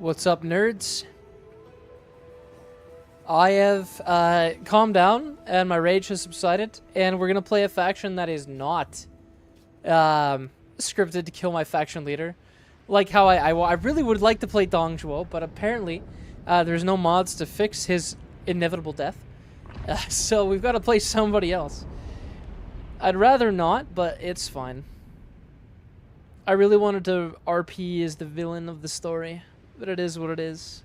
What's up, nerds? I have calmed down, and my rage has subsided, and we're gonna play a faction that is not scripted to kill my faction leader. Like how I really would like to play Dongzhuo, but apparently there's no mods to fix his inevitable death. So we've got to play somebody else. I'd rather not, but it's fine. I really wanted to RP as the villain of the story, but it is what it is.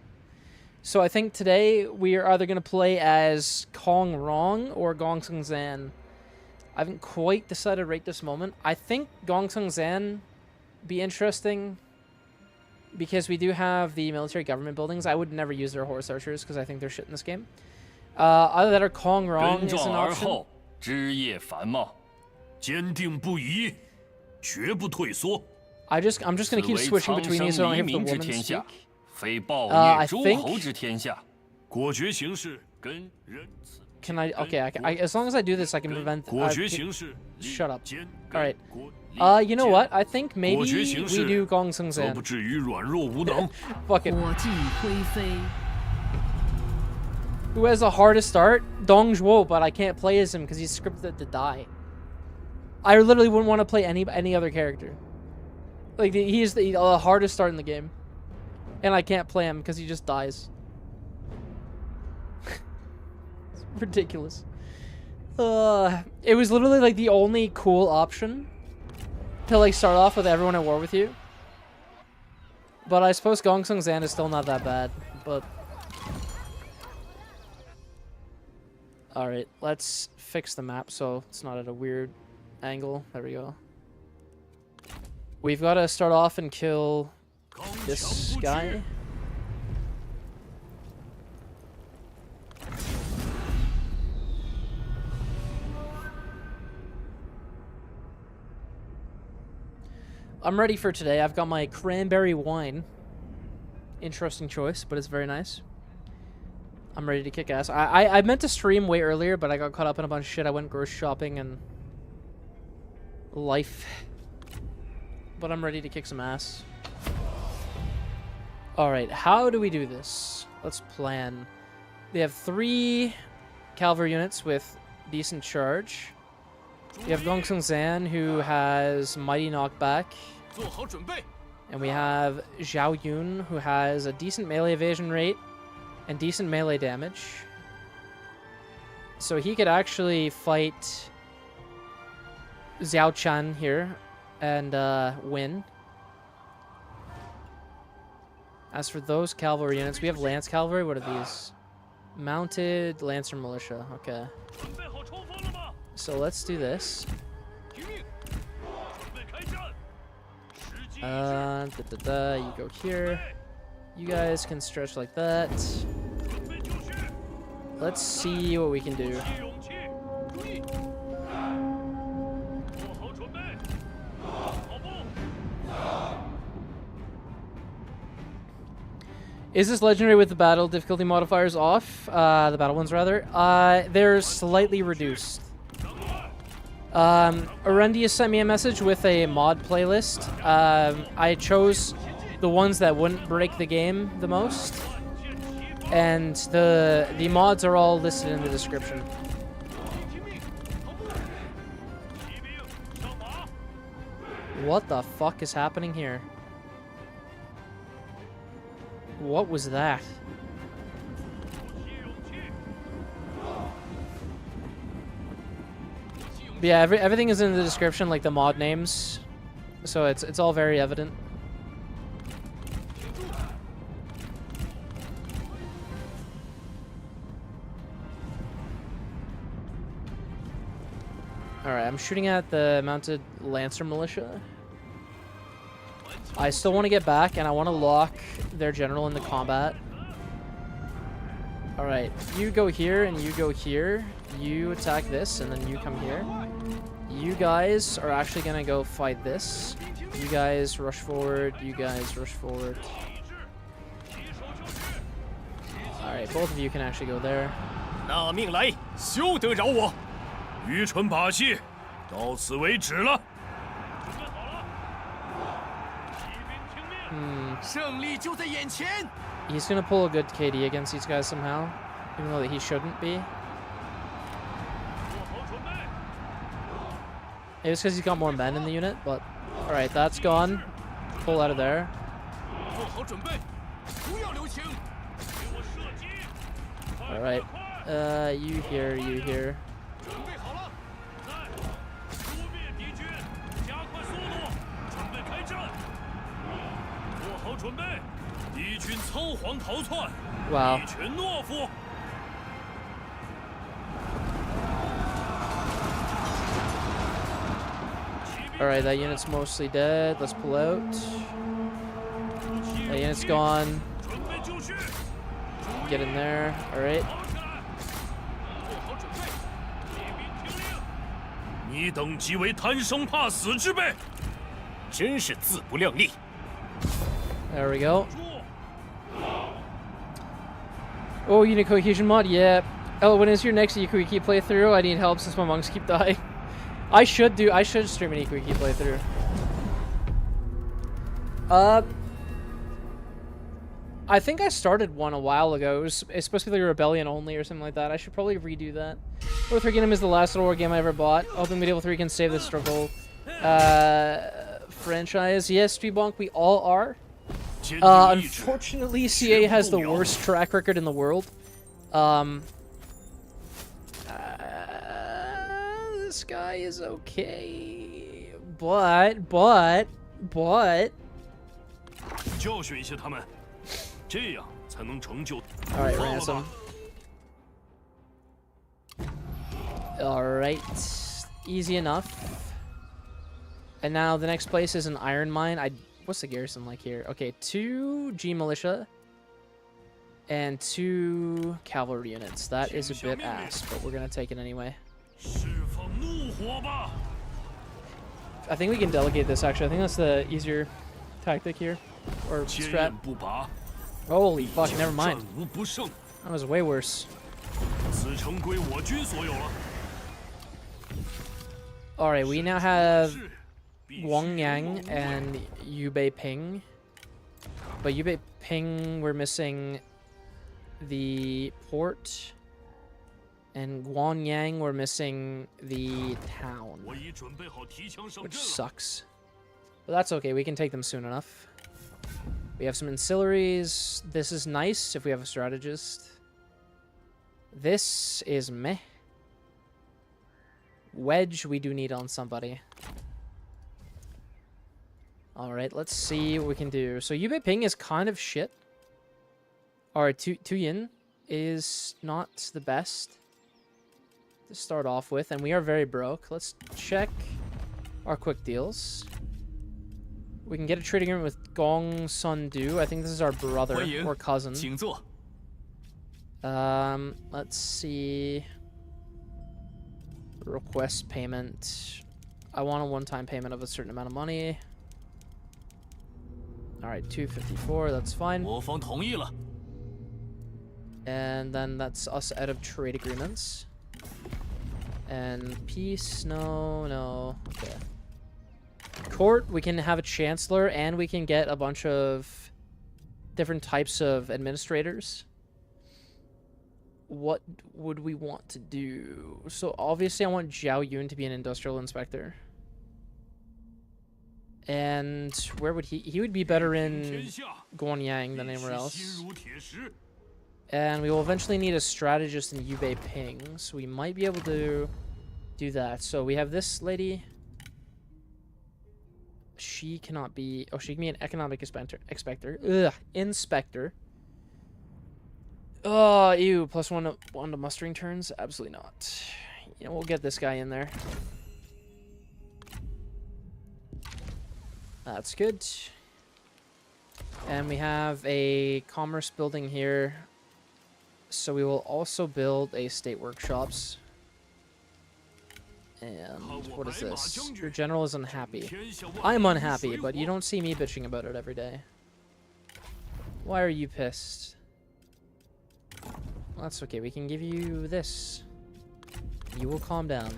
So I think today we are either going to play as Kong Rong or Gong Sung Zan. I haven't quite decided right this moment. I think Gong Sung Zan be interesting because we do have the military government buildings. I would never use their horse archers because I think they're shit in this game. Either that or Kong Rong is an option. I'm just gonna keep switching between these so I don't have the woman speak. I think. Can I? Okay, as long as I do this, I can prevent. Shut up. All right. You know what? I think maybe we do Gong Sung Zan. Fuck it. Who has the hardest start? Dongzhuo, but I can't play as him because he's scripted to die. I literally wouldn't want to play any other character. Like, he's the hardest start in the game. And I can't play him because he just dies. It's ridiculous. It was literally like the only cool option to like start off with everyone at war with you. But I suppose Gong Sung Zan is still not that bad. But alright, let's fix the map so it's not at a weird angle. There we go. We've got to start off and kill this guy. I'm ready for today. I've got my cranberry wine. Interesting choice, but it's very nice. I'm ready to kick ass. I meant to stream way earlier, but I got caught up in a bunch of shit. I went grocery shopping and life. But I'm ready to kick some ass. Alright, how do we do this? Let's plan. They have 3 cavalry units with decent charge. We have Gong Sung Zan, who has mighty knockback. And we have Zhao Yun, who has a decent melee evasion rate and decent melee damage. So he could actually fight Xiao Chan here and win. As for those cavalry units, we have Lance Cavalry. What are these? Mounted Lancer Militia. Okay. So let's do this. You go here. You guys can stretch like that. Let's see what we can do. Is this legendary with the battle difficulty modifiers off? The battle ones, rather. They're slightly reduced. Arendia sent me a message with a mod playlist. I chose the ones that wouldn't break the game the most. And the mods are all listed in the description. What the fuck is happening here? What was that? But yeah, everything is in the description, like the mod names, so it's all very evident. All right, I'm shooting at the mounted Lancer Militia. I still want to get back, and I want to lock their general into combat. Alright, you go here, and you go here. You attack this, and then you come here. You guys are actually going to go fight this. You guys rush forward. You guys rush forward. Alright, both of you can actually go there. 纳命来，休得扰我！愚蠢把戏，到此为止了。He's gonna pull a good KD against these guys somehow, even though he shouldn't be. Maybe it's because he's got more men in the unit, but alright, that's gone. Pull out of there. Alright. You here, you here. Wow. Alright, that unit's mostly dead. Let's pull out. That unit's gone. Get in there. Alright. There we go. Oh, you need Cohesion Mod? Yeah. Oh, when is your next Ikko playthrough? I need help since my monks keep dying. I should stream an Ikko playthrough. I think I started one a while ago. It's supposed to be like a Rebellion only or something like that. I should probably redo that. World 3 Kingdom is the last Star Wars game I ever bought. Hoping Medieval 3 can save this struggle franchise. Yes, Streetbonk, we all are. Unfortunately, CA has the worst track record in the world. This guy is okay, but. Alright, ransom. Alright, easy enough. And now the next place is an iron mine. What's the garrison like here? Okay, 2 G militia and 2 cavalry units. That is a bit ass, but we're gonna take it anyway. I think we can delegate this, actually. I think that's the easier tactic here. Or strat. Holy fuck, never mind. That was way worse. Alright, we now have Guangyang and Yubei Ping. But Yubei Ping, we're missing the port. And Guanyang, we're missing the town, which sucks. But that's okay, we can take them soon enough. We have some ancillaries. This is nice if we have a strategist. This is meh. Wedge we do need on somebody. Alright, let's see what we can do. So Yubei Ping is kind of shit. Alright, Tuyin is not the best to start off with, and we are very broke. Let's check our quick deals. We can get a trade agreement with Gong Sun Du. I think this is our brother or cousin. Let's see. Request payment. I want a one-time payment of a certain amount of money. Alright, 254, that's fine. And then that's us out of trade agreements. And peace, no. Okay. Court, we can have a chancellor, and we can get a bunch of different types of administrators. What would we want to do? So obviously I want Zhao Yun to be an industrial inspector. And where would he would be better in Guanyang than anywhere else. And we will eventually need a strategist in Yubei Ping, so we might be able to do that. So we have this lady. She cannot be... Oh, she can be an economic inspector. Oh, ew. Plus one to mustering turns? Absolutely not. You know, we'll get this guy in there. That's good. And we have a commerce building here. So we will also build a state workshops. And what is this? Your general is unhappy. I'm unhappy, but you don't see me bitching about it every day. Why are you pissed? Well, that's okay. We can give you this. You will calm down.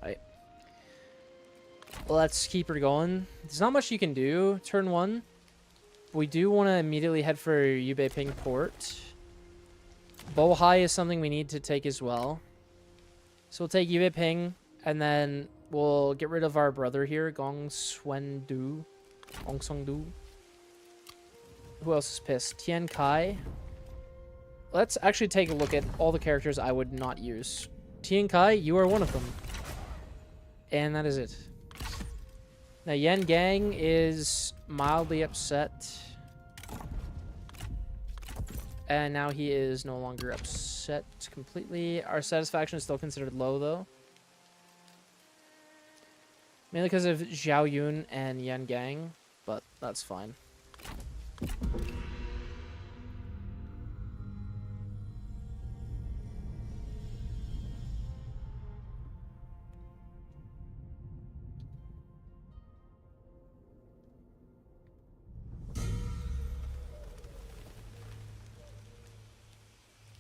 Right. Let's keep her going. There's not much you can do turn 1. We do want to immediately head for Yubei Ping Port. Bohai is something we need to take as well. So we'll take Yubei Ping, and then we'll get rid of our brother here, Gong Song-du. Who else is pissed? Tian Kai. Let's actually take a look at all the characters I would not use. Tian Kai, you are one of them. And that is it. Now, Yan Gang is mildly upset. And now he is no longer upset completely. Our satisfaction is still considered low, though. Mainly because of Zhao Yun and Yan Gang, but that's fine.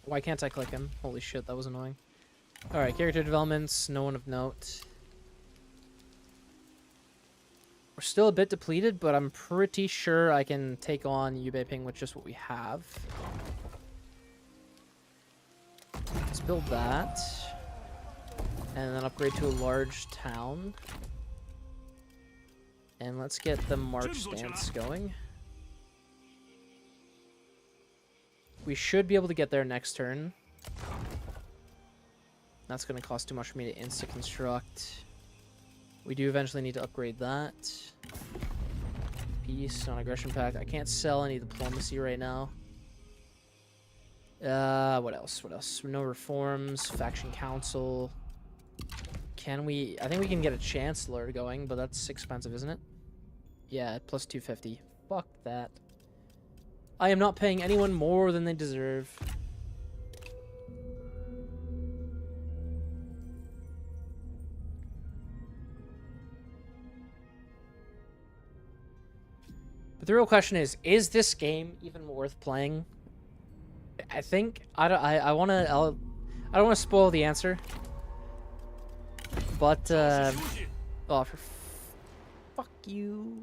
Why can't I click him? Holy shit, that was annoying. Alright, character developments, no one of note. We're still a bit depleted, but I'm pretty sure I can take on Yubei Ping with just what we have. Let's build that. And then upgrade to a large town. And let's get the march stance going. We should be able to get there next turn. That's going to cost too much for me to insta-construct. We do eventually need to upgrade that. Peace, non-aggression pact. I can't sell any diplomacy right now. What else? What else? No reforms. Faction council. Can we... I think we can get a chancellor going, but that's expensive, isn't it? Yeah, plus 250. Fuck that. I am not paying anyone more than they deserve. But the real question is this game even worth playing? I think I don't want to spoil the answer. But oh, for fuck you.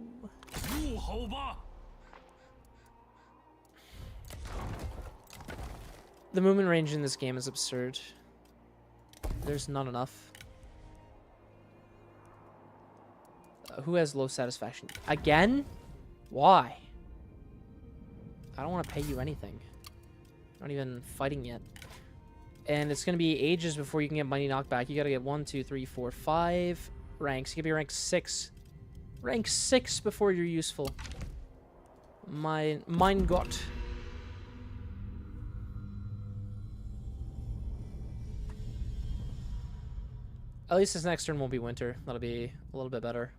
The movement range in this game is absurd. There's not enough. Who has low satisfaction? Again? Why? I don't want to pay you anything. Not even fighting yet. And it's going to be ages before you can get money knocked back. You got to get 1, 2, 3, 4, 5 ranks. You got to be rank 6. Rank 6 before you're useful. Mein Gott. At least this next turn won't be winter. That'll be a little bit better.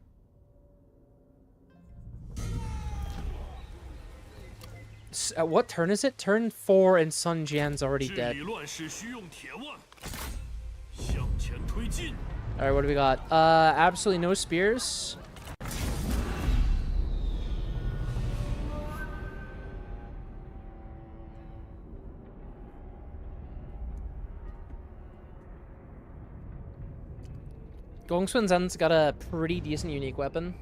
What turn is it? Turn 4 and Sun Jian's already dead. Alright, what do we got? Absolutely no spears. Gongsun Zen's got a pretty decent unique weapon.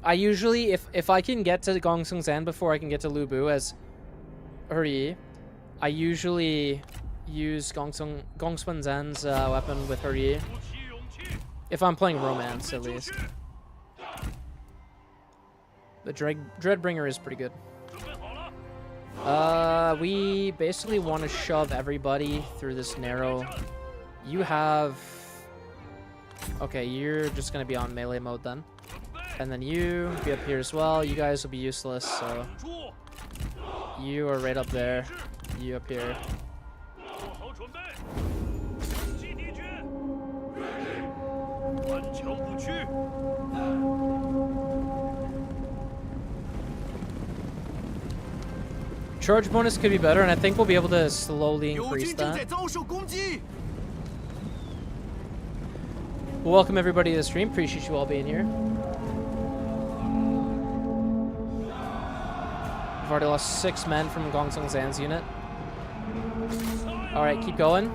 I usually, if I can get to Gongsun Zen before I can get to Lu Bu as Huryi, I usually use Gongsun Zen's weapon with Huryi. If I'm playing Romance, at least. The Dreadbringer is pretty good. We basically want to shove everybody through this narrow. You have... Okay, you're just going to be on melee mode then. And then you be up here as well. You guys will be useless, so... You are right up there. You up here. Charge bonus could be better, and I think we'll be able to slowly increase that. Well, welcome everybody to the stream. Appreciate you all being here. We've already lost 6 men from Gongsun Zan's unit. Alright, keep going.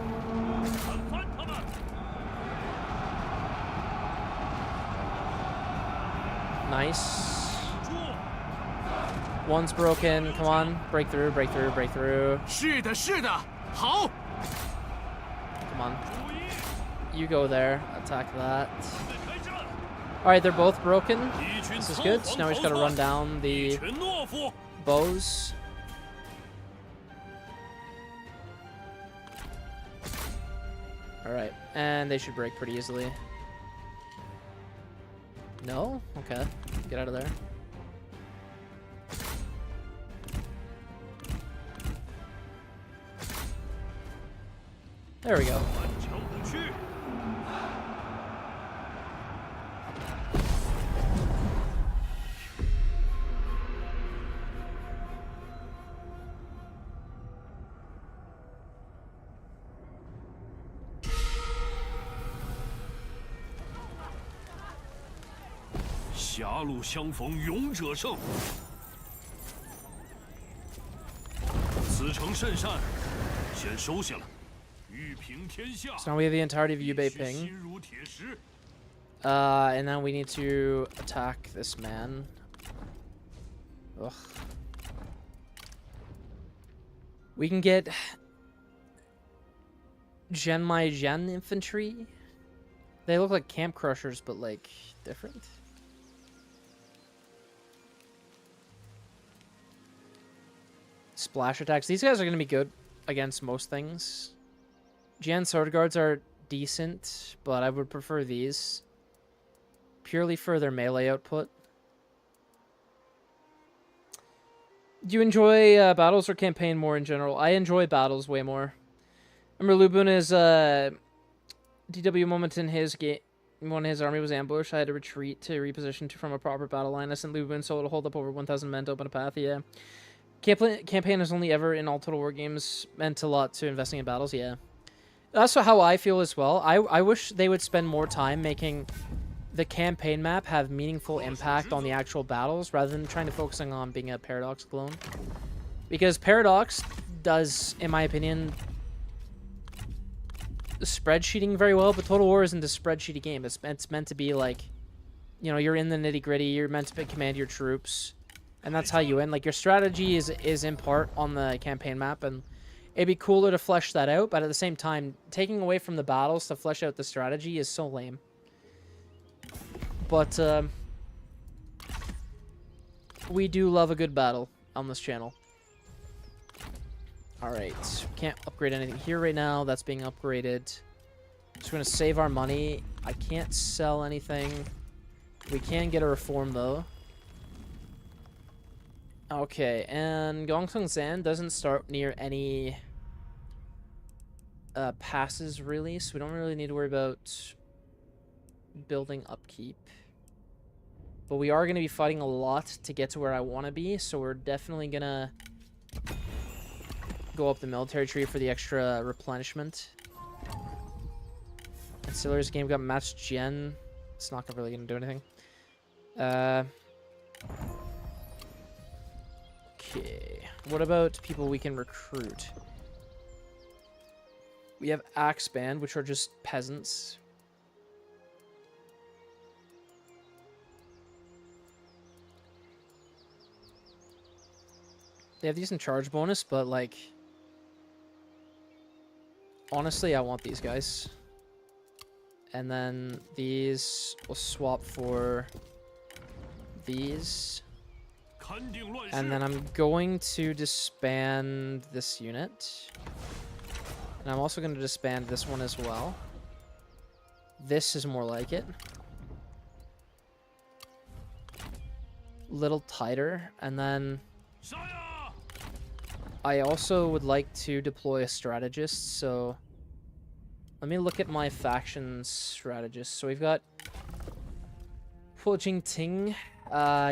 Nice. One's broken. Come on. Break through, break through, break through. 是的，是的，好。 Come on. You go there. Attack that. Alright, they're both broken. This is good. So now we just gotta run down the bows. Alright, and they should break pretty easily. No? Okay. Get out of there. There we go. So now we have the entirety of Yubei Ping. And then we need to attack this man. Ugh. We can get Genmai Gen infantry. They look like camp crushers, but like different. Splash attacks. These guys are going to be good against most things. Gen sword guards are decent, but I would prefer these. Purely for their melee output. Do you enjoy battles or campaign more in general? I enjoy battles way more. Remember Lubun is DW moment in his game when his army was ambushed. I had to retreat to reposition from a proper battle line. I sent Lubun solo to hold up over 1,000 men to open a path. Yeah. Campaign has only ever in all Total War games meant a lot to investing in battles. Yeah. That's how I feel as well. I wish they would spend more time making the campaign map have meaningful impact on the actual battles rather than trying to focusing on being a Paradox clone. Because Paradox does, in my opinion, spreadsheeting very well, but Total War isn't a spreadsheety game. It's meant to be like, you know, you're in the nitty-gritty, you're meant to command your troops, and that's how you win. Like, your strategy is in part on the campaign map, and it'd be cooler to flesh that out, but at the same time, taking away from the battles to flesh out the strategy is so lame. But, we do love a good battle on this channel. Alright, can't upgrade anything here right now. That's being upgraded. Just gonna save our money. I can't sell anything. We can get a reform, though. Okay, and Gongsun Zan doesn't start near any passes, really, so we don't really need to worry about building upkeep. But we are going to be fighting a lot to get to where I want to be, so we're definitely going to go up the military tree for the extra replenishment. Ancillaries game got matched gen. It's not really going to do anything. Okay. What about people we can recruit? We have Axe Band, which are just peasants. They have decent charge bonus, but, like, honestly, I want these guys. And then these will swap for these. And then I'm going to disband this unit. And I'm also going to disband this one as well. This is more like it. Little tighter. And then I also would like to deploy a strategist, so let me look at my faction strategists. So we've got Hu Jingting.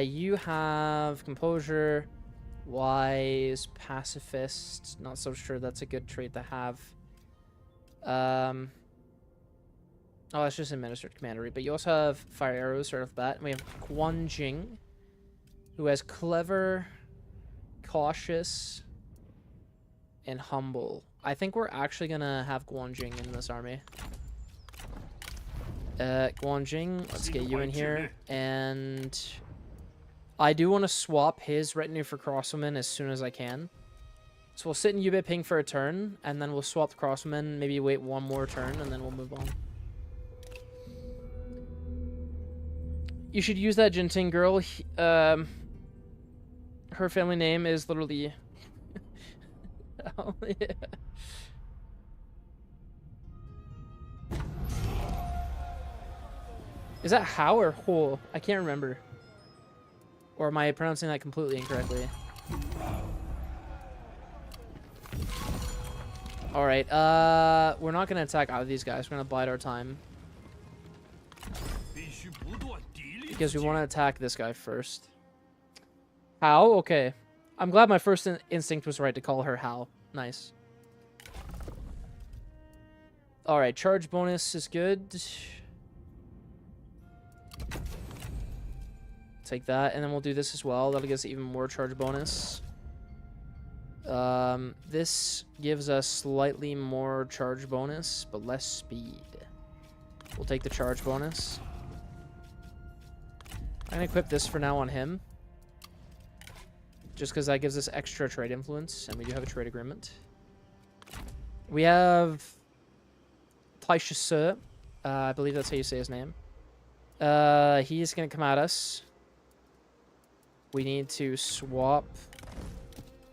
You have Composure, Wise, Pacifist. Not so sure that's a good trait to have. Oh, that's just Administered Commandery. But you also have Fire Arrows right off the bat. And we have Quan Jing, who has Clever, Cautious, and Humble. I think we're actually gonna have Guanjing in this army. Guanjing, let's get you in here. And I do want to swap his retinue for crossbowmen as soon as I can. So we'll sit in Yubei Ping for a turn, and then we'll swap the crossbowmen, maybe wait one more turn, and then we'll move on. You should use that Jinting girl. Her family name is literally... oh, yeah. Is that How or Ho? I can't remember. Or am I pronouncing that completely incorrectly? Alright, we're not gonna attack either of these guys. We're gonna bide our time. Because we want to attack this guy first. How? Okay. I'm glad my first instinct was right to call her How. Nice. Alright, charge bonus is good. Take that, and then we'll do this as well. That'll give us even more charge bonus. This gives us slightly more charge bonus, but less speed. We'll take the charge bonus. I'm gonna equip this for now on him. Just because that gives us extra trade influence, and we do have a trade agreement. We have Taishisu. I believe that's how you say his name. He's gonna come at us. We need to swap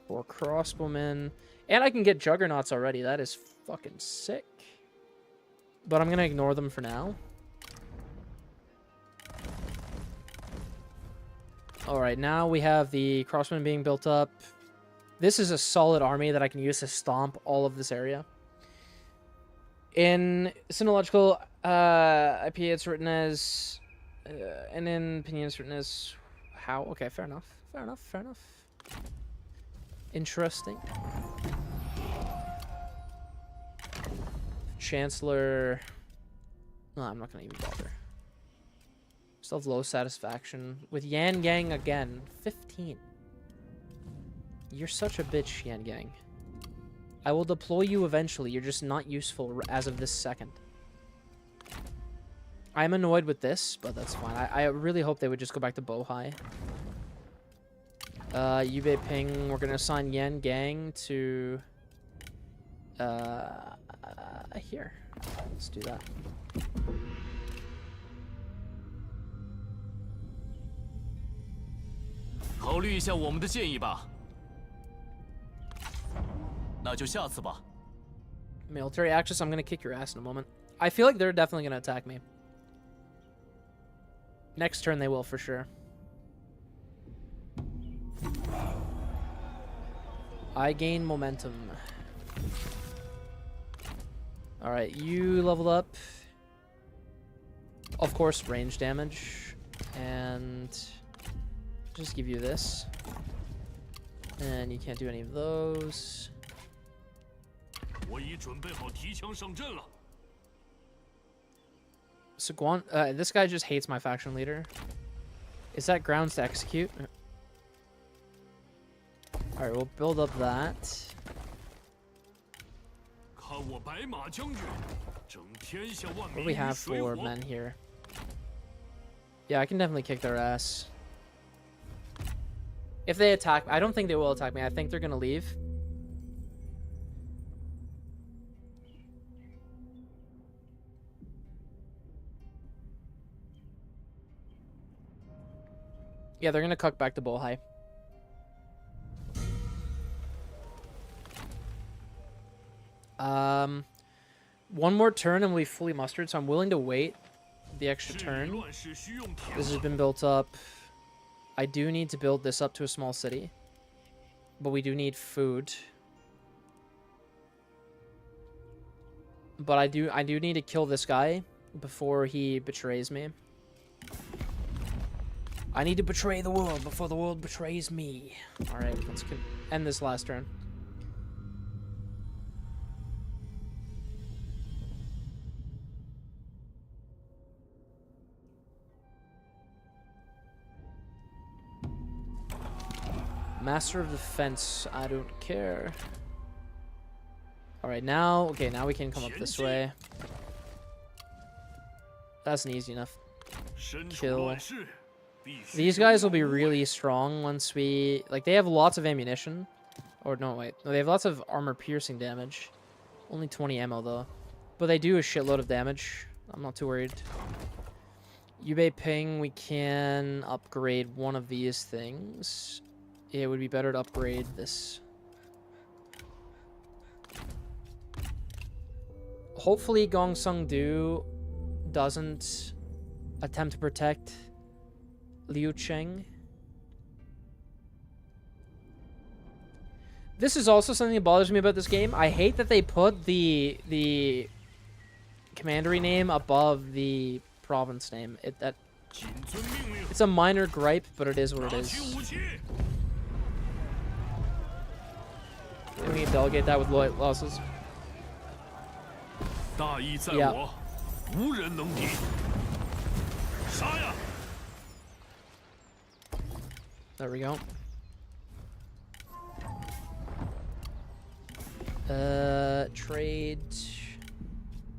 for crossbowmen. And I can get juggernauts already. That is fucking sick. But I'm going to ignore them for now. Alright, now we have the crossbowmen being built up. This is a solid army that I can use to stomp all of this area. In Sinological IP, it's written as... and in Pinyin, it's written as... How? Okay, fair enough. Fair enough, fair enough. Interesting. Chancellor... No, I'm not going to even bother. Still have low satisfaction. With Yan Gang again. 15. You're such a bitch, Yan Gang. I will deploy you eventually. You're just not useful as of this second. I'm annoyed with this, but that's fine. I really hope they would just go back to Bohai. Yubei Ping, we're going to assign Yan Gang to... here. Let's do that. Military access, I'm going to kick your ass in a moment. I feel like they're definitely going to attack me. Next turn they will for sure. I gain momentum. Alright, you leveled up. Of course, range damage. And just give you this. And you can't do any of those. So this guy just hates my faction leader. Is that grounds to execute? Alright, we'll build up that. What do we have for men here? Yeah, I can definitely kick their ass. If they attack, I don't think they will attack me. I think they're gonna leave. Yeah, they're gonna cuck back to Bohai. One more turn and we'll be fully mustered, so I'm willing to wait the extra turn. This has been built up. I do need to build this up to a small city, but we do need food. But I do need to kill this guy before he betrays me. I need to betray the world before the world betrays me. Alright, let's end this last turn. Master of Defense, I don't care. Alright, now, okay, now we can come up this way. That's an easy enough kill. These guys will be really strong once we... Like, they have lots of ammunition. Or, no, wait. No, they have lots of armor-piercing damage. Only 20 ammo, though. But they do a shitload of damage. I'm not too worried. Yubei Ping, we can upgrade one of these things. It would be better to upgrade this. Hopefully Gong Sung Du doesn't attempt to protect Liu Cheng. This is also something that bothers me about this game. I hate that they put the commandery name above the province name. It's a minor gripe, but it is what it is. We can delegate that with losses. Yeah. There we go. Trade.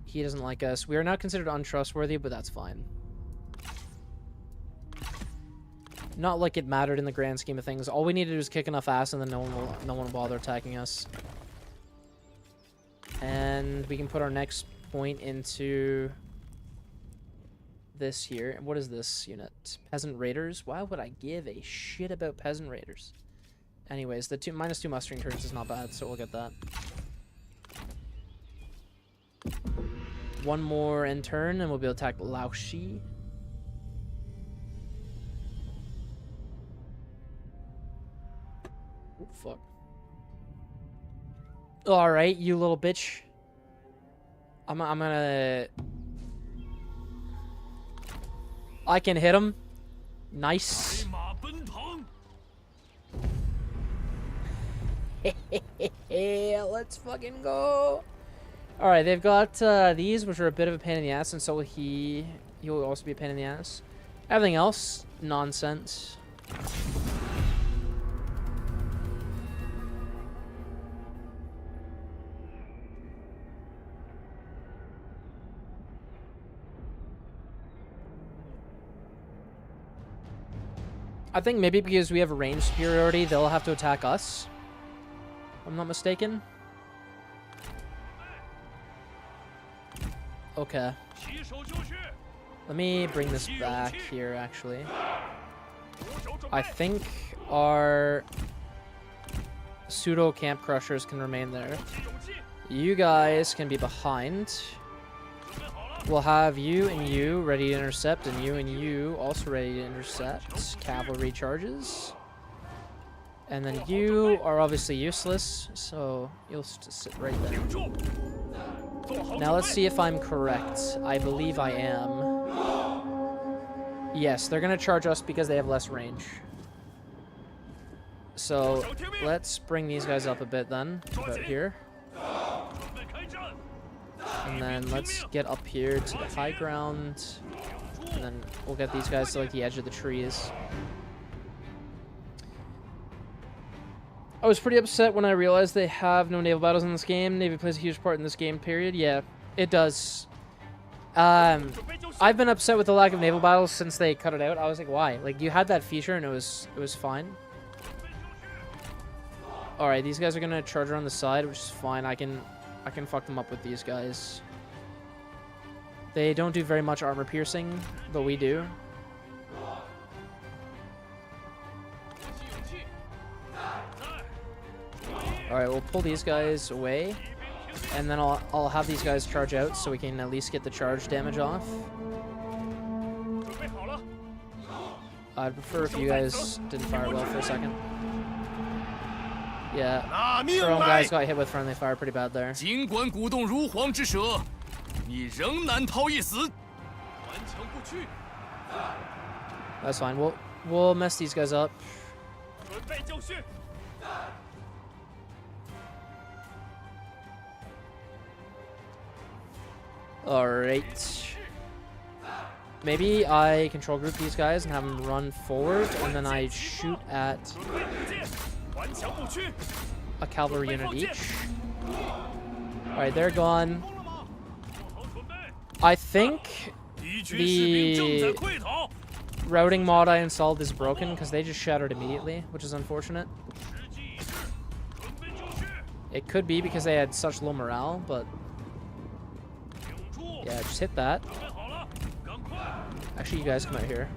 He doesn't like us. We are not considered untrustworthy, but that's fine. Not like it mattered in the grand scheme of things. All we need to do is kick enough ass, and then no one will bother attacking us. And we can put our next point into this here. What is this unit? Peasant Raiders? Why would I give a shit about Peasant Raiders? Anyways, the -2 mustering turns is not bad, so we'll get that. One more end turn, and we'll be able to attack Laoshi. Oh, fuck. Alright, you little bitch. I'm gonna... I can hit him. Nice. Let's fucking go. Alright, they've got these, which are a bit of a pain in the ass, and so he will also be a pain in the ass. Everything else, nonsense. I think maybe because we have a range superiority, they'll have to attack us. If I'm not mistaken. Okay. Let me bring this back here, actually. I think our pseudo camp crushers can remain there. You guys can be behind. We'll have you and you ready to intercept, and you also ready to intercept cavalry charges. And then you are obviously useless, so you'll just sit right there. Now let's see if I'm correct. I believe I am. Yes, they're going to charge us because they have less range. So let's bring these guys up a bit then, about here. And then let's get up here to the high ground. And then we'll get these guys to like the edge of the trees. I was pretty upset when I realized they have no naval battles in this game. Navy plays a huge part in this game, period. Yeah, it does. I've been upset with the lack of naval battles since they cut it out. I was like, why? Like, you had that feature and it was fine. Alright, these guys are gonna charge around the side, which is fine. I can fuck them up with these guys. They don't do very much armor piercing, but we do. Alright, we'll pull these guys away. And then I'll have these guys charge out so we can at least get the charge damage off. I'd prefer if you guys didn't fire well for a second. Yeah, our own guys got hit with friendly fire pretty bad there. That's fine. We'll mess these guys up. Alright. Maybe I control group these guys and have them run forward, and then I shoot at a cavalry unit each. Alright, they're gone. I think the routing mod I installed is broken because they just shattered immediately, which is unfortunate. It could be because they had such low morale, but yeah, just hit that. Actually, you guys come out here.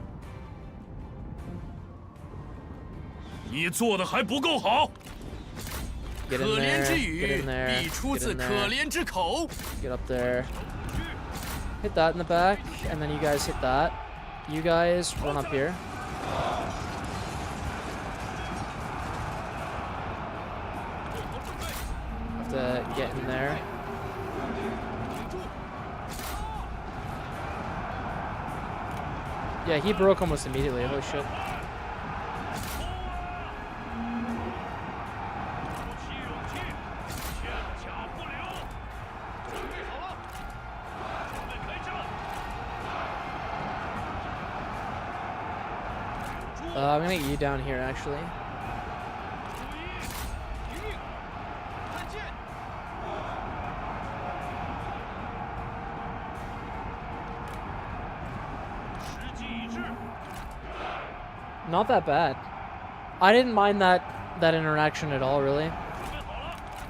你做的还不够好。 Get in there. Get in there. Get in there. Get up there. Hit that in the back, and then you guys hit that. You guys run up here. Have to get in there. Yeah, he broke almost immediately. Holy shit. I'm gonna get you down here, actually. Not that bad. I didn't mind that interaction at all, really.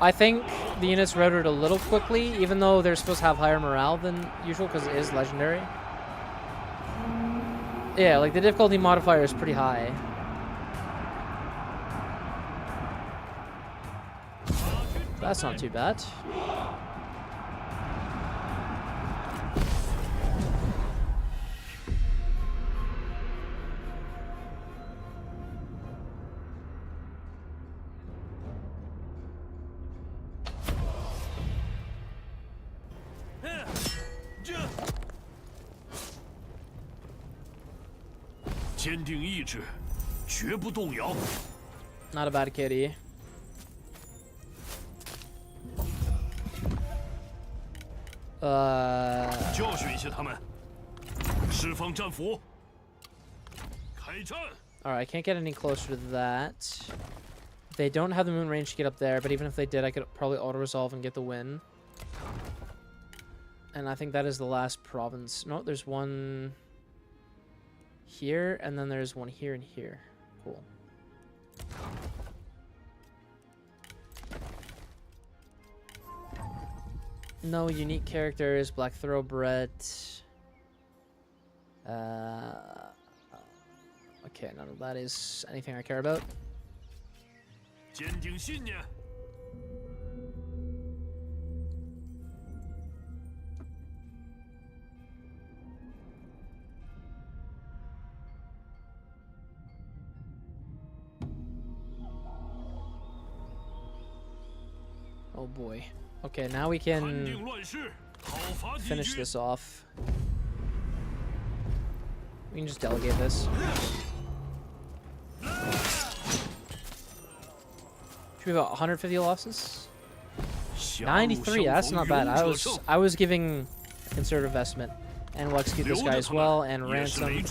I think the units routed a little quickly, even though they're supposed to have higher morale than usual because it is legendary. Yeah, like the difficulty modifier is pretty high. That's not too bad. Not a bad kitty. Alright, I can't get any closer to that. They don't have the moon range to get up there, but even if they did, I could probably auto-resolve and get the win. And I think that is the last province. No, there's one here, and then there's one here and here. Cool. No unique characters, Black Thoroughbred. Okay, none of that is anything I care about. Oh boy. Okay, now we can finish this off. We can just delegate this. Should we have 150 losses? 93, that's not bad. I was giving a conservative estimate. And we'll execute this guy as well and ransom.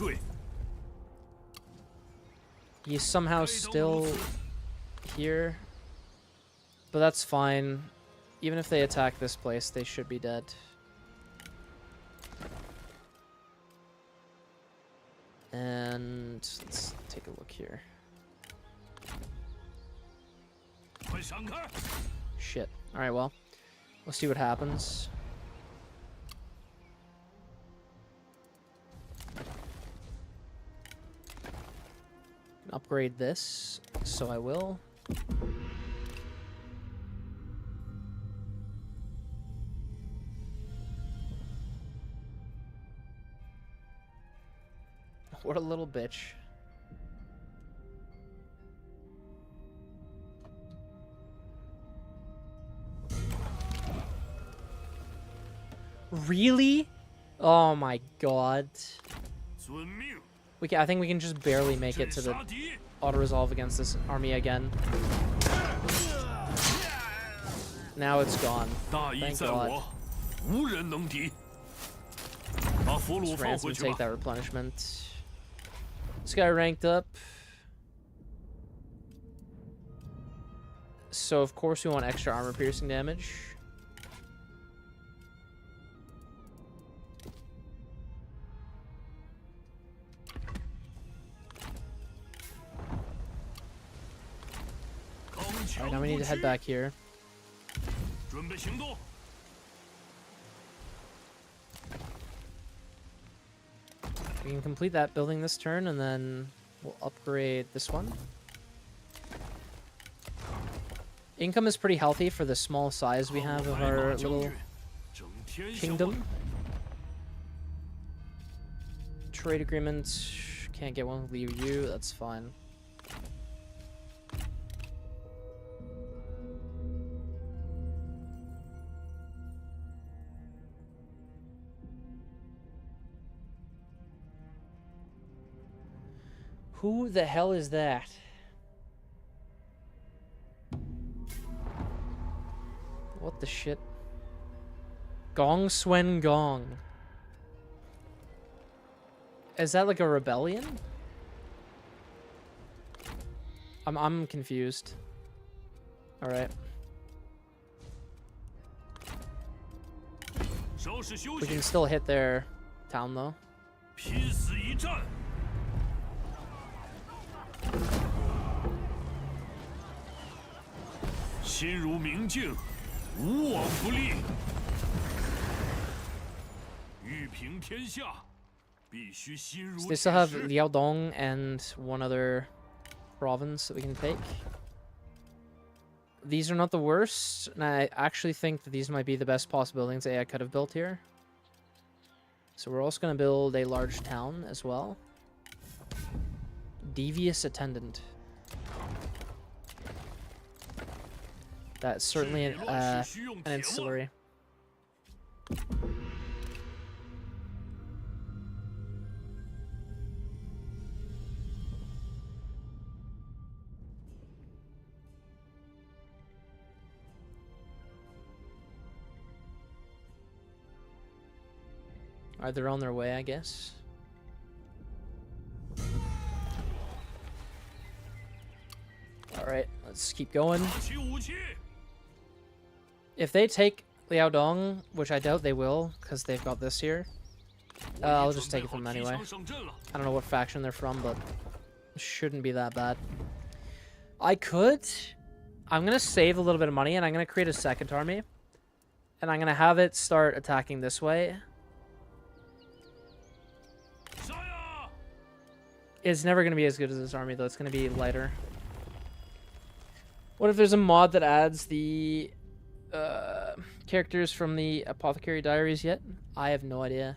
He's somehow still here. But that's fine. Even if they attack this place, they should be dead. And let's take a look here. Shit. Alright, well. We'll see what happens. Upgrade this, so I will. What a little bitch. Really? Oh my god. I think we can just barely make it to the auto-resolve against this army again. Now it's gone. Thank god. Let's ransom and take that replenishment. This guy ranked up. So of course we want extra armor piercing damage. Alright, now we need to head back here. 准备行动。 We can complete that building this turn, and then we'll upgrade this one. Income is pretty healthy for the small size we have of our little kingdom. Trade agreement. Can't get one with Liu. That's fine. Who the hell is that? What the shit? Gong Swen Gong. Is that like a rebellion? I'm confused. All right. We can still hit their town though. 拼死一战。 心如明镜，无往不利。欲平天下，必须心如铁石。 They still have Liaodong and one other province that we can take. These are not the worst, and I actually think that these might be the best possible buildings I could have built here. So we're also going to build a large town as well. Devious Attendant. That's certainly an ancillary. Alright, they're on their way, I guess. Alright, let's keep going. If they take Liaodong, which I doubt they will, because they've got this here, I'll just take it from them anyway. I don't know what faction they're from, but it shouldn't be that bad. I'm going to save a little bit of money, and I'm going to create a second army. And I'm going to have it start attacking this way. It's never going to be as good as this army, though. It's going to be lighter. What if there's a mod that adds the characters from the Apothecary Diaries yet? I have no idea.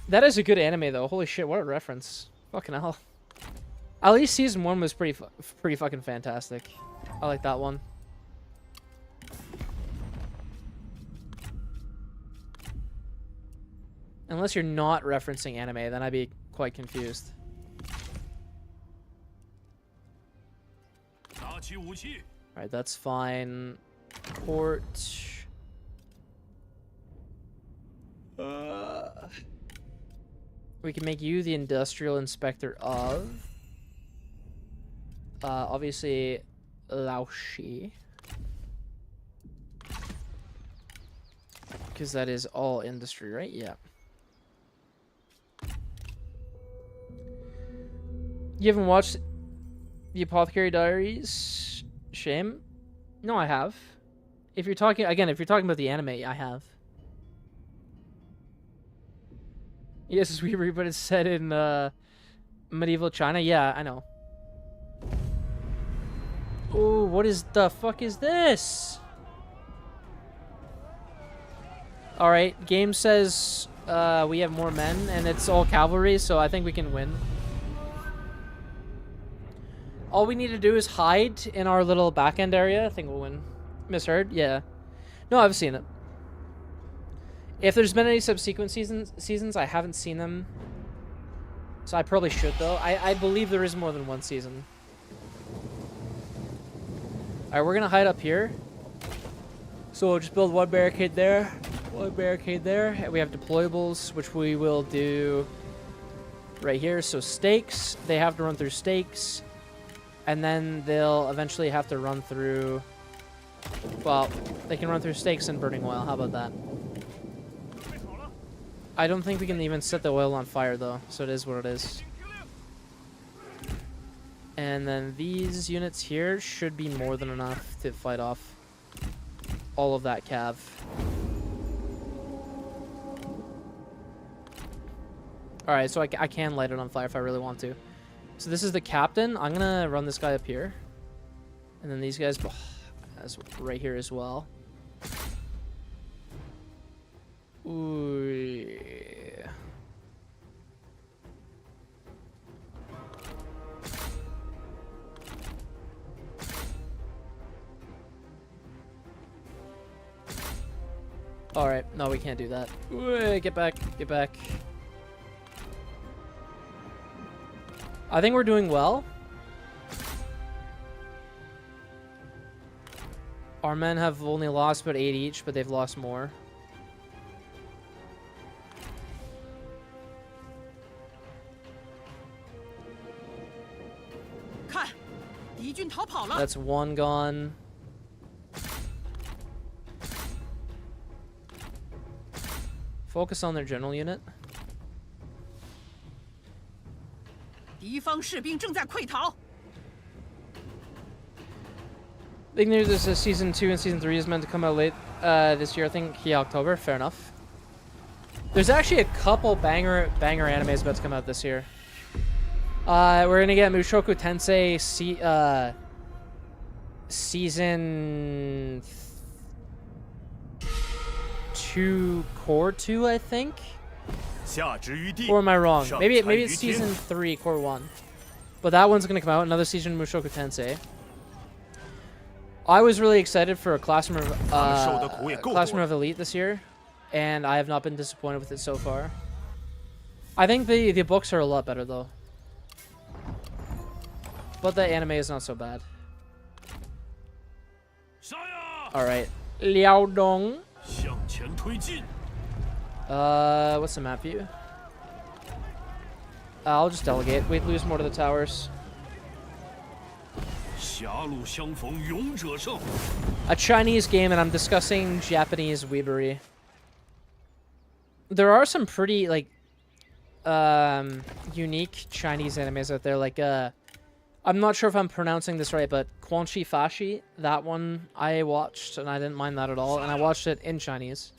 That is a good anime, though. Holy shit, what a reference. Fucking hell. At least Season 1 was pretty fucking fantastic. I like that one. Unless you're not referencing anime, then I'd be quite confused. Alright, that's fine. Port. We can make you the industrial inspector of. Obviously, Laoshi. Because that is all industry, right? Yeah. You haven't watched the Apothecary Diaries? Shame. No, I have. If you're talking about the anime, I have. Yes, it's weird, but it's set in medieval China. Yeah, I know. Oh, what is the fuck is this? Alright, game says we have more men, and it's all cavalry, so I think we can win. All we need to do is hide in our little back end area. I think we'll win. Misheard? Yeah. No, I've seen it. If there's been any subsequent seasons, I haven't seen them. So I probably should, though. I believe there is more than one season. Alright, we're going to hide up here. So we'll just build one barricade there. One barricade there. And we have deployables, which we will do right here. So stakes. They have to run through stakes. And then they'll eventually have to run through... Well, they can run through stakes and burning oil. How about that? I don't think we can even set the oil on fire, though. So it is what it is. And then these units here should be more than enough to fight off all of that cav. Alright, so I can light it on fire if I really want to. So this is the captain. I'm going to run this guy up here. And then these guys right here as well. Ooh. Alright, no, we can't do that. Ooh, get back, get back. I think we're doing well. Our men have only lost about 8 each, but they've lost more. That's one gone. Focus on their general unit. I think there's a season 2 and season 3 is meant to come out late this year. I think October. Fair enough. There's actually a couple banger animes about to come out this year. We're gonna get Mushoku Tensei season 2 core 2, I think. Or am I wrong? Maybe it's season 3 core 1. But that one's gonna come out. Another season of Mushoku Tensei. I was really excited for a Classroom of Elite this year, and I have not been disappointed with it so far. I think the books are a lot better though, but the anime is not so bad. All right, Liaodong. What's the map view? I'll just delegate. We'd lose more to the towers. A Chinese game, and I'm discussing Japanese weebery. There are some pretty unique Chinese animes out there. Like I'm not sure if I'm pronouncing this right, but Quanchi Fashi. That one I watched, and I didn't mind that at all. And I watched it in Chinese.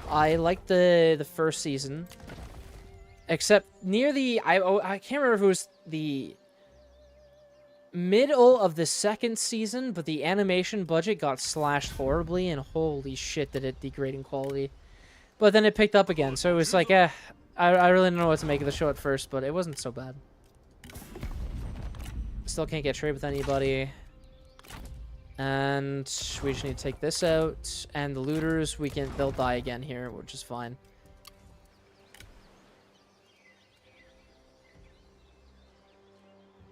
I liked the first season. Except near the... I can't remember if it was the middle of the second season, but the animation budget got slashed horribly, and holy shit did it degrade in quality. But then it picked up again, so it was like, I really don't know what to make of the show at first, but it wasn't so bad. Still can't get trade with anybody. And we just need to take this out. And the looters, they'll die again here, which is fine.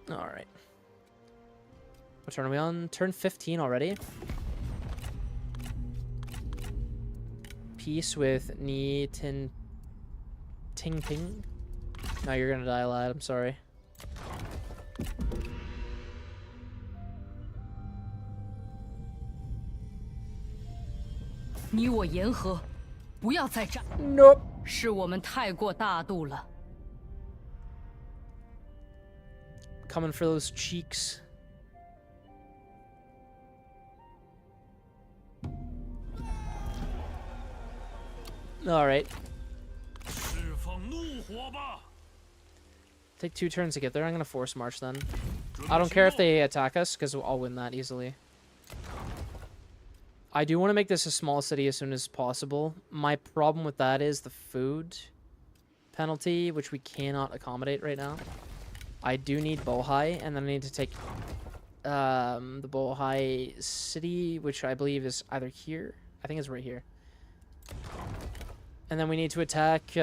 Alright. What turn are we on? Turn 15 already. Peace with Ni Tin Ting Ting. No, you're gonna die, lad. I'm sorry. Nope. Coming for those cheeks. All right. Take 2 turns to get there. I'm gonna force march then. I don't care if they attack us because I'll win that easily. I do want to make this a small city as soon as possible. My problem with that is the food penalty, which we cannot accommodate right now. I do need Bohai, and then I need to take the Bohai city, which I believe is either here. I think it's right here. And then we need to attack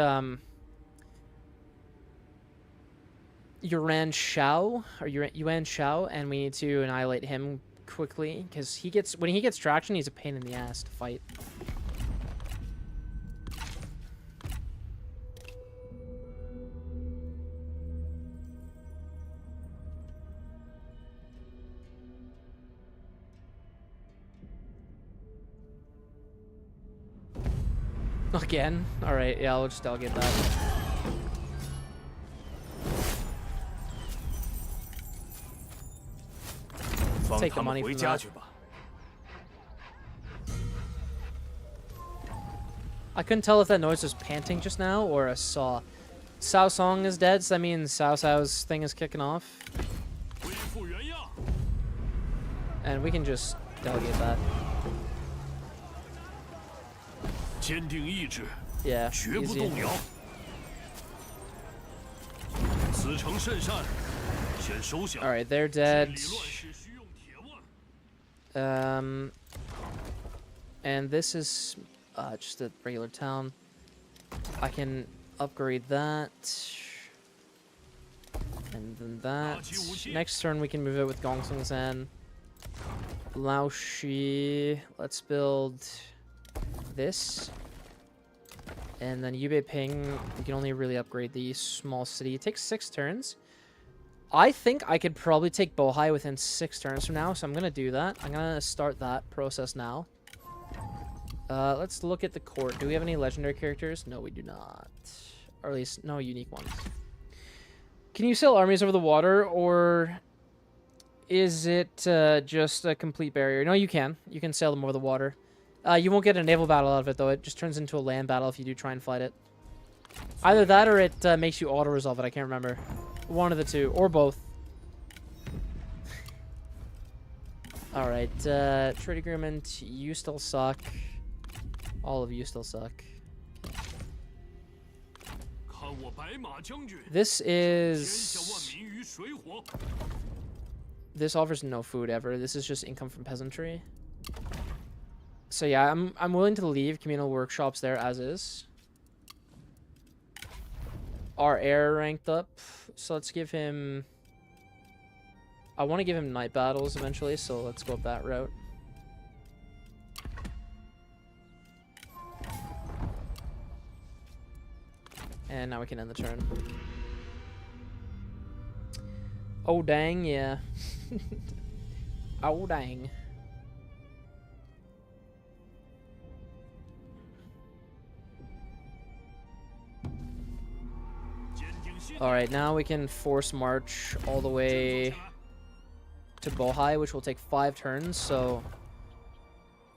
Yuan Shao, and we need to annihilate him quickly, because when he gets traction, he's a pain in the ass to fight. Again? Alright, yeah, I'll just delegate that. take the 他们 money 回 from 家 that. 去吧。 I couldn't tell if that noise was panting just now or a saw. Sao Song is dead, so that means Sao Sao's thing is kicking off. 恢复原样。 And we can just delegate that. 坚定意志， Yeah, 绝不 easy. 动摇。此诚甚善，先收下。 Alright, they're dead. 理乱世需用铁腕。 And this is just a regular town. I can upgrade that. And then that. Next turn we can move it with Gongsong Zan. Laoshi. Let's build this. And then Yubei Ping, we can only really upgrade the small city. It takes 6 turns. I think I could probably take Bohai within 6 turns from now, so I'm going to do that. I'm going to start that process now. Let's look at the court. Do we have any legendary characters? No, we do not. Or at least, no unique ones. Can you sail armies over the water, or is it just a complete barrier? No, you can. You can sail them over the water. You won't get a naval battle out of it, though. It just turns into a land battle if you do try and fight it. Either that, or it makes you auto-resolve it. I can't remember. One of the two, or both. Alright, trade agreement. You still suck. All of you still suck. This is... This offers no food ever. This is just income from peasantry. So yeah, I'm willing to leave communal workshops there as is. Our heir ranked up, so let's give him... I want to give him night battles eventually, so let's go up that route. And now we can end the turn. Oh dang, yeah. Oh dang. Alright, now we can force march all the way to Bohai, which will take 5 turns, so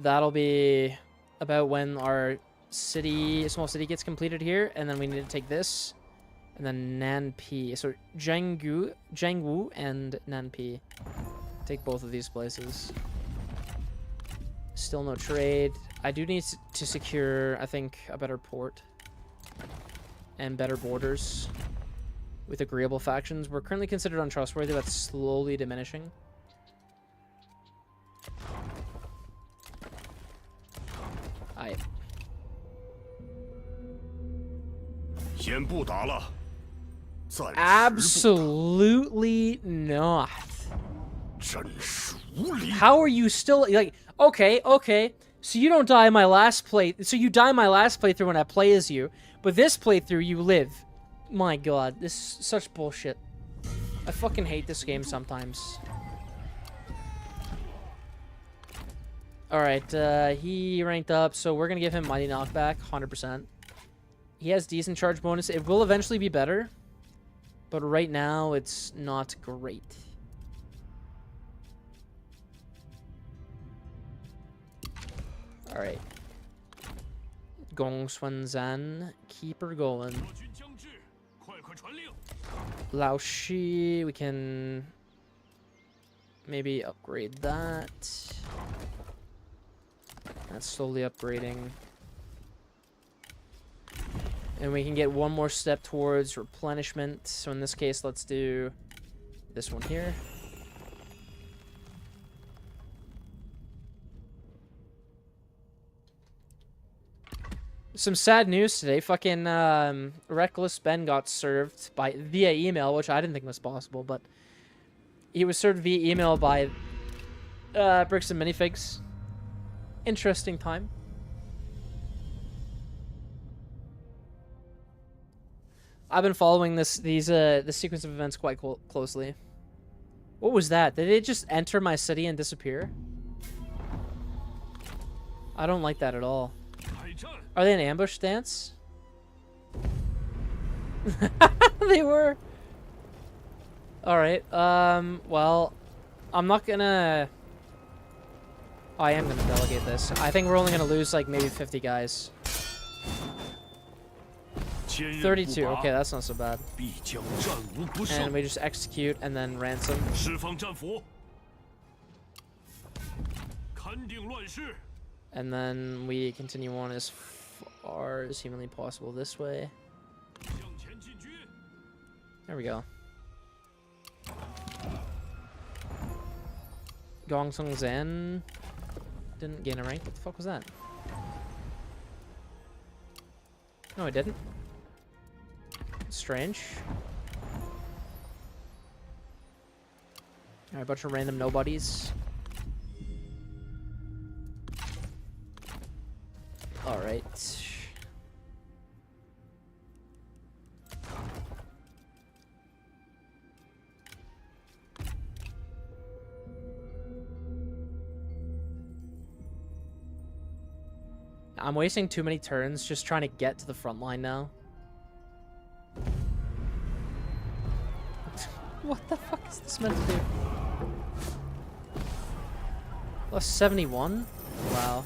that'll be about when our small city gets completed here, and then we need to take this, and then Nanpi. So Jiangwu and Nanpi. Take both of these places. Still no trade. I do need to secure, I think, a better port and better borders with agreeable factions. We're currently considered untrustworthy, but slowly diminishing. Aight. Absolutely not. How are you still like? Okay. So you don't die my last play. So you die my last playthrough when I play as you, but this playthrough you live. My God, this is such bullshit. I fucking hate this game sometimes. All right, he ranked up, so we're gonna give him mighty knockback, 100%. He has decent charge bonus. It will eventually be better, but right now it's not great. All right. Gong Xuanzan, keep her going. Lao Shi, we can maybe upgrade that. That's slowly upgrading. And we can get one more step towards replenishment. So in this case, let's do this one here. Some sad news today. Fucking Reckless Ben got served via email, which I didn't think was possible, but he was served via email by Bricks and Minifigs. Interesting time. I've been following this sequence of events quite closely. What was that? Did it just enter my city and disappear? I don't like that at all. Are they in ambush stance? They were. All right. Well, I'm not gonna I am going to delegate this. I think we're only going to lose like maybe 50 guys. 32. Okay, that's not so bad. And we just execute and then ransom. And then we continue on as far as humanly possible this way. There we go. Gongsong Zan didn't gain a rank. What the fuck was that? No, it didn't. Strange. Alright, a bunch of random nobodies. Alright. I'm wasting too many turns just trying to get to the front line now. What the fuck is this meant to do? Plus 71? Wow.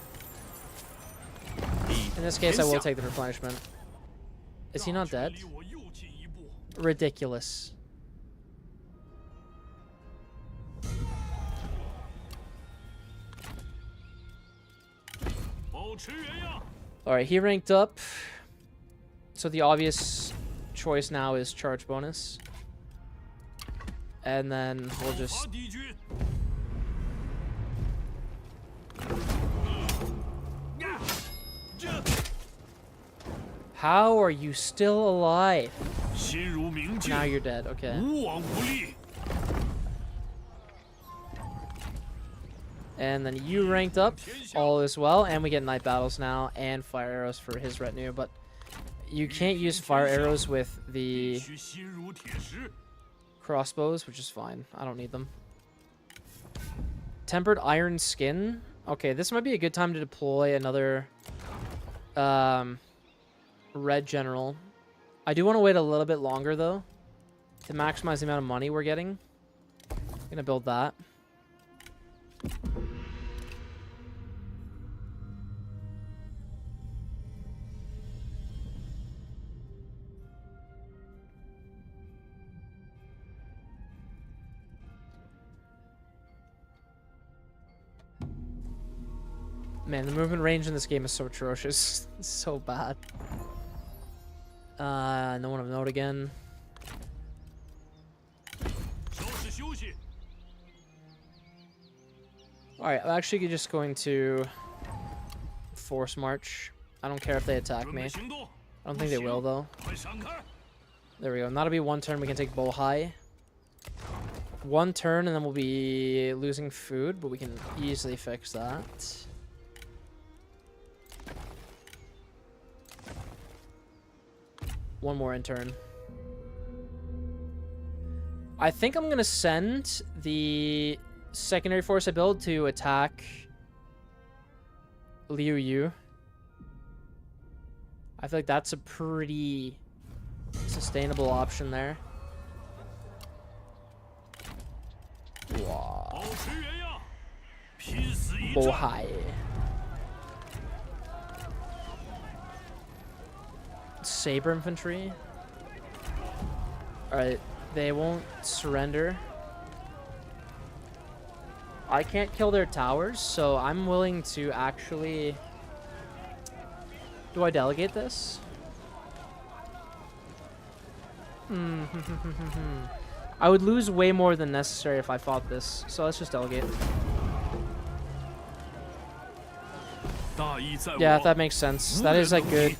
In this case, I will take the replenishment. Is he not dead? Ridiculous. Alright, he ranked up. So the obvious choice now is charge bonus. And then we'll just... How are you still alive? Now you're dead, okay. And then you ranked up, all is well, and we get night battles now, and fire arrows for his retinue, but you can't use fire arrows with the crossbows, which is fine. I don't need them. Tempered iron skin. Okay, this might be a good time to deploy another red general. I do want to wait a little bit longer, though, to maximize the amount of money we're getting. I'm going to build that. Man, the movement range in this game is so atrocious. It's so bad. No one of note again. Alright, I'm actually just going to force march. I don't care if they attack me. I don't think they will, though. There we go. And that'll be one turn. We can take bow high. One turn, and then we'll be losing food, but we can easily fix that. One more intern. I think I'm going to send the secondary force I build to attack Liu Yu. I feel like that's a pretty sustainable option there. Wow. Bohai. Saber infantry. Alright, they won't surrender. I can't kill their towers, so I'm willing to actually... Do I delegate this? I would lose way more than necessary if I fought this, so let's just delegate. Yeah, if that makes sense. That is like good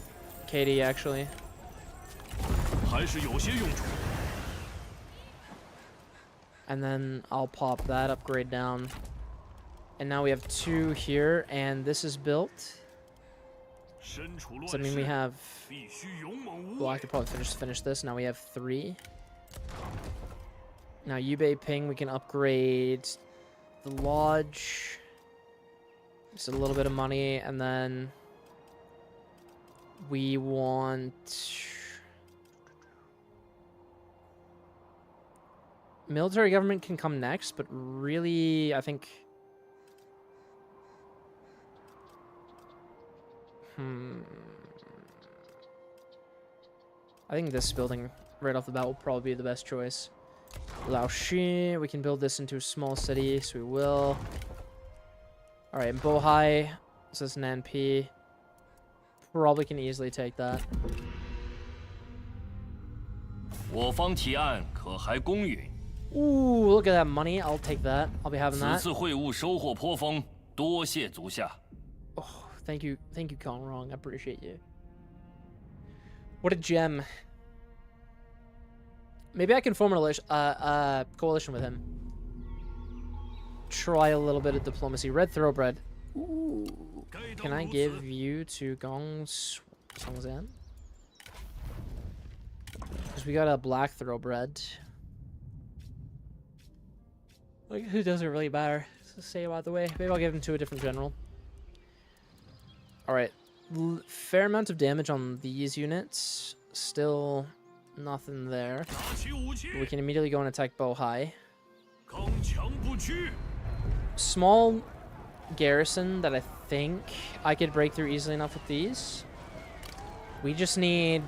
KD, actually. And then I'll pop that upgrade down. And now we have 2 here, and this is built. So I mean we have... Well, I could probably finish this. Now we have 3. Now Yubei Ping, we can upgrade the lodge. Just a little bit of money, and then we want... Military government can come next, but really, I think... I think this building right off the bat will probably be the best choice. Laoshi, we can build this into a small city, so we will. Alright, Bohai, this is an NP. Probably can easily take that. 我方提案可还公允。 Ooh, look at that money. I'll take that. I'll be having 此 that. 次会晤收获颇丰，多谢足下。 Oh, thank you, Congrong. I appreciate you. What a gem. Maybe I can form a coalition with him. Try a little bit of diplomacy. Red Thoroughbred. Ooh. Can I give you to Songzan? Because we got a black Thoroughbred. Like, who doesn't really matter? So say by the way. Maybe I'll give him to a different general. Alright. Fair amount of damage on these units. Still nothing there. We can immediately go and attack Bohai. Small garrison that I think I could break through easily enough with these. We just need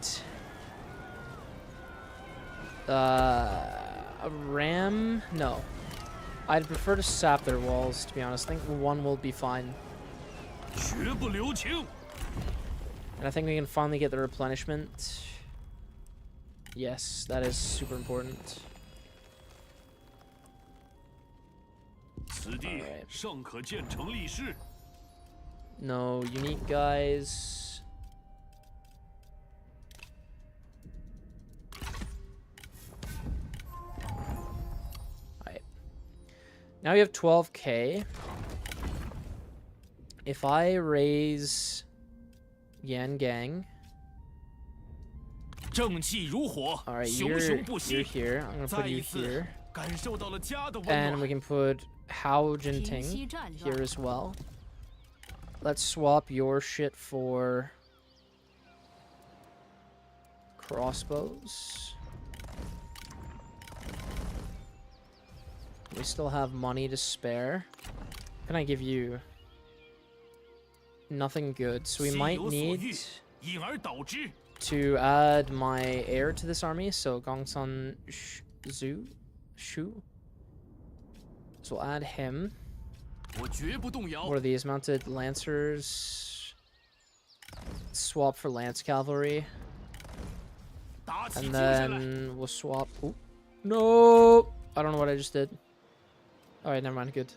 a ram. No, I'd prefer to sap their walls, to be honest. I think one will be fine. And I think we can finally get the replenishment. Yes, that is super important. Right. No unique guys. Alright. Now we have 12k. If I raise Yan Gang. Alright, you're here. I'm gonna put you here. And we can put Hao Jinting here as well. Let's swap your shit for crossbows. We still have money to spare. What can I give you? Nothing good. So we might need to add my heir to this army. So Gongsun Shu. So we'll add him. What are these? Mounted Lancers. Swap for Lance Cavalry. And then we'll swap. Ooh. No! I don't know what I just did. Alright, never mind. Good.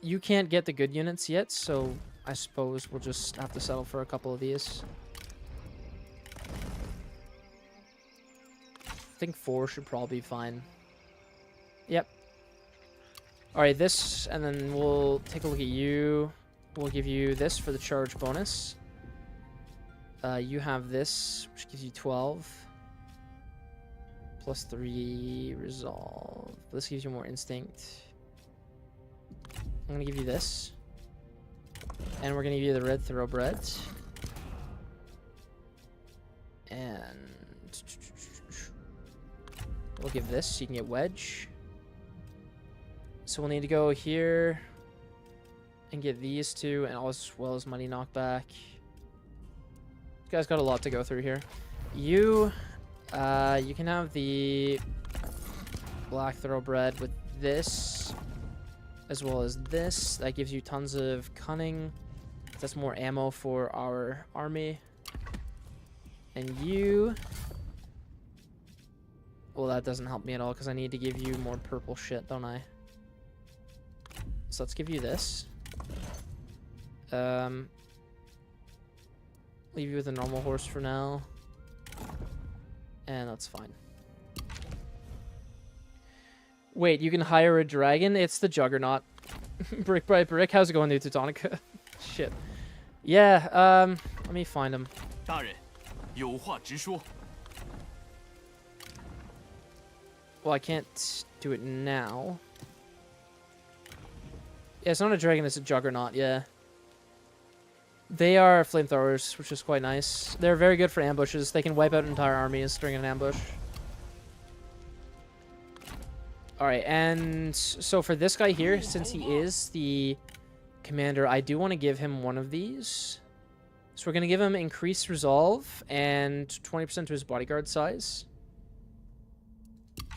You can't get the good units yet, so I suppose we'll just have to settle for a couple of these. I think 4 should probably be fine. Yep. Alright, this, and then we'll take a look at you. We'll give you this for the charge bonus. You have this, which gives you 12. Plus 3 resolve. This gives you more instinct. I'm gonna give you this. And we're gonna give you the red thoroughbred. And we'll give this so you can get wedge. So we'll need to go here and get these two, and as well as money knockback. This guy's got a lot to go through here. You can have the black thoroughbred with this, as well as this. That gives you tons of cunning. That's more ammo for our army. And you... well, that doesn't help me at all because I need to give you more purple shit, don't I? So let's give you this. Leave you with a normal horse for now. And that's fine. Wait, you can hire a dragon? It's the Juggernaut. Brick by brick. How's it going, New Teutonica? Shit. Yeah, let me find him. Well, I can't do it now. Yeah, it's not a dragon, it's a Juggernaut, yeah. They are flamethrowers, which is quite nice. They're very good for ambushes. They can wipe out entire armies during an ambush. Alright, and so for this guy here, since he is the Commander, I do want to give him one of these. So we're going to give him increased resolve and 20% to his bodyguard size.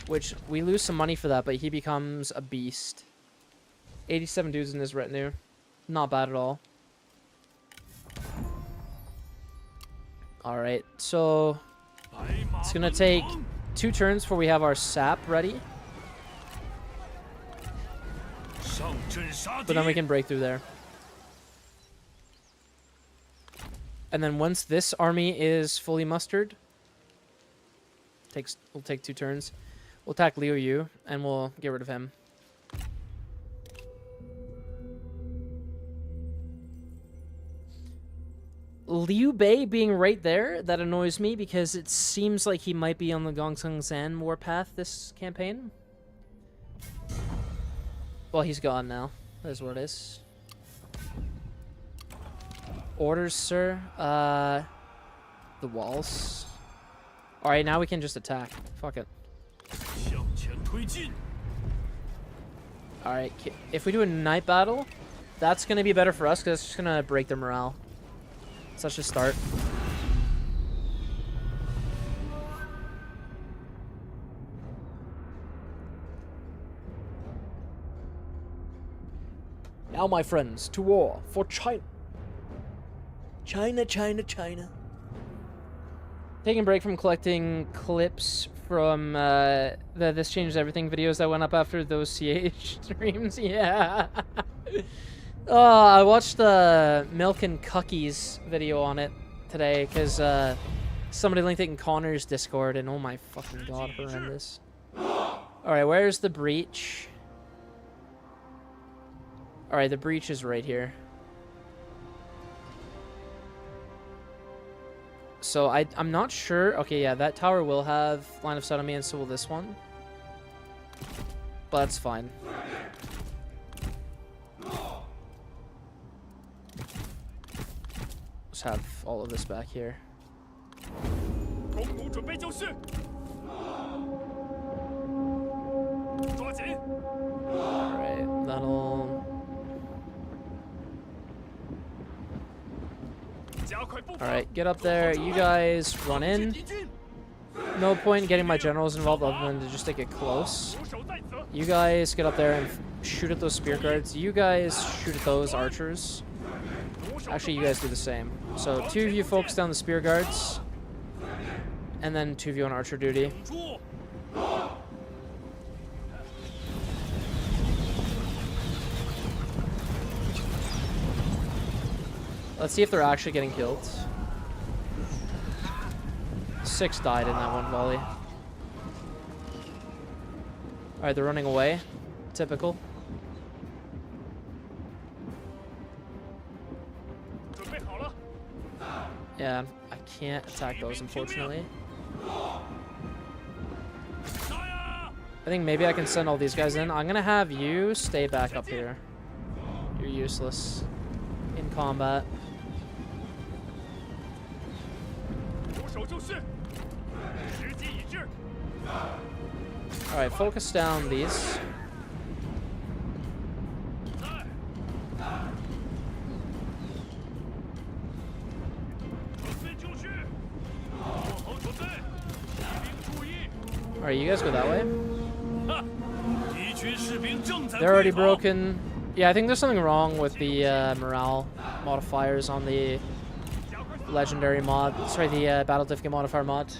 Which, we lose some money for that, but he becomes a beast. 87 dudes in his retinue. Not bad at all. Alright, so... it's going to take 2 turns before we have our sap ready. But then we can break through there. And then once this army is fully mustered... we'll take 2 turns. We'll attack Liu Yu, and we'll get rid of him. Liu Bei being right there, that annoys me because it seems like he might be on the Gongsun Zan warpath this campaign. Well, he's gone now. That is what it is. Orders, sir. The walls. Alright, now we can just attack. Fuck it. Alright, if we do a night battle, that's going to be better for us because it's just going to break their morale. So let's just start. Now, my friends, to war for China. China, China, China. Taking a break from collecting clips from the This Changes Everything videos that went up after those CH streams. Yeah. Oh, I watched the Milk and Cookies video on it today because somebody linked it in Connor's Discord, and oh my fucking god, horrendous. Alright, where's the breach? Alright, the breach is right here. So I'm not sure. Okay, yeah, that tower will have line of sight on me, and so will this one. But that's fine. Let's have all of this back here. Alright, that'll... Alright, get up there. You guys run in. No point in getting my generals involved other than to just to get close. You guys get up there and shoot at those spear guards. You guys shoot at those archers. Actually, you guys do the same. So 2 of you focus down the spear guards. And then 2 of you on archer duty. Let's see if they're actually getting killed. 6 died in that one volley. Alright, they're running away. Typical. Yeah, I can't attack those, unfortunately. I think maybe I can send all these guys in. I'm gonna have you stay back up here. You're useless in combat. Alright, focus down these. Alright, you guys go that way. They're already broken. Yeah, I think there's something wrong with the morale modifiers on the legendary mod. Sorry, the battle difficulty modifier mod.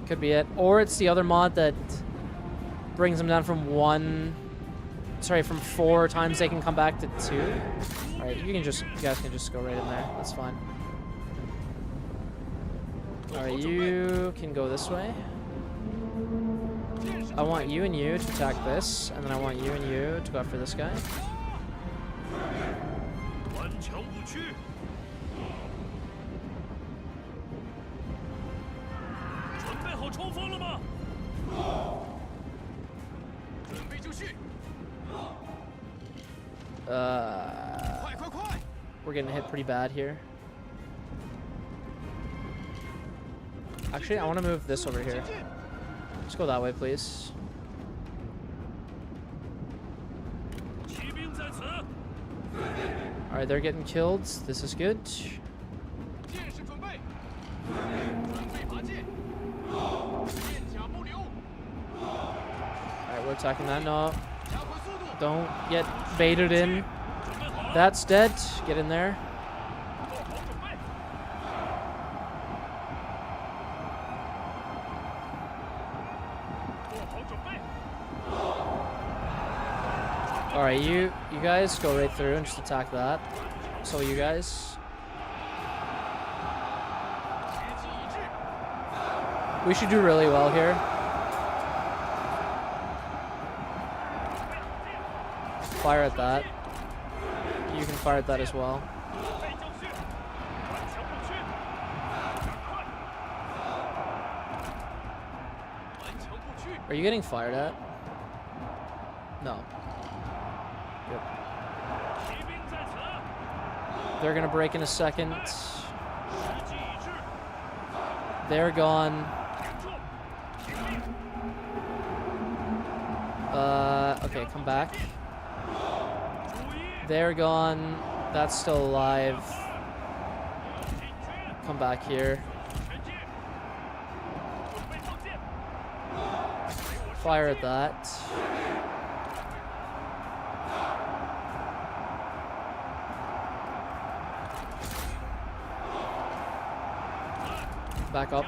Could be it. Or it's the other mod that brings them down from 4 times they can come back to 2. Alright, you guys can just go right in there. That's fine. Alright, you can go this way. I want you and you to attack this, and then I want you and you to go after this guy. We're getting hit pretty bad here. Actually, I want to move this over here. Let's go that way, please. Alright, they're getting killed. This is good. Alright, we're attacking that. No. Don't get baited in. That's dead. Get in there. Alright, you guys go right through and just attack that. So you guys. We should do really well here. Fire at that. You can fire at that as well. Are you getting fired at? No. Yep. They're gonna break in a second. They're gone. Okay, come back. They're gone. That's still alive. Come back here. Fire at that. Back up.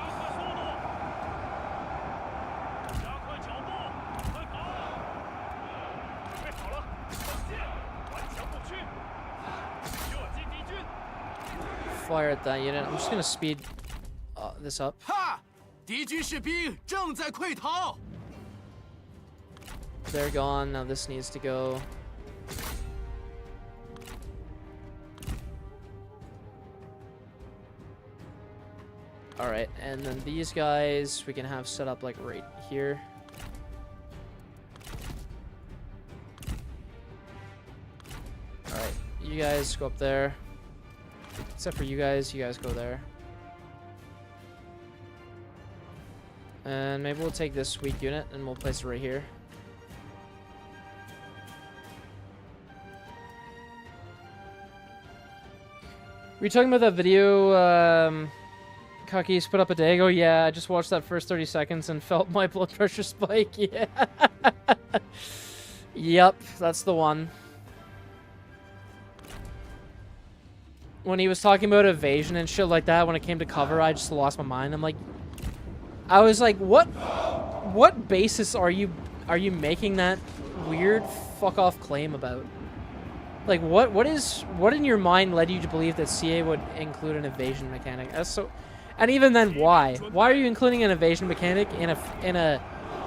Fire at that unit. I'm just gonna speed this up. They're gone. Now this needs to go. Alright, and then these guys we can have set up like right here. Alright, you guys go up there. Except for you guys go there. And maybe we'll take this weak unit and we'll place it right here. Were you talking about that video Kaki's put up a day ago? Yeah, I just watched that first 30 seconds and felt my blood pressure spike. Yeah. Yep, that's the one. When he was talking about evasion and shit like that, when it came to cover, I just lost my mind. I was like, what basis are you making that weird fuck off claim about? Like, what in your mind led you to believe that CA would include an evasion mechanic? That's so, and even then, why? Why are you including an evasion mechanic in a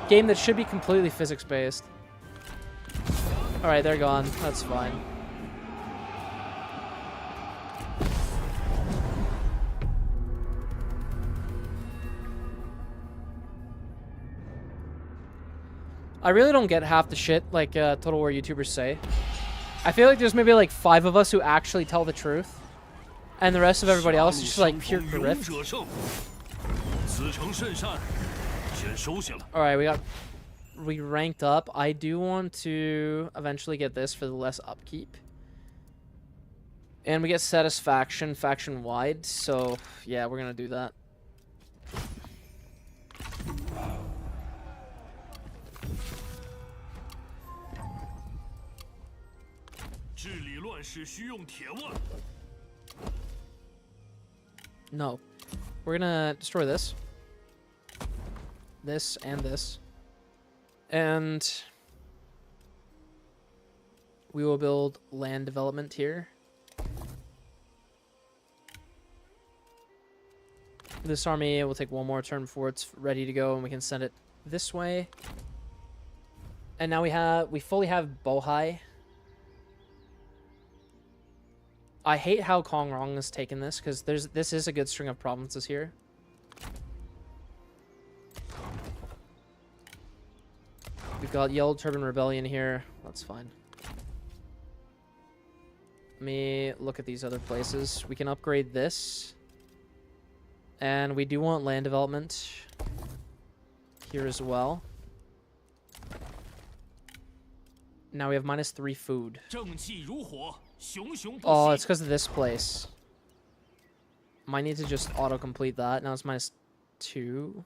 game that should be completely physics based? All right, they're gone. That's fine. I really don't get half the shit like Total War YouTubers say. I feel like there's maybe like 5 of us who actually tell the truth, and the rest of everybody else is just like pure grift. Alright, we ranked up. I do want to eventually get this for the less upkeep. And we get satisfaction faction wide, so yeah, we're gonna do that. No. We're gonna destroy this. This and this. And we will build land development here. This army will take one more turn before it's ready to go, and we can send it this way. And now we fully have Bohai. I hate how Kong Rong has taken this, because this is a good string of provinces here. We've got Yellow Turban Rebellion here. That's fine. Let me look at these other places. We can upgrade this. And we do want land development here as well. Now we have -3 food. 正气如火，熊熊不 Oh, 息。 it's because of this place. Might need to just auto-complete that. Now it's -2.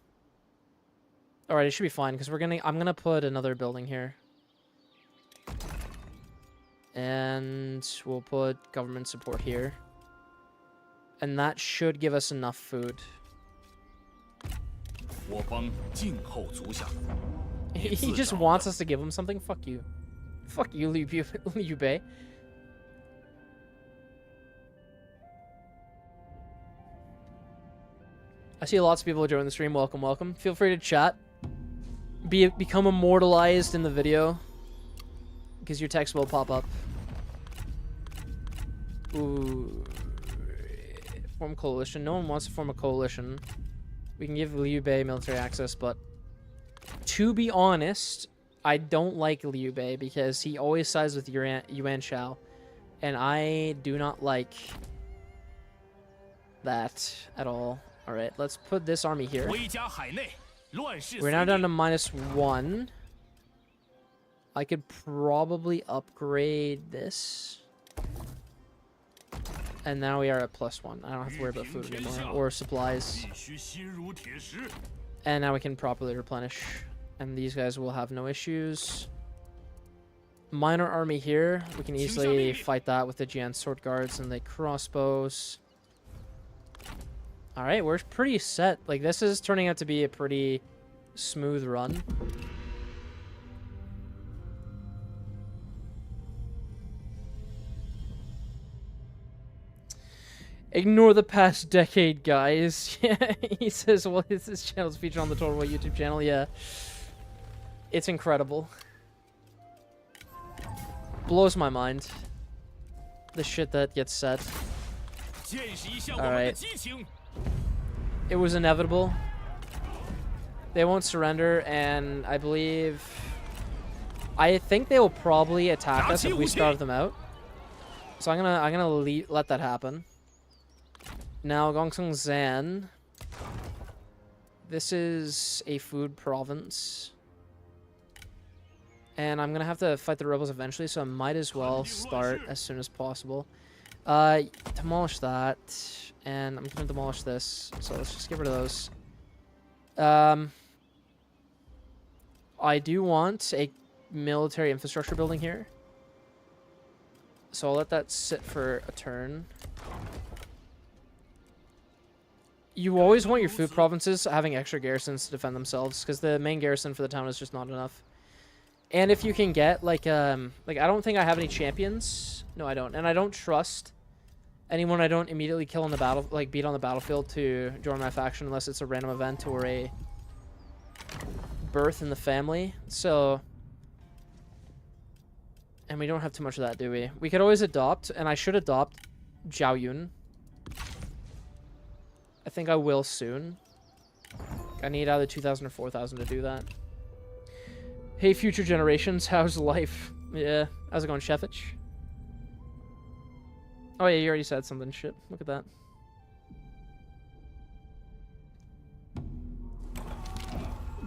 Alright, it should be fine, because I'm gonna put another building here. And we'll put government support here. And that should give us enough food. 我方静候足下。 He just wants us to give him something? Fuck you. Fuck you, Liu Bei. I see lots of people joining the stream. Welcome, welcome. Feel free to chat. Become immortalized in the video. Because your text will pop up. Ooh. Form coalition. No one wants to form a coalition. We can give Liu Bei military access, but to be honest, I don't like Liu Bei because he always sides with Yuan Shao, and I do not like that at all. All right, let's put this army here. We're now down to -1. I could probably upgrade this. And now we are at +1. I don't have to worry about food anymore or supplies. And now we can properly replenish. And these guys will have no issues. Minor army here. We can easily fight that with the Jian sword guards and the crossbows. Alright, we're pretty set. Like, this is turning out to be a pretty smooth run. Ignore the past decade, guys. Yeah, he says, well, this channel's featured on the Total War YouTube channel. Yeah. It's incredible. Blows my mind. The shit that gets said. Alright. It was inevitable. They won't surrender, and I think they will probably attack us if we starve them out. So I'm gonna let that happen. Now, Gongsun Zan. This is a food province. And I'm going to have to fight the rebels eventually, so I might as well start as soon as possible. Demolish that. And I'm going to demolish this. So let's just get rid of those. I do want a military infrastructure building here. So I'll let that sit for a turn. You always want your food provinces having extra garrisons to defend themselves, because the main garrison for the town is just not enough. And if you can get, like I don't think I have any champions. No, I don't. And I don't trust anyone I don't immediately kill on the beat on the battlefield to join my faction unless it's a random event or a birth in the family. So, and we don't have too much of that, do we? We could always adopt, and I should adopt Zhao Yun. I think I will soon. I need either 2,000 or 4,000 to do that. Hey, future generations, how's life? Yeah, how's it going, Shefich? Oh yeah, you already said something. Shit, look at that.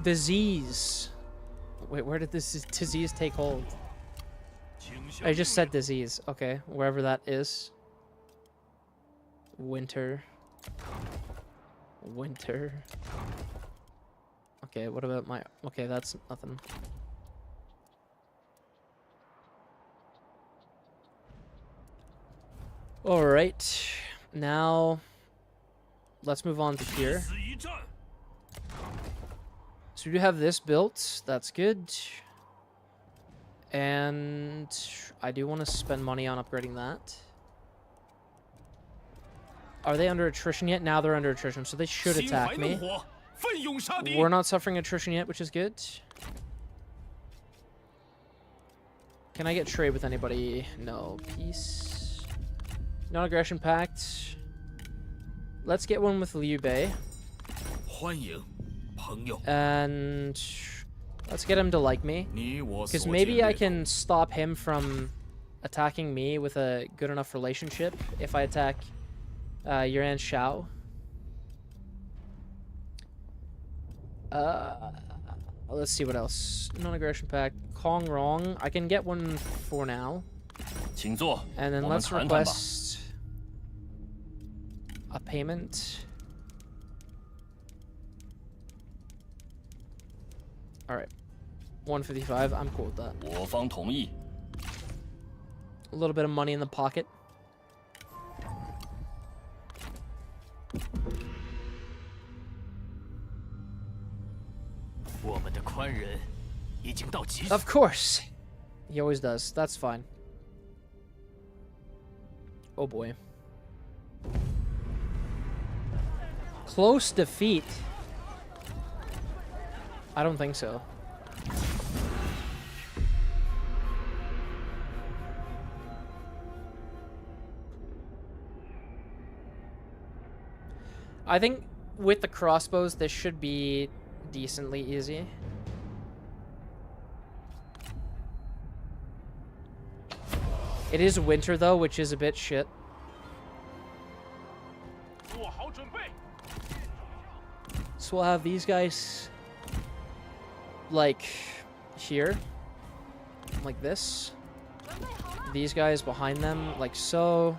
Disease. Wait, where did this disease take hold? I just said disease. Okay, wherever that is. Winter. Winter. Okay, what about my... Okay, that's nothing. Alright. Now, let's move on to here. So we do have this built. That's good. And I do want to spend money on upgrading that. Are they under attrition yet? Now they're under attrition, so they should attack me. We're not suffering attrition yet, which is good. Can I get trade with anybody? No. Peace. Non-aggression pact. Let's get one with Liu Bei. And let's get him to like me. Because maybe I can stop him from attacking me with a good enough relationship if I attack Yuan Shao. let's see what else. Non-aggression pact. Kong Rong. I can get one for now. 请坐， And then 我们 let's 谈谈吧。 request a payment. All right. 155. I'm cool with that. 我方同意。 A little bit of money in the pocket. 我们的宽仁已经到极。 Of course. He always does. That's fine. Oh boy. Close defeat. I don't think so. I think with the crossbows, this should be decently easy. It is winter though, which is a bit shit. So we'll have these guys like here, like this. These guys behind them, like so.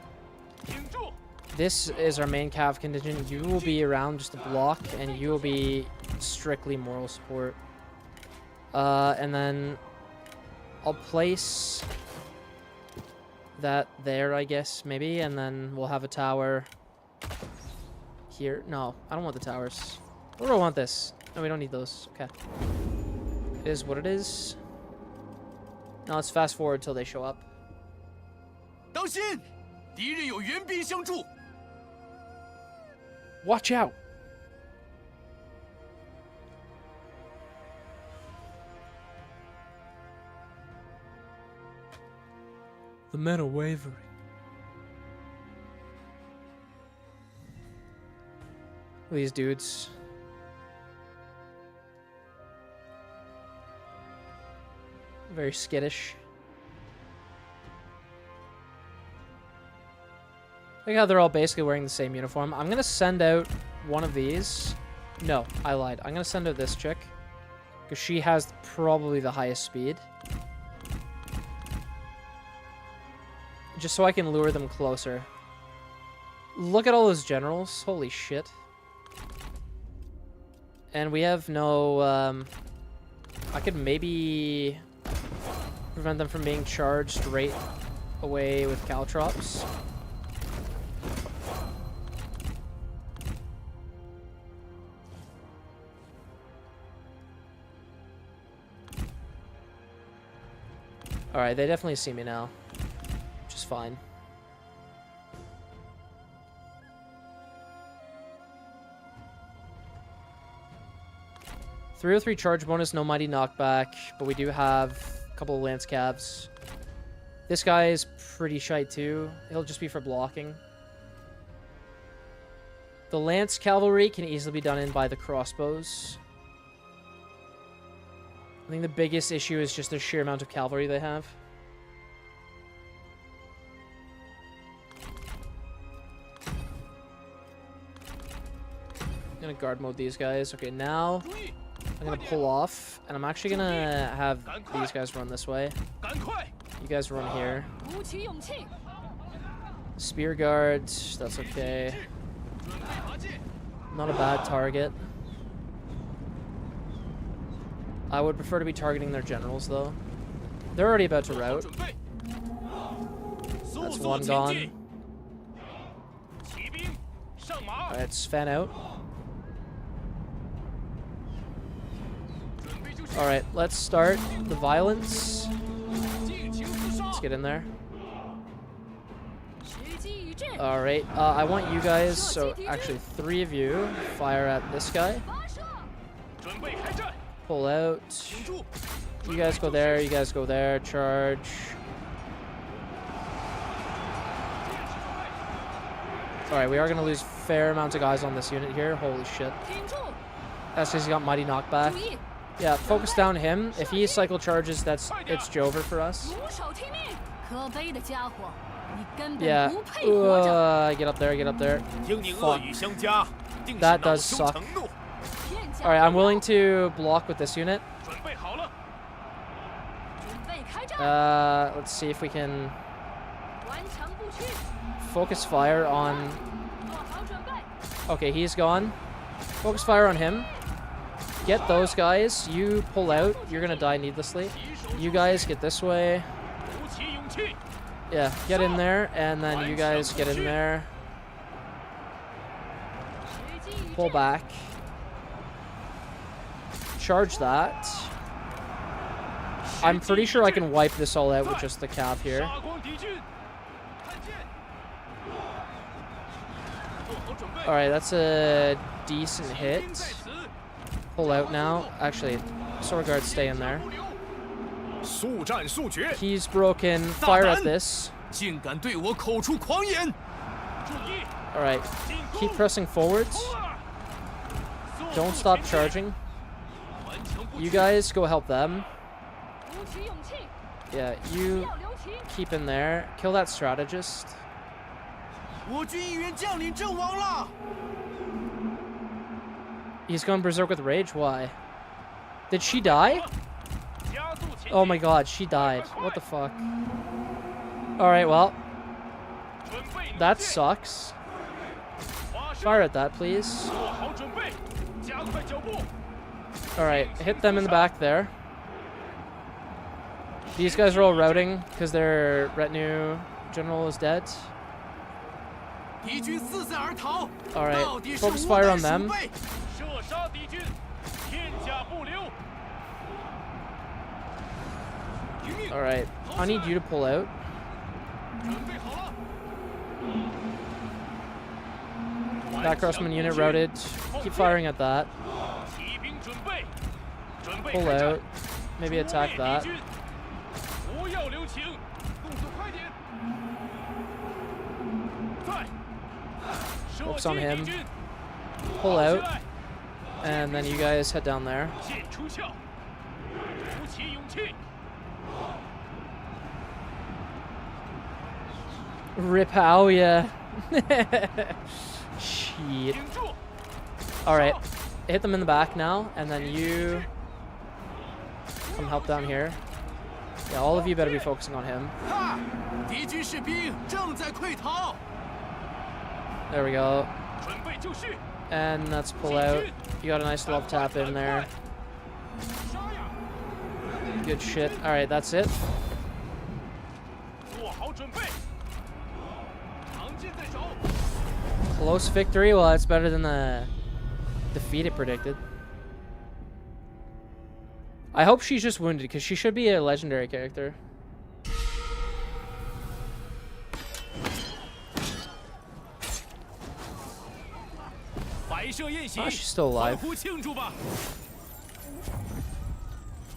This is our main cav contingent. You will be around just to block, and you will be strictly moral support. And then I'll place that there, I guess, maybe, and then we'll have a tower here. No, I don't want the towers. Or do I want this? No, we don't need those. Okay. It is what it is. Now let's fast forward till they show up. 当心，敌人有援兵相助。 Watch out! The men are wavering. These dudes. Very skittish. Look how they're all basically wearing the same uniform. I'm gonna send out one of these. No, I lied. I'm gonna send out this chick. Because she has probably the highest speed. Just so I can lure them closer. Look at all those generals. Holy shit. And we have no... I could maybe prevent them from being charged right away with caltrops. Alright, they definitely see me now. Which is fine. .303 charge bonus, no mighty knockback, but we do have a couple of lance calves. This guy is pretty shite too. He'll just be for blocking. The lance cavalry can easily be done in by the crossbows. I think the biggest issue is just the sheer amount of cavalry they have. I'm gonna guard mode these guys. Okay, now I'm gonna pull off, and I'm actually gonna have these guys run this way. You guys run here. Spear guards, that's okay. Not a bad target. I would prefer to be targeting their generals, though. They're already about to rout. That's one gone. Alright, let's fan out. Alright, let's start the violence. Let's get in there. Alright, I want you guys, so actually 3 of you, fire at this guy. Pull out. You guys go there, you guys go there, charge. Alright, we are going to lose fair amounts of guys on this unit here. Holy shit. That's because he got mighty knockback. Yeah, focus down him. If he cycle charges, it's Jover for us. Yeah. Get up there, get up there. Fuck. That does suck. Alright, I'm willing to block with this unit. Let's see if we can focus fire on... Okay, he's gone. Focus fire on him. Get those guys. You pull out. You're gonna die needlessly. You guys get this way. Yeah, get in there, and then you guys get in there. Pull back. Charge that. I'm pretty sure I can wipe this all out with just the cap here. Alright, that's a decent hit. Pull out now. Actually, sword guard, stay in there. He's broken. Fire at this. Alright, keep pressing forwards. Don't stop charging. You guys go help them. Yeah, you keep in there. Kill that strategist. He's gone berserk with rage. Why? Did she die? Oh my god, she died. What the fuck? Alright, well. That sucks. Fire at that, please. Alright, hit them in the back there. These guys are all routing because their retinue general is dead. Alright, focus fire on them. Alright, I need you to pull out. That crossman unit routed. Keep firing at that. Pull out. Maybe attack that. Focus on him. Pull out. And then you guys head down there. Rip how, yeah. Shit. Alright. Hit them in the back now, and then you come help down here. Yeah, all of you better be focusing on him. There we go. And let's pull out. You got a nice love tap in there. Good shit. Alright, that's it. Close victory? Well, that's better than the defeat it predicted. I hope she's just wounded, because she should be a legendary character. Oh, she's still alive.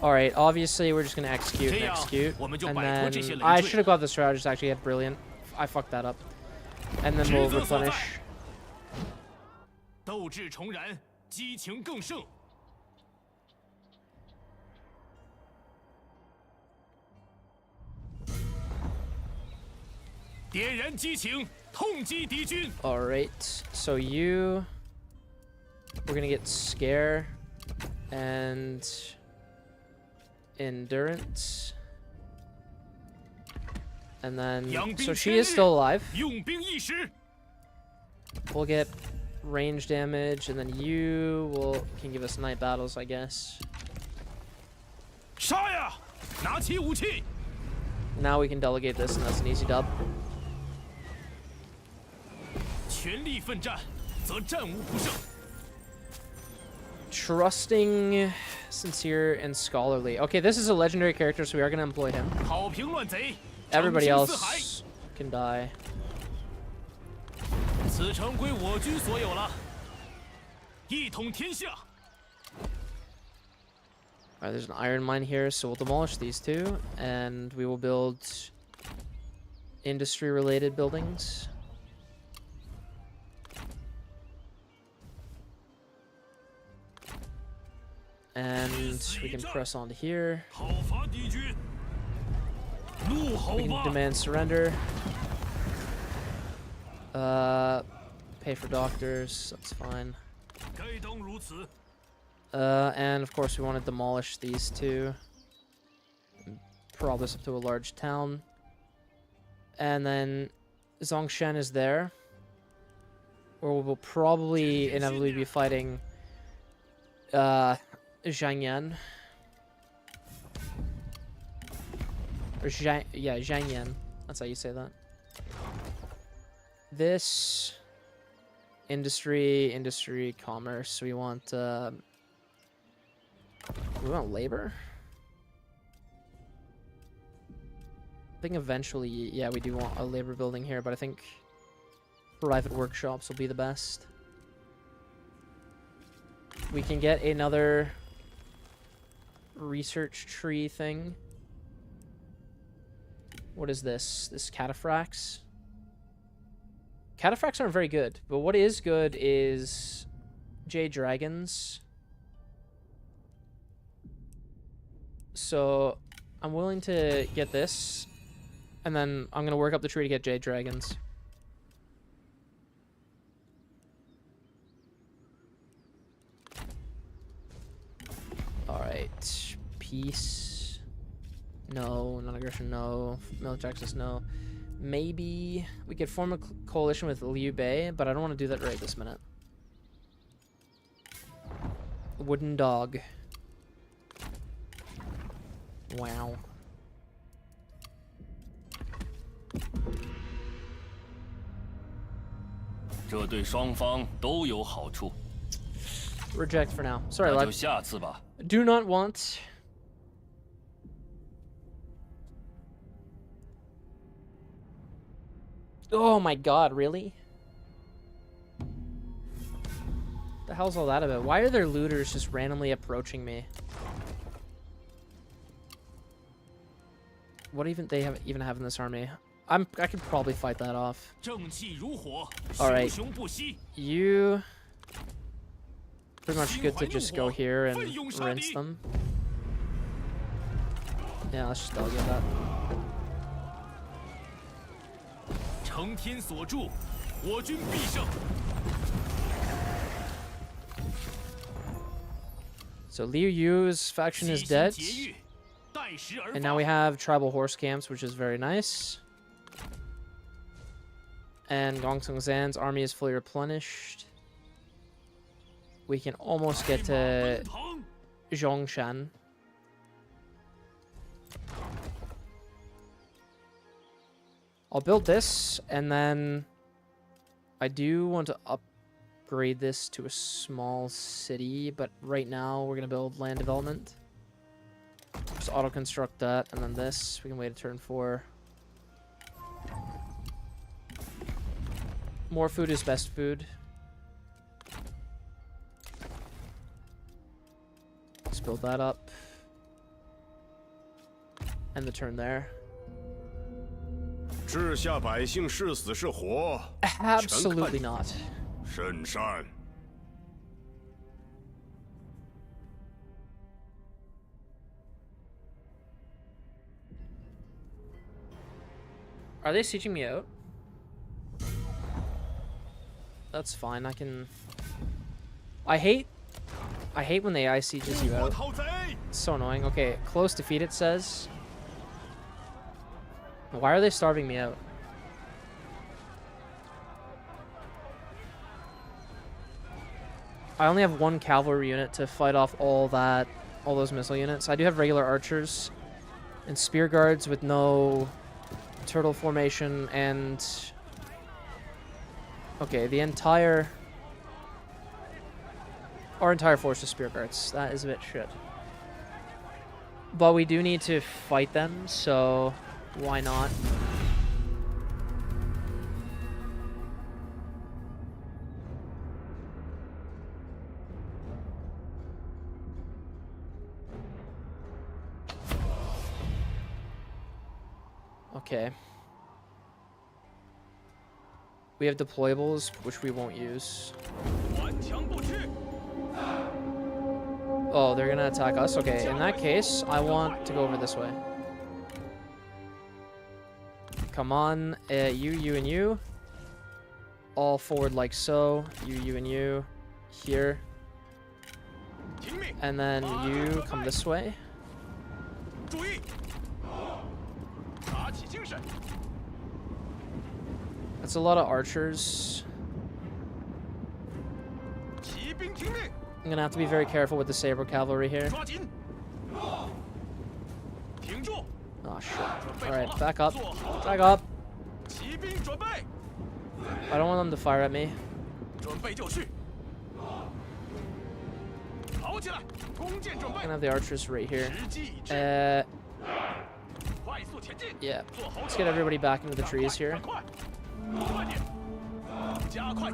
Alright, obviously we're just going to execute and execute. And then I should have got the strategist actually. Had brilliant. I fucked that up. And then we'll replenish. Alright, so we're gonna get scare and endurance. And then, so she is still alive. We'll get range damage, and then you can give us night battles, I guess. Now we can delegate this, and that's an easy dub. Trusting, sincere, and scholarly. Okay, this is a legendary character, so we are going to employ him. Everybody else can die. Alright, there's an iron mine here, so we'll demolish these two, and we will build industry-related buildings. And we can press on to here. We can demand surrender. Pay for doctors, that's fine. And of course we want to demolish these two. prop this up to a large town. And then Zongshan is there. Where we'll probably inevitably be fighting Zhangyan. Or yeah, Zhangyan. That's how you say that. This industry, commerce. We want labor. I think eventually, yeah, we do want a labor building here, but I think private workshops will be the best. We can get another research tree thing. What is this? This cataphracts? Cataphracts aren't very good, but what is good is Jade Dragons. So I'm willing to get this, and then I'm going to work up the tree to get Jade Dragons. Alright, peace. No, non-aggression, no. Military access, no. Maybe we could form a coalition with Liu Bei, but I don't want to do that right this minute. Wooden dog. Wow. Reject for now. Sorry, lad. Do not want. Oh my god, really? The hell's all that about? Why are there looters just randomly approaching me? What even they have in this army? I could probably fight that off. Alright. You pretty much good to just go here and rinse them. Yeah, let's just delegate that. So Liu Yu's faction is dead. And now we have tribal horse camps, which is very nice. And Gongsun Zan's army is fully replenished. We can almost get to Zhongshan. I'll build this, and then I do want to upgrade this to a small city, but right now we're going to build land development. Just auto-construct that, and then this. We can wait a turn 4. More food is best food. Let's build that up. End the turn there. Absolutely not. Are they sieging me out? That's fine. I can. I hate when the AI sieges you out. It's so annoying. Okay, close defeat it says. Why are they starving me out? I only have 1 cavalry unit to fight off all those missile units. I do have regular archers and spear guards with no turtle formation and okay, our entire force is spear guards. That is a bit shit. But we do need to fight them, so why not? Okay. We have deployables, which we won't use. Oh, they're gonna attack us? Okay, in that case, I want to go over this way. Come on, you, and you. All forward like so. You, and you. Here. And then you come this way. That's a lot of archers. I'm gonna have to be very careful with the saber cavalry here. Oh shit. Alright, back up. Back up. I don't want them to fire at me. I'm gonna have the archers right here. Yeah. Let's get everybody back into the trees here.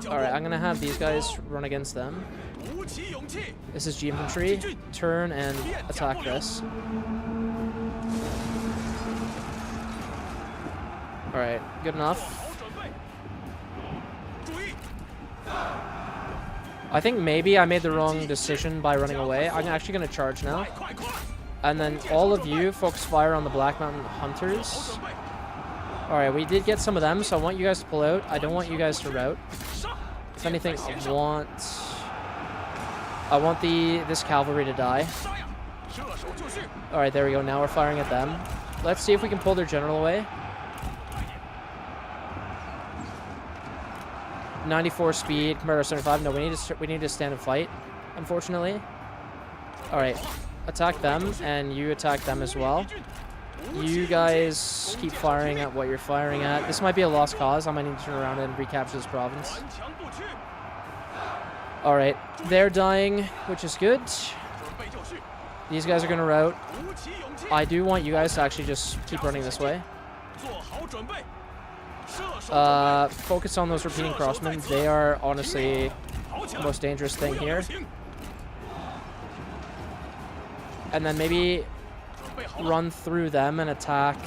Alright, I'm gonna have these guys run against them. This is G infantry. Turn and attack this. Alright, good enough. I think maybe I made the wrong decision by running away. I'm actually going to charge now. And then all of you focus fire on the Black Mountain Hunters. Alright, we did get some of them, so I want you guys to pull out. I don't want you guys to rout. If anything, I want this cavalry to die. Alright, there we go. Now we're firing at them. Let's see if we can pull their general away. 94 speed, commander 75. No, we need to stand and fight, unfortunately. Alright, attack them, and you attack them as well. You guys keep firing at what you're firing at. This might be a lost cause. I might need to turn around and recapture this province. Alright, they're dying, which is good. These guys are going to rout. I do want you guys to actually just keep running this way. Focus on those repeating crossmen. They are honestly the most dangerous thing here. And then maybe run through them and attack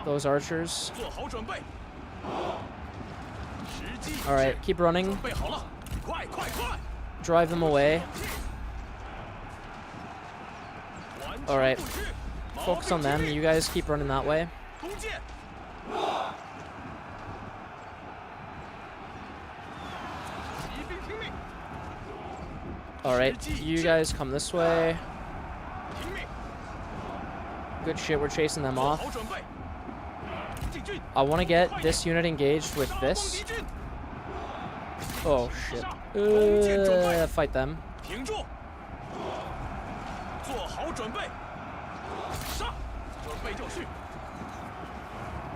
those archers. Alright, keep running. Drive them away. Alright, focus on them. You guys keep running that way. Alright, you guys come this way. Good shit, we're chasing them off. I want to get this unit engaged with this. Oh shit. Fight them.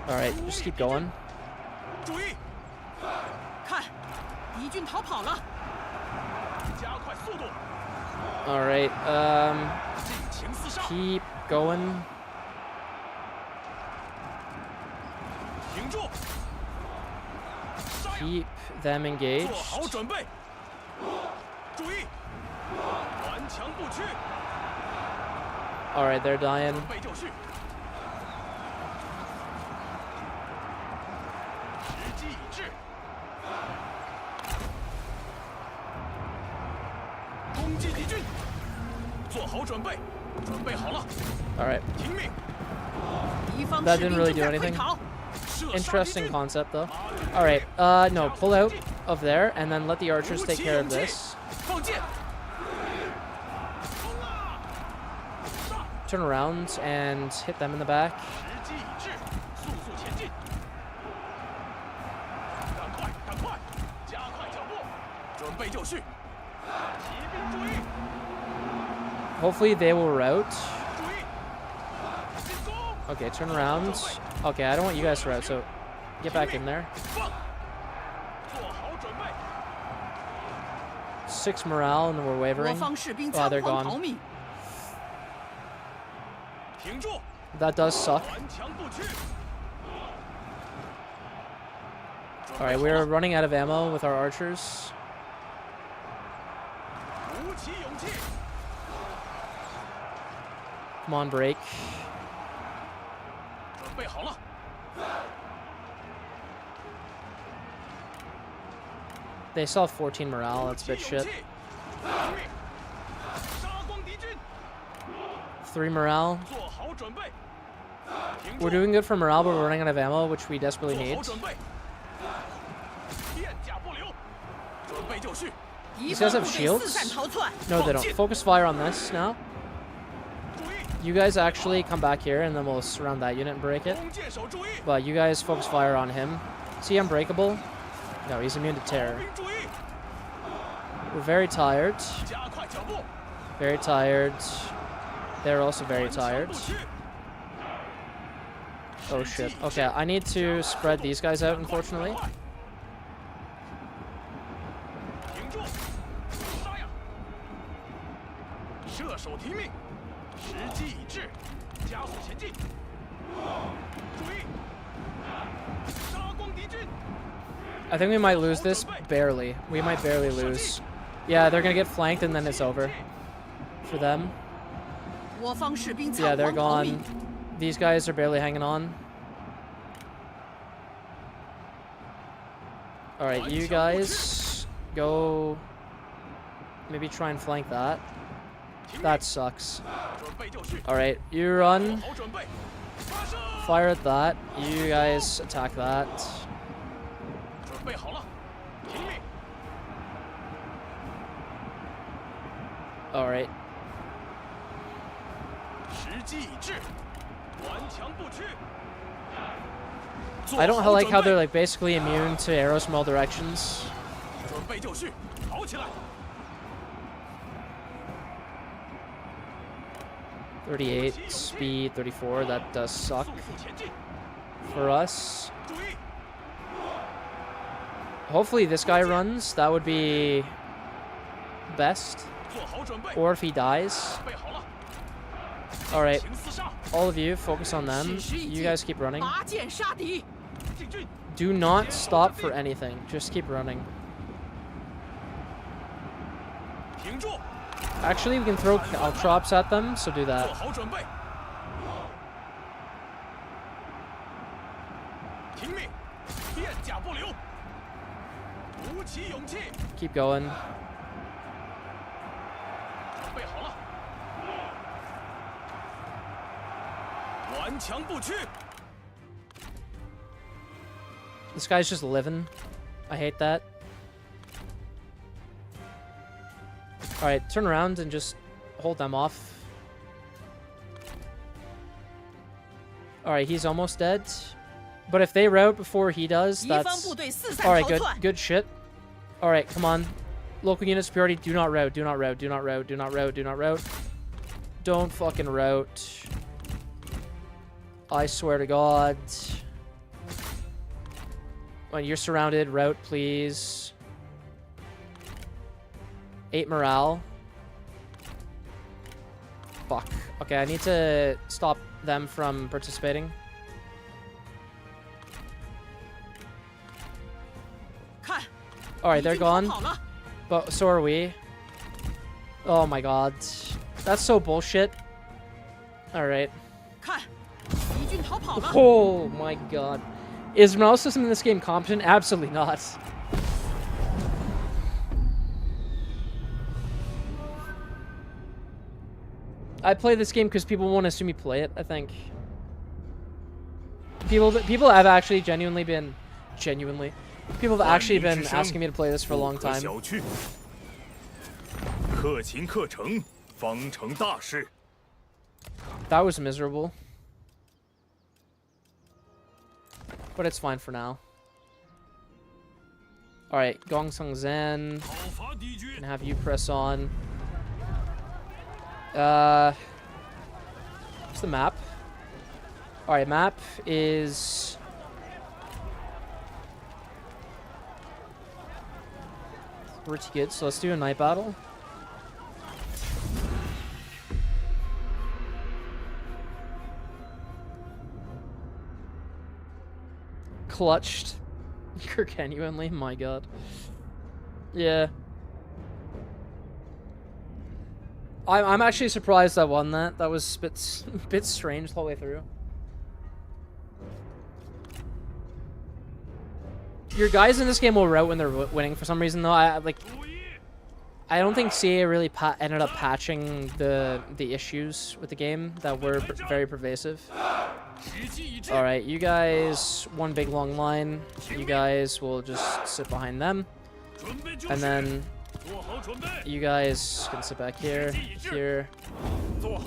Alright, just keep going. Alright, keep going. Keep them engaged. Alright, they're dying. Alright. That didn't really do anything. Interesting concept, though. Alright, no, pull out of there, and then let the archers take care of this. Turn around and hit them in the back. Hopefully they will rout. Okay, turn around. Okay, I don't want you guys to rout, so get back in there. 6 morale, and then we're wavering. Oh, they're gone. That does suck. Alright, we're running out of ammo with our archers. Come on, break. They still have 14 morale, that's a bit shit. 3 morale. We're doing good for morale, but we're running out of ammo, which we desperately need. These guys have shields? No, they don't. Focus fire on this now. You guys actually come back here, and then we'll surround that unit and break it. But you guys focus fire on him. Is he unbreakable? No, he's immune to terror. We're very tired. Very tired. They're also very tired. Oh shit. Okay, I need to spread these guys out, unfortunately. I think we might lose this barely. We might barely lose. Yeah, they're gonna get flanked and then it's over for them. Yeah, they're gone. These guys are barely hanging on. Alright, you guys go maybe try and flank that. That sucks. Alright, you run. Fire at that. You guys attack that. Alright. I don't like how they're like basically immune to arrows from all directions. 38 speed, 34. That does suck for us. Hopefully this guy runs. That would be best. Or if he dies. Alright. All of you, focus on them. You guys keep running. Do not stop for anything. Just keep running. Actually, we can throw caltrops at them, so do that. Keep going. This guy's just living. I hate that. Alright, turn around and just hold them off. Alright, he's almost dead. But if they rout before he does, that's... Alright, good. Good shit. Alright, come on. Local unit superiority, do not rout, do not rout, do not rout, do not rout, do not rout. Don't fucking rout. I swear to God. When you're surrounded, rout, please. 8 morale. Fuck. Okay, I need to stop them from participating. Alright, they're gone. But so are we. Oh my god. That's so bullshit. Alright. Oh my god. Is morale system in this game competent? Absolutely not. I play this game because people want to see me play it, I think. People have actually genuinely been... People have actually been asking me to play this for a long time. That was miserable. But it's fine for now. Alright, Gongsung Zen. Can have you press on. What's the map? Alright, map is... pretty good, so let's do a night battle. Clutched. Genuinely, my god. Yeah. I'm actually surprised I won that. That was a bit strange the whole way through. Your guys in this game will rout when they're winning for some reason, though. I don't think CA really ended up patching the issues with the game that were very pervasive. All right, you guys, one big long line. You guys will just sit behind them, and then You guys can sit back here. Here.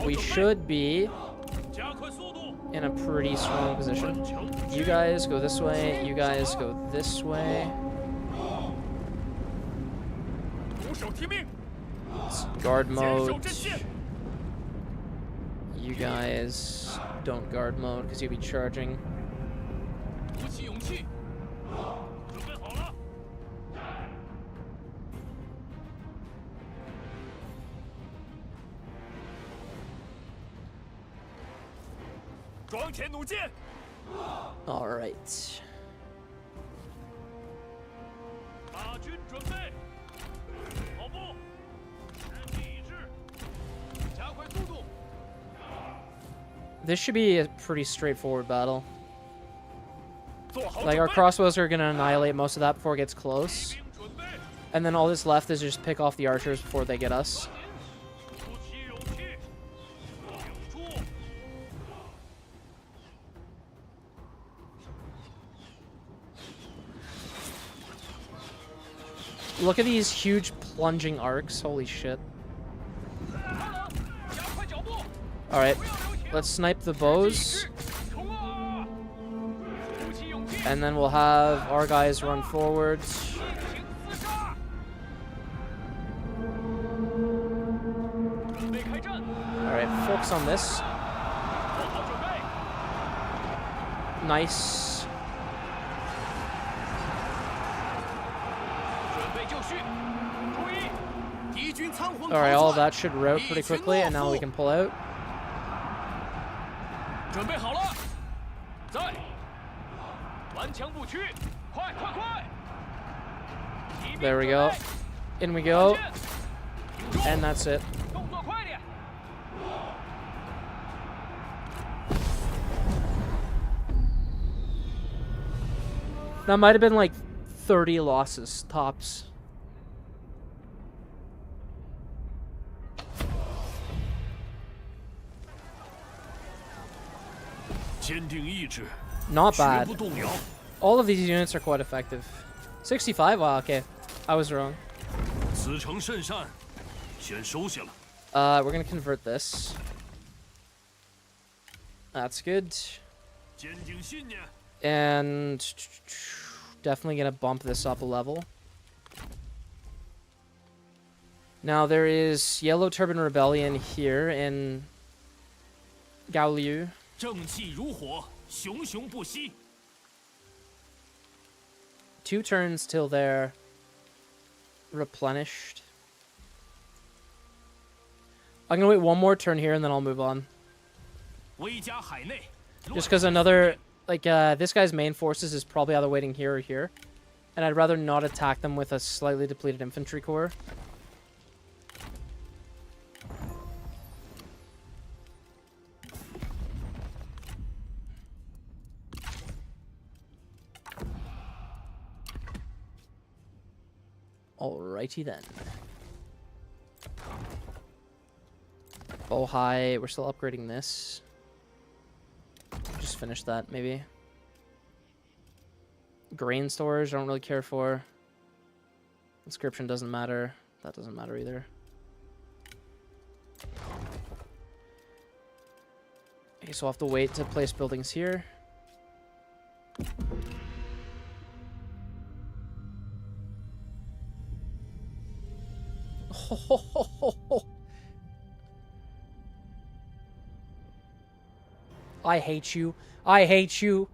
We should be in a pretty strong position. You guys go this way. You guys go this way. It's guard mode. You guys don't guard mode because you'll be charging. All right. This should be a pretty straightforward battle. Like, our crossbows are going to annihilate most of that before it gets close. And then all that's left is just pick off the archers before they get us. Look at these huge plunging arcs. Holy shit. Alright. Let's snipe the bows. And then we'll have our guys run forward. Alright, focus on this. Nice. Alright, all of that should route pretty quickly, and now we can pull out. There we go. In we go. And that's it. That might have been like 30 losses, tops. Not bad. All of these units are quite effective. 65? Wow, okay. I was wrong. We're gonna convert this. That's good. And definitely gonna bump this up a level. Now there is Yellow Turban Rebellion here in Gaoliu. 2 turns till they're replenished. I'm gonna wait 1 more turn here and then I'll move on. Just because another, like, this guy's main forces is probably either waiting here or here. And I'd rather not attack them with a slightly depleted infantry corps. Alrighty then. Oh, hi. We're still upgrading this. Just finish that, maybe. Grain storage, I don't really care for. Inscription doesn't matter. That doesn't matter either. Okay, so I'll have to wait to place buildings here. I hate you. I hate you.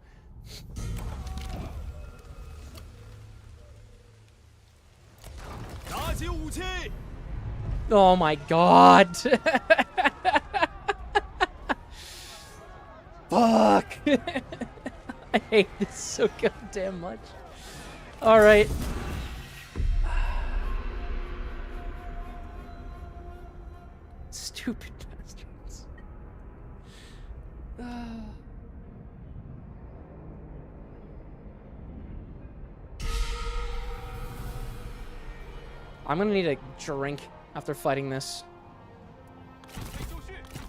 Oh my god. Fuck. I hate this so goddamn much. Alright. Stupid bastards. I'm gonna need a drink after fighting this.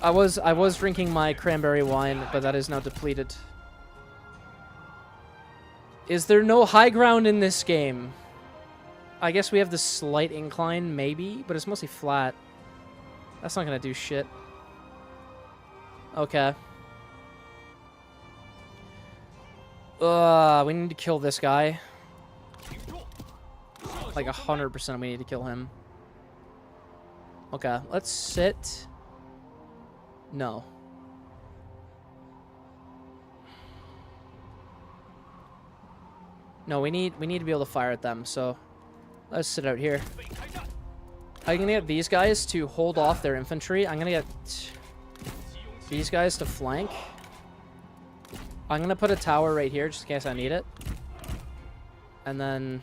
I was drinking my cranberry wine, but that is now depleted. Is there no high ground in this game? I guess we have the slight incline, maybe, but it's mostly flat. That's not gonna do shit. Okay. We need to kill this guy. Like 100% we need to kill him. Okay, let's sit. No. No, we need to be able to fire at them, so let's sit out here. I'm gonna get these guys to hold off their infantry. I'm gonna get these guys to flank. I'm gonna put a tower right here just in case I need it. And then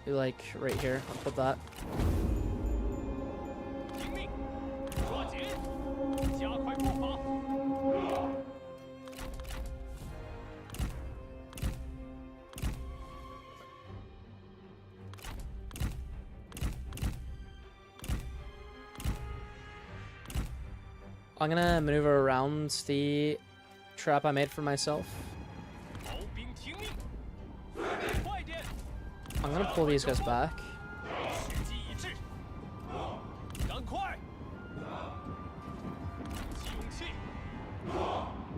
like right here. I'll put that. I'm gonna maneuver around the trap I made for myself. I'm gonna pull these guys back.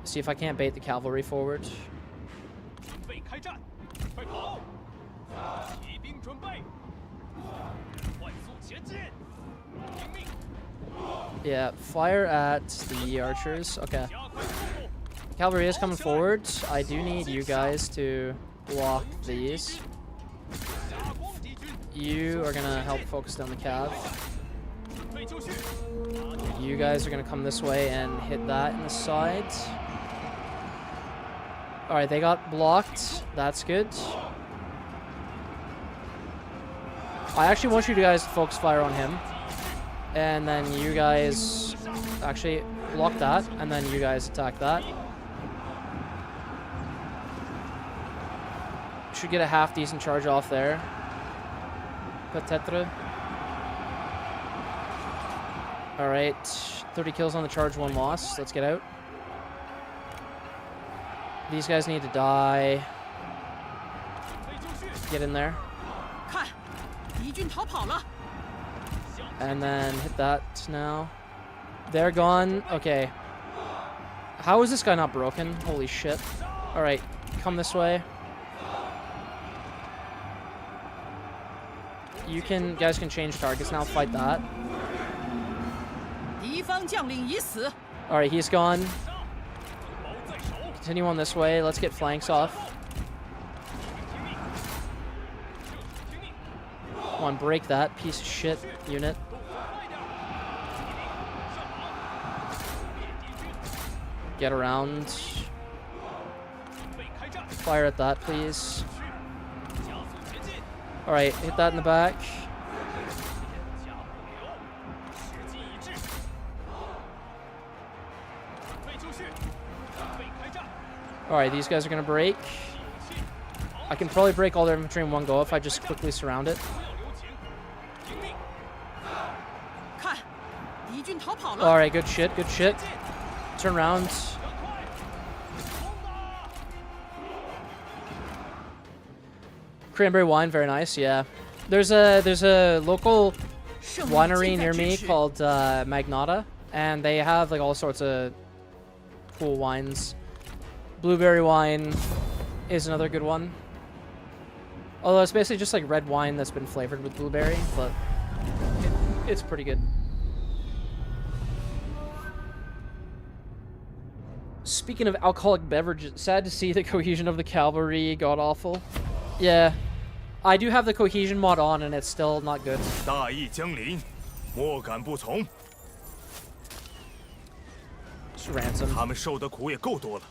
See if I can't bait the cavalry forward. Yeah, fire at the archers. Okay. Cavalry is coming forward. I do need you guys to block these. You are gonna help focus down the cav. You guys are gonna come this way and hit that in the side. Alright, they got blocked. That's good. I actually want you guys to focus fire on him. And then you guys actually block that, and then you guys attack that. Should get a half decent charge off there. Peut-être. Alright, 30 kills on the charge, 1 loss. Let's get out. These guys need to die. Get in there. And then hit that now. They're gone. Okay. How is this guy not broken? Holy shit. Alright, come this way. You guys can change targets now. Fight that. Alright, he's gone. Continue on this way. Let's get flanks off. Come on, break that piece of shit unit. Get around. Fire at that, please. Alright, hit that in the back. Alright, these guys are gonna break. I can probably break all their infantry in one go if I just quickly surround it. Alright, good shit, good shit. Turn around. Cranberry wine, very nice, yeah. There's a local winery near me called Magnata, and they have like all sorts of cool wines. Blueberry wine is another good one. Although it's basically just like red wine that's been flavored with blueberry, but it's pretty good. Speaking of alcoholic beverages, sad to see the cohesion of the cavalry god awful. Yeah, I do have the cohesion mod on, and it's still not good. 大义将临，莫敢不从。 Just ransom. 他们受的苦也够多了。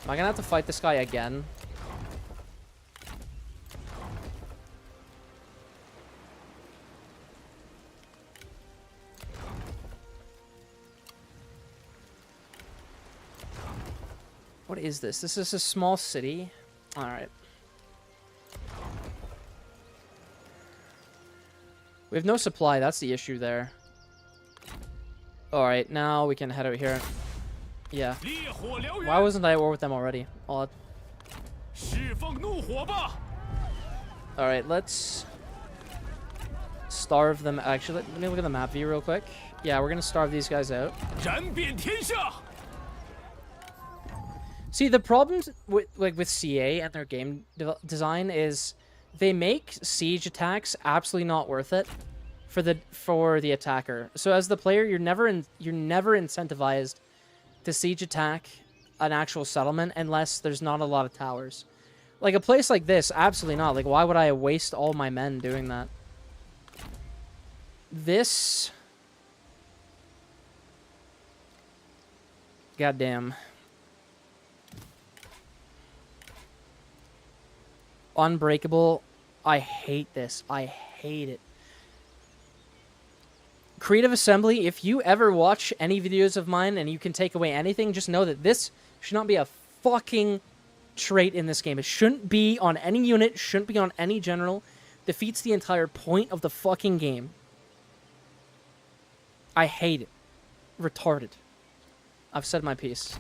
Am I gonna have to fight this guy again? What is this? This is a small city. All right. We have no supply. That's the issue there. All right, now we can head out here. Yeah. 烈火燎原。 Why wasn't I at war with them already? Odd. 释放怒火吧！ All right, let's starve them. Actually, let me look at the map view real quick. Yeah, we're gonna starve these guys out. 斩遍天下。 See, the problems with CA and their game design is they make siege attacks absolutely not worth it for the attacker. So as the player, you're never incentivized to siege attack an actual settlement unless there's not a lot of towers. Like a place like this, absolutely not. Like, why would I waste all my men doing that? This, goddamn. Unbreakable. I hate this. I hate it. Creative Assembly, if you ever watch any videos of mine and you can take away anything, just know that this should not be a fucking trait in this game. It shouldn't be on any unit, shouldn't be on any general. Defeats the entire point of the fucking game. I hate it. Retarded. I've said my piece.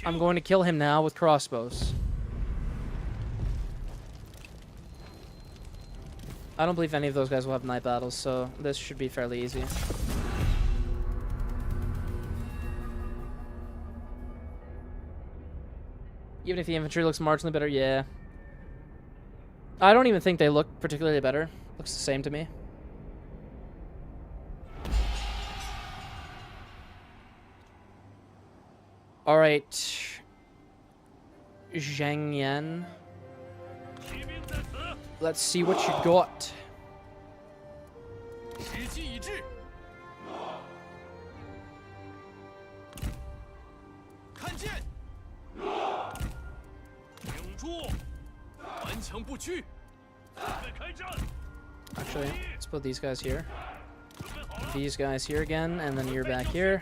I'm going to kill him now with crossbows. I don't believe any of those guys will have night battles, so this should be fairly easy. Even if the infantry looks marginally better, yeah. I don't even think they look particularly better. Looks the same to me. Alright. Zhang Yan. Let's see what you got. 时机已至。看剑，挺住，顽强不屈，准备开战。 Actually, let's put these guys here. These guys here again, and then you're back here.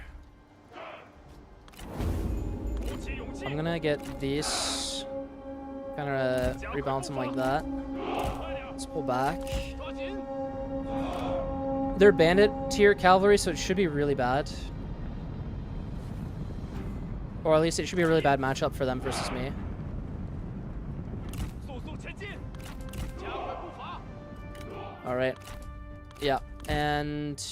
I'm gonna get these. Kind of rebalance them like that. Let's pull back. They're bandit tier cavalry, so it should be really bad. Or at least it should be a really bad matchup for them versus me. Alright. Yeah, and...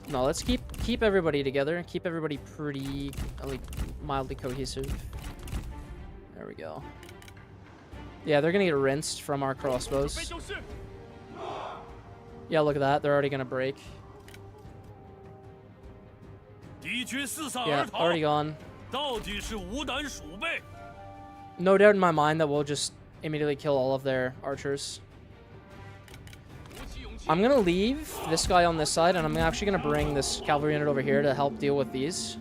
No, let's keep everybody together. Keep everybody pretty, like, mildly cohesive. There we go. Yeah, they're gonna get rinsed from our crossbows. Yeah, look at that. They're already gonna break. Yeah, already gone. No doubt in my mind that we'll just immediately kill all of their archers. I'm gonna leave this guy on this side, and I'm actually gonna bring this cavalry unit over here to help deal with these.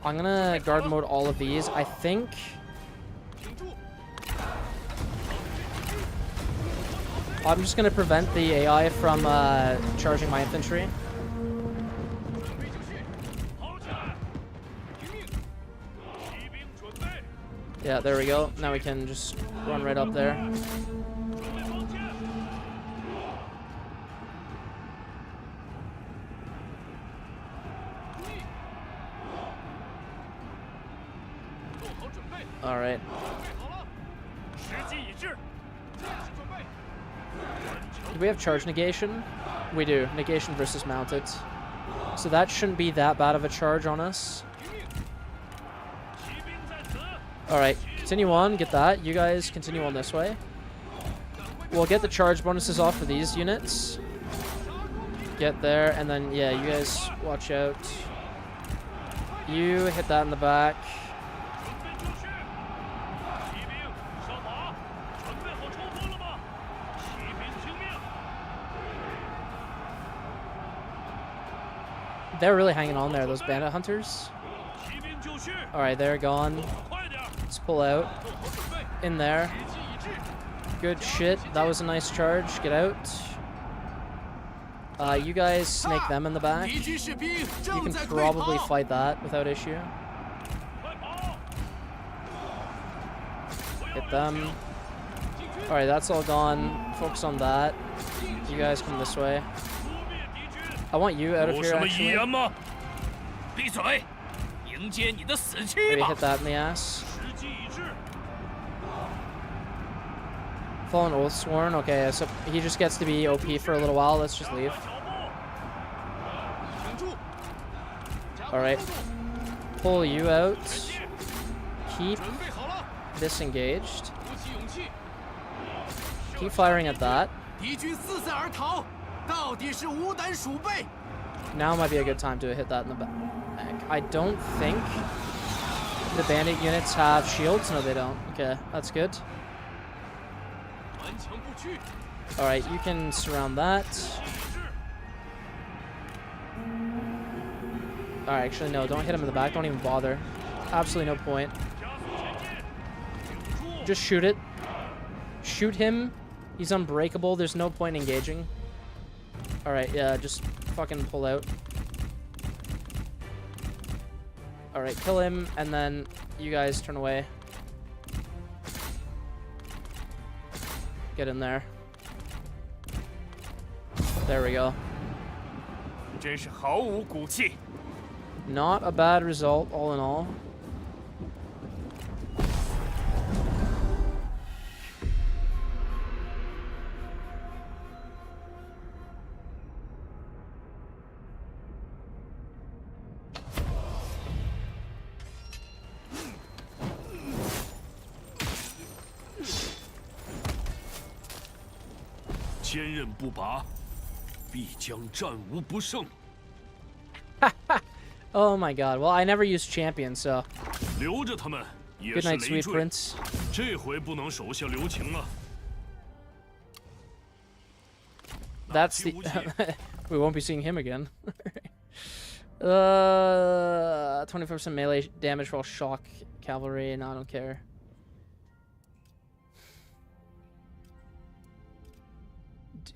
I'm gonna guard mode all of these. I think... I'm just gonna prevent the AI from charging my infantry. Yeah, there we go. Now we can just run right up there. All right. Do we have charge negation? We do. Negation versus mounted. So that shouldn't be that bad of a charge on us. Alright, continue on, get that. You guys continue on this way. We'll get the charge bonuses off for these units. Get there, and then, yeah, you guys watch out. You hit that in the back. They're really hanging on there, those bandit hunters. Alright, they're gone. Let's pull out. In there. Good shit. That was a nice charge. Get out. You guys snake them in the back. You can probably fight that without issue. Hit them. Alright, that's all gone. Focus on that. You guys come this way. I want you out of here, actually. Maybe hit that in the ass. Fallen Oathsworn. Okay, so he just gets to be OP for a little while. Let's just leave. Alright. Pull you out. Keep disengaged. Keep firing at that. Now might be a good time to hit that in the back. I don't think the bandit units have shields. No, they don't. Okay, that's good. Alright, you can surround that. Alright, actually, no, don't hit him in the back. Don't even bother. Absolutely no point. Just shoot it. Shoot him. He's unbreakable. There's no point engaging. Alright, yeah, just fucking pull out. Alright, kill him, and then you guys turn away. Get in there. There we go. Not a bad result, all in all. Oh my god. Well, I never used champion, so. Good night, sweet prince. That's the. We won't be seeing him again. 24% melee damage while shock cavalry. No, I don't care.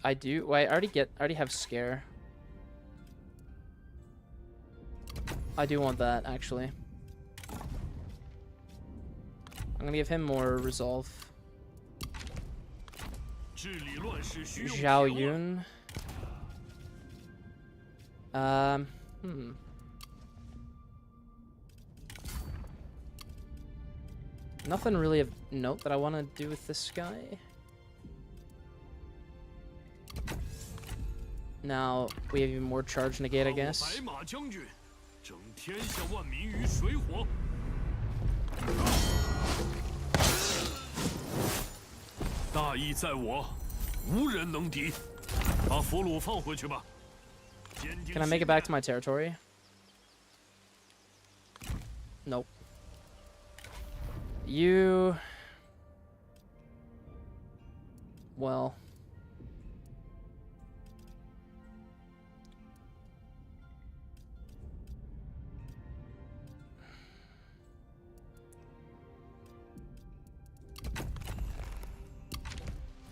I do. Wait, I already have scare. I do want that, actually. I'm gonna give him more resolve. Zhao Yun. Nothing really of note that I want to do with this guy. Now we have even more charge negate, I guess. Can I make it back to my territory? Nope. You... Well...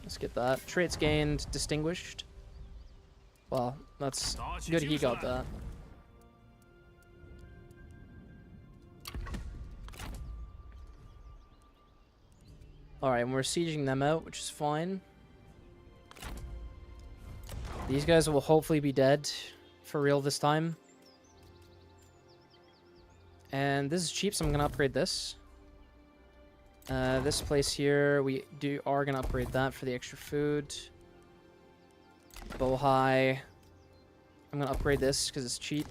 Let's get that. Traits gained, distinguished. Well, that's good he got that. Alright, and we're sieging them out, which is fine. These guys will hopefully be dead for real this time. And this is cheap, so I'm going to upgrade this. This place here, we are gonna upgrade that for the extra food. Bohai. I'm gonna upgrade this because it's cheap.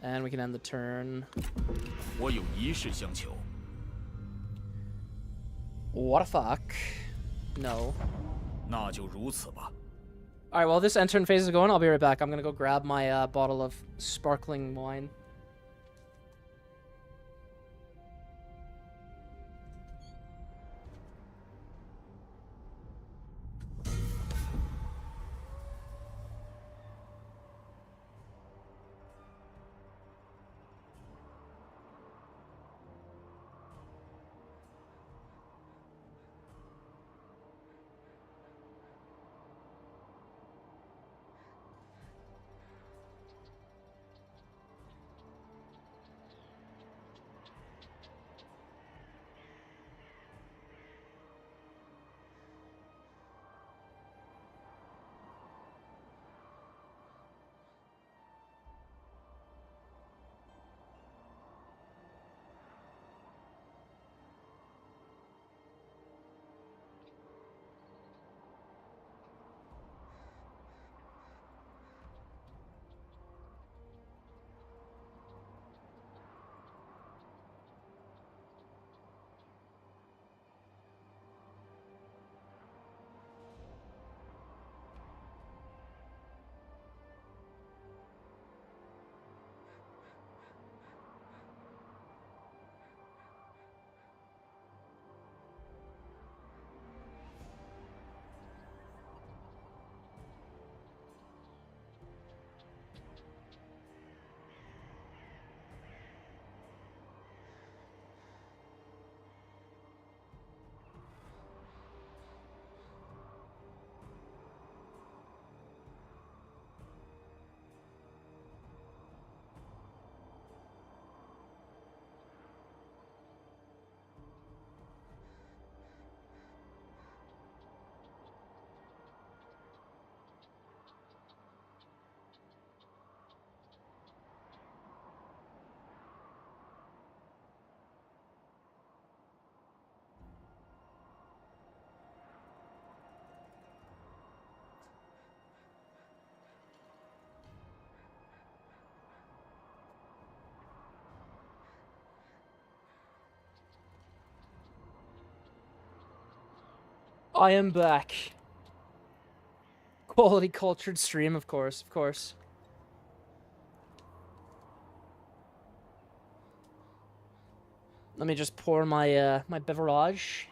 And we can end the turn. What the fuck? No. Alright, well, this end turn phase is going. I'll be right back. I'm gonna go grab my bottle of sparkling wine. I am back. Quality cultured stream, of course, of course. Let me just pour my my beverage.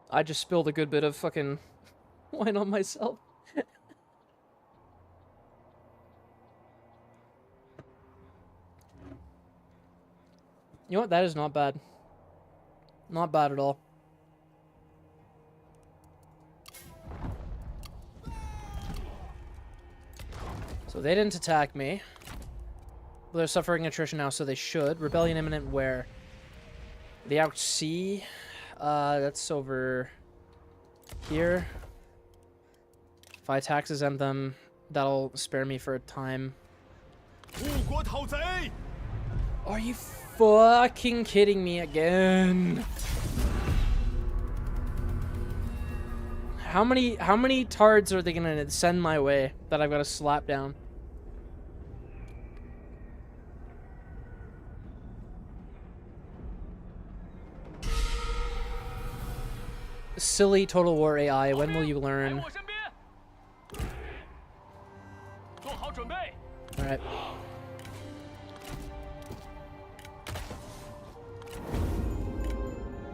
I just spilled a good bit of fucking wine on myself. You know what? That is not bad. Not bad at all. So they didn't attack me. Well, they're suffering attrition now, so they should. Rebellion imminent where? The out sea. That's over here. If I tax exempt them, that'll spare me for a time. Are you fucking kidding me again? How many tards are they gonna send my way that I've got to slap down? Silly Total War AI, when will you learn? Alright.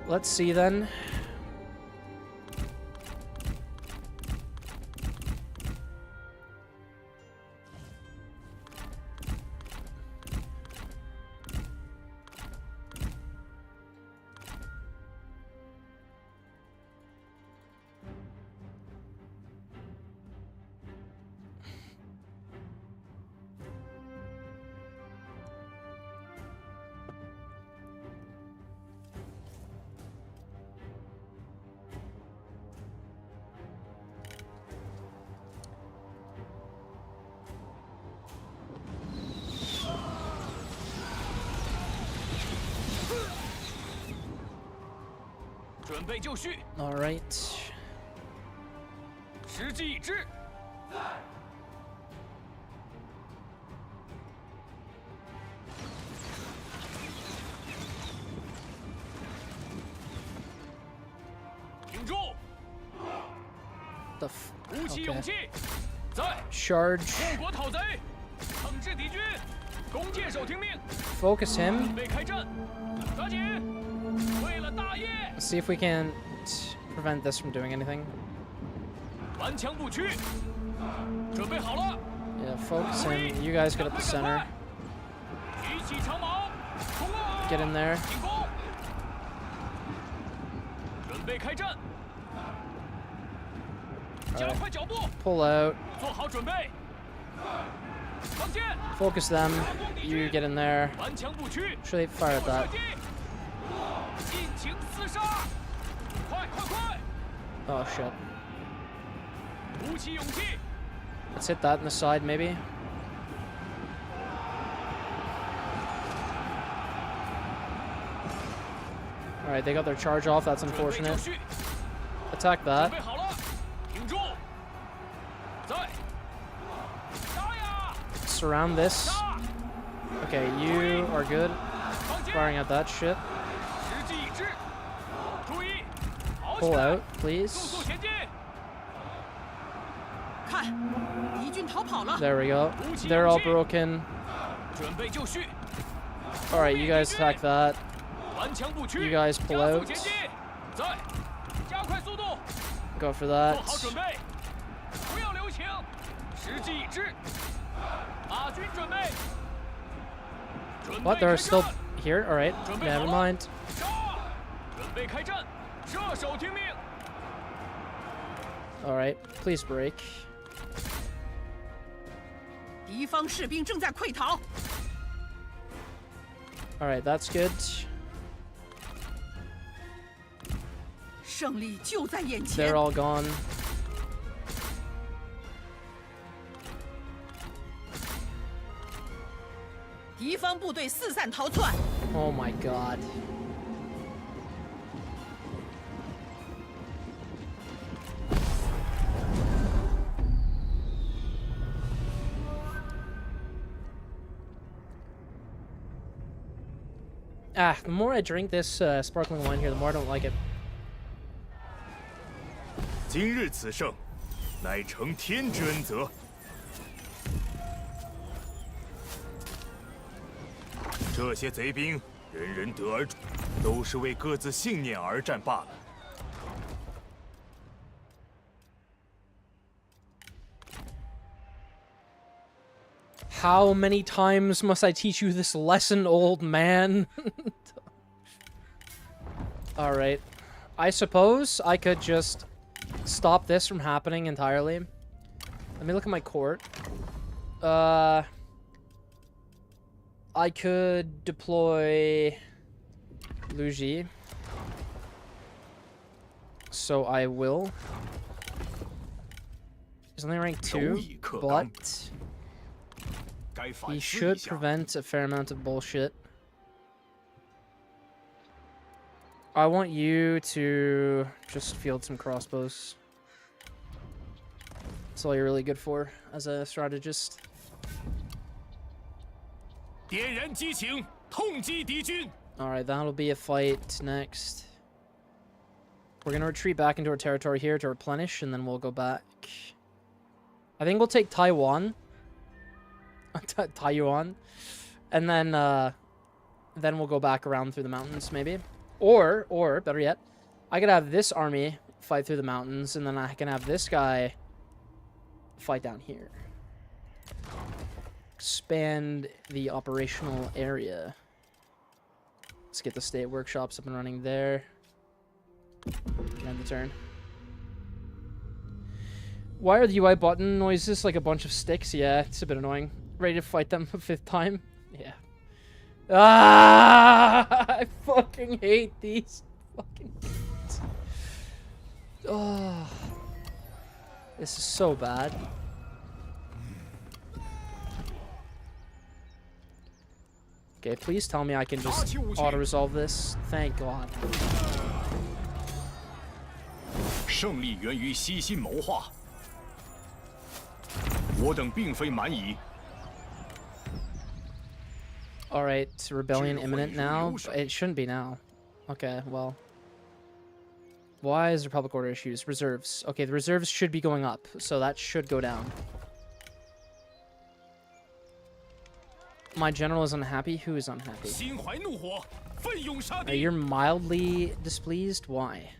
Let's see then. All right. The f okay. Charge. Focus him. Let's see if we can prevent this from doing anything. Yeah, focus him. You guys get at the center. Get in there. Right. Pull out. Focus them. You get in there. Should they fire at that? Oh shit. Let's hit that in the side maybe. Alright, they got their charge off, that's unfortunate. Attack that. Surround this. Okay, you are good. Firing at that shit. Pull out, please. There we go. They're all broken. Alright, you guys attack that. You guys pull out. Go for that. What? They're still here? Alright. Never mind. Alright. Please break. Alright, that's good. They're all gone. Oh my god. The more I drink this sparkling wine here, the more I don't like it. 今日此胜，乃承天之恩泽。这些贼兵，人人得而诛，都是为各自信念而战罢了。 How many times must I teach you this lesson, old man? Alright. I suppose I could just stop this from happening entirely. Let me look at my court. I could deploy Luigi. So I will. He's only rank 2, but he should prevent a fair amount of bullshit. I want you to just field some crossbows. That's all you're really good for as a strategist. Alright, that'll be a fight next. We're gonna retreat back into our territory here to replenish, and then we'll go back. I think we'll take Taiwan. Taiwan. And then we'll go back around through the mountains, maybe. Or, better yet, I could have this army fight through the mountains, and then I can have this guy fight down here. Expand the operational area. Let's get the state workshops up and running there. End the turn. Why are the UI button noises like a bunch of sticks? Yeah, it's a bit annoying. Ready to fight them a 5th time? Yeah. I fucking hate these fucking things. Oh. This is so bad. Okay, please tell me I can just auto-resolve this. Thank God. 胜利源于悉心谋划，我等并非蛮夷。 Alright, rebellion imminent now? It shouldn't be now. Okay, well. Why is Republic Order issues? Reserves. Okay, the reserves should be going up, so that should go down. My general is unhappy? Who is unhappy? You're mildly displeased? Why?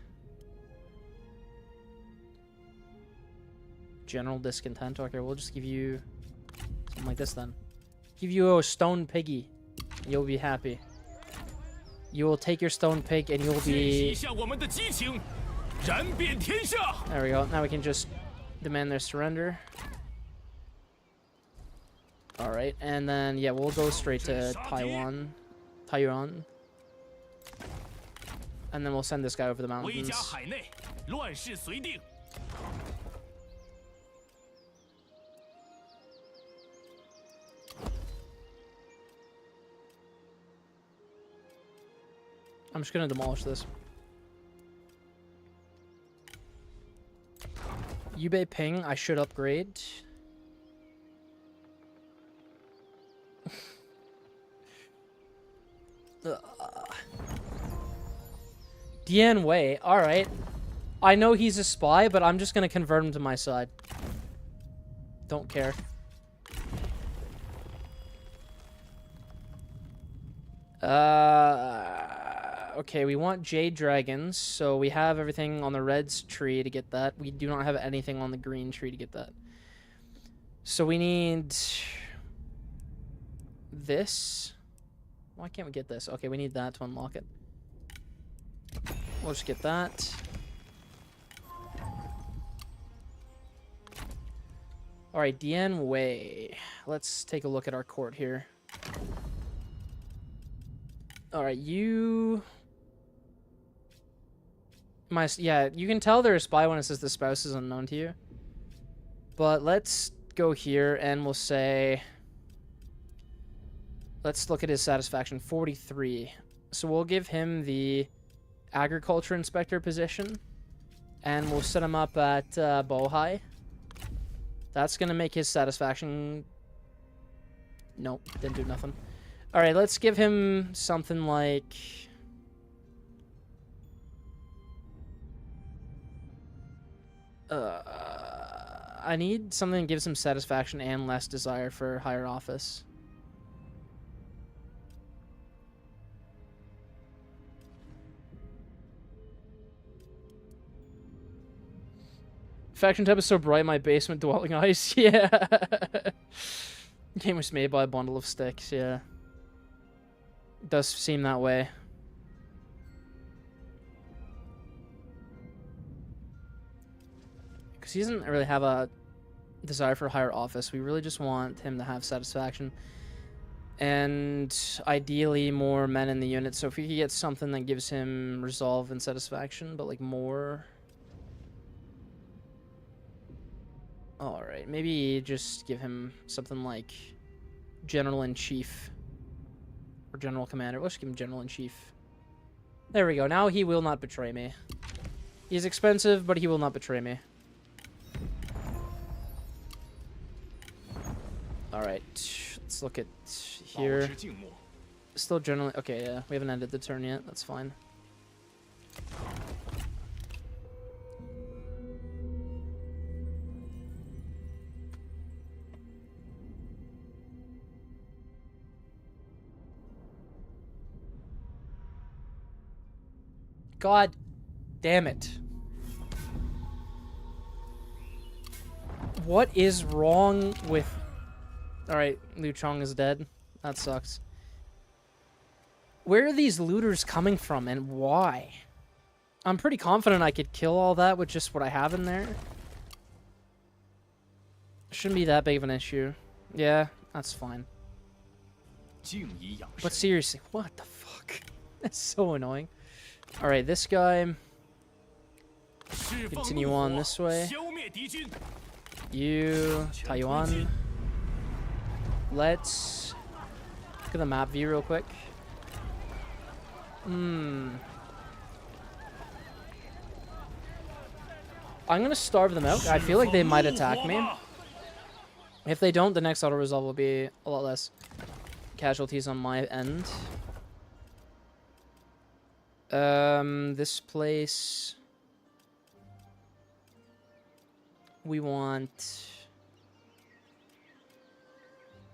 General discontent? Okay, we'll just give you something like this then. Give you a stone piggy. You'll be happy. You will take your stone pig and you'll be... There we go. Now we can just demand their surrender. Alright, and then, yeah, we'll go straight to Taiwan. And then we'll send this guy over the mountains. I'm just gonna demolish this. Yubei ping, I should upgrade. Dian Wei, alright. I know he's a spy, but I'm just gonna convert him to my side. Don't care. Okay, we want Jade Dragons, so we have everything on the Reds tree to get that. We do not have anything on the green tree to get that. So we need this. Why can't we get this? Okay, we need that to unlock it. We'll just get that. Alright, Dian Wei. Let's take a look at our court here. Alright, you... Yeah, you can tell they're a spy when it says the spouse is unknown to you. But let's go here and we'll say... Let's look at his satisfaction. 43. So we'll give him the agriculture inspector position. And we'll set him up at Bohai. That's going to make his satisfaction... Nope, didn't do nothing. All right, let's give him something like... I need something that gives him satisfaction and less desire for higher office. Faction type is so bright, my basement dwelling ice. Yeah. Game was made by a bundle of sticks. Yeah. It does seem that way. Because he doesn't really have a desire for higher office. We really just want him to have satisfaction. And ideally more men in the unit. So if we could get something that gives him resolve and satisfaction, but like more... Alright, maybe just give him something like General-in-Chief. Or General Commander. Let's give him General-in-Chief. There we go. Now he will not betray me. He's expensive, but he will not betray me. Alright, let's look at here. Still generally... Okay, yeah, we haven't ended the turn yet. That's fine. God damn it. What is wrong with... Alright, Liu Chong is dead. That sucks. Where are these looters coming from and why? I'm pretty confident I could kill all that with just what I have in there. Shouldn't be that big of an issue. Yeah, that's fine. But seriously, what the fuck? That's so annoying. Alright, this guy... Continue on this way. You... Taiwan. Let's... Look at the map view real quick. I'm gonna starve them out. I feel like they might attack me. If they don't, the next auto-resolve will be a lot less casualties on my end. This place... We want...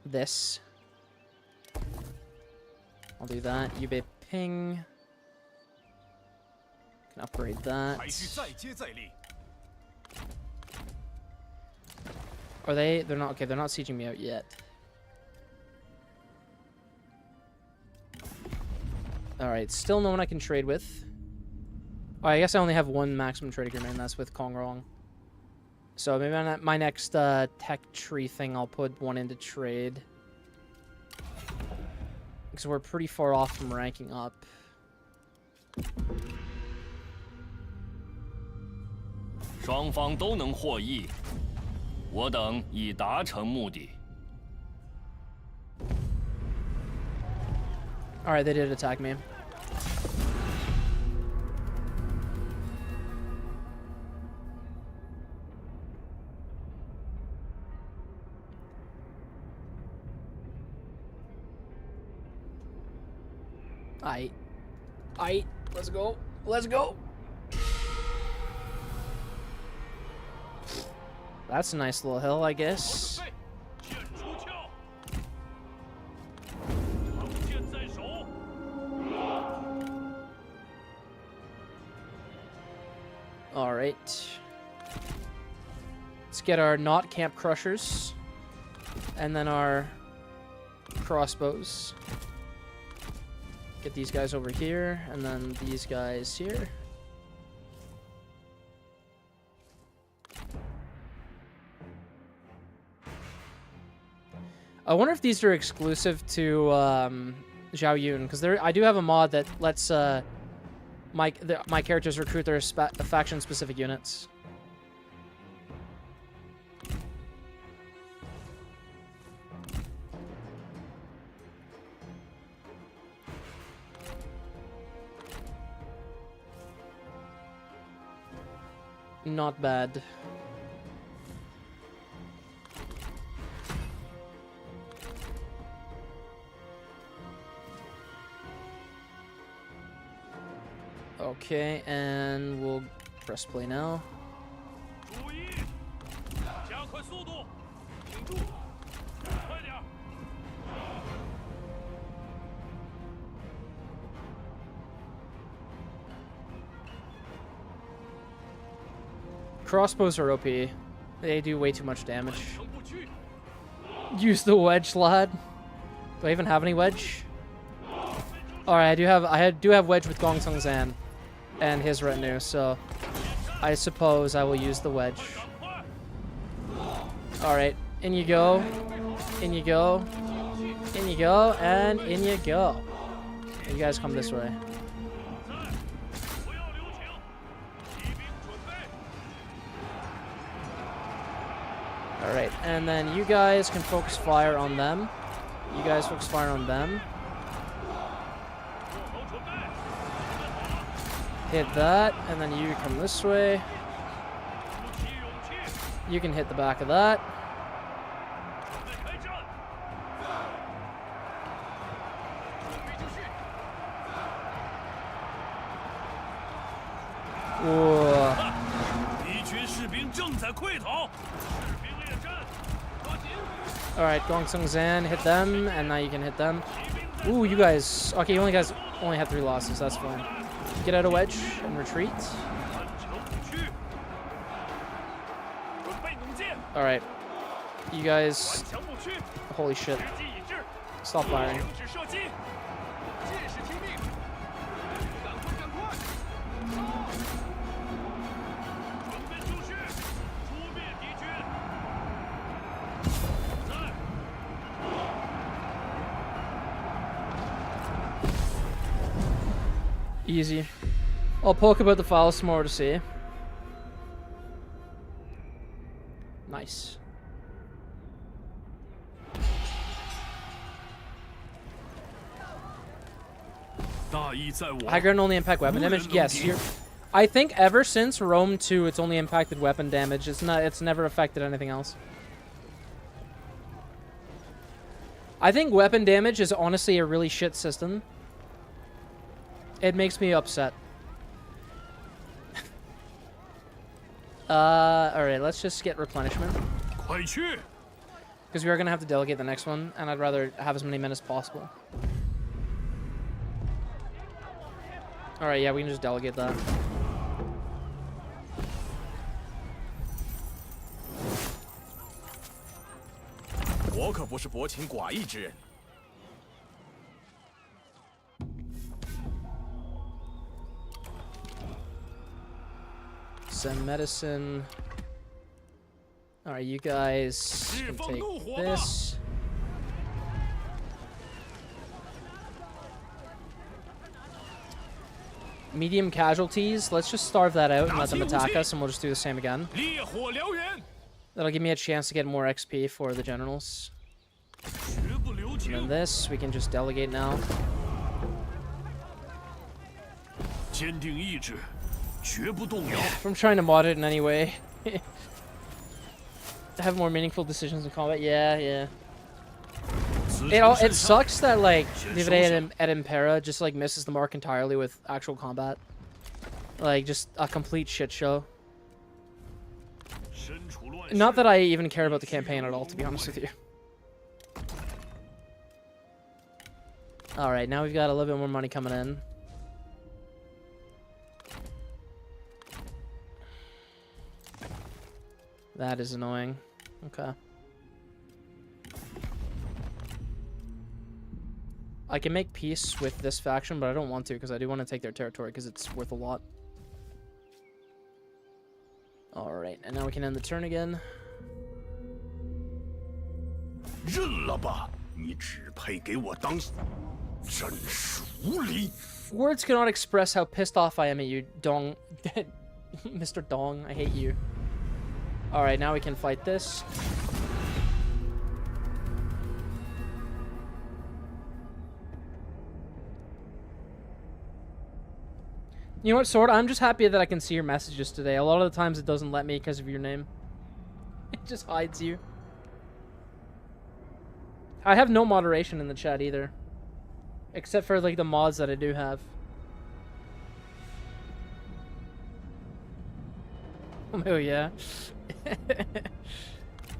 this. I'll do that. Yubei Ping. Can upgrade that. Are they? They're not. Okay, they're not sieging me out yet. Alright, still no one I can trade with. Oh, I guess I only have one maximum trade agreement, and that's with Kongrong. So maybe on my next tech tree thing, I'll put one into trade. Because we're pretty far off from ranking up. Alright, they did attack me. Let's go. Let's go. That's a nice little hill, I guess. All right. Let's get our not camp crushers and then our crossbows. Get these guys over here, and then these guys here. I wonder if these are exclusive to Zhao Yun, because I do have a mod that lets my characters recruit their faction-specific units. Not bad. Okay, and we'll press play now. 注意，加快速度，挺住，快点。 Crossbows are OP. They do way too much damage. Use the wedge, lad. Do I even have any wedge? Alright, I do have wedge with Gong Sung Zan and his retinue, so I suppose I will use the wedge. Alright, in you go. In you go. In you go, and in you go. You guys come this way. Alright, and then you guys can focus fire on them. You guys focus fire on them. Hit that, and then you come this way. You can hit the back of that. Whoa. Alright, Gong Sung Zan, hit them, and now you can hit them. Ooh, you guys. Okay, you only had 3 losses, that's fine. Get out of wedge and retreat. Alright. You guys. Holy shit. Stop firing. Easy. I'll poke about the files some more to see. Nice. High ground only impact weapon damage? Yes. I think ever since Rome 2, it's only impacted weapon damage. It's never affected anything else. I think weapon damage is honestly a really shit system. It makes me upset. Alright, let's just get replenishment. Because we are going to have to delegate the next one, and I'd rather have as many men as possible. Alright, yeah, we can just delegate that. Send medicine. Alright, you guys can take this. Medium casualties. Let's just starve that out and let them attack us, and we'll just do the same again. That'll give me a chance to get more XP for the generals. And then this, we can just delegate now. I'm trying to mod it in any way. To have more meaningful decisions in combat. Yeah. It sucks that like Livre et Impera just like misses the mark entirely with actual combat. Like just a complete shit show. Not that I even care about the campaign at all, to be honest with you. Alright, now we've got a little bit more money coming in. That is annoying. Okay. I can make peace with this faction, but I don't want to because I do want to take their territory because it's worth a lot. Alright, and now we can end the turn again. Words cannot express how pissed off I am at you, Dong. Mr. Dong, I hate you. Alright, now we can fight this. You know what, Sword? I'm just happy that I can see your messages today. A lot of the times it doesn't let me because of your name. It just hides you. I have no moderation in the chat either. Except for, like, the mods that I do have. Oh yeah.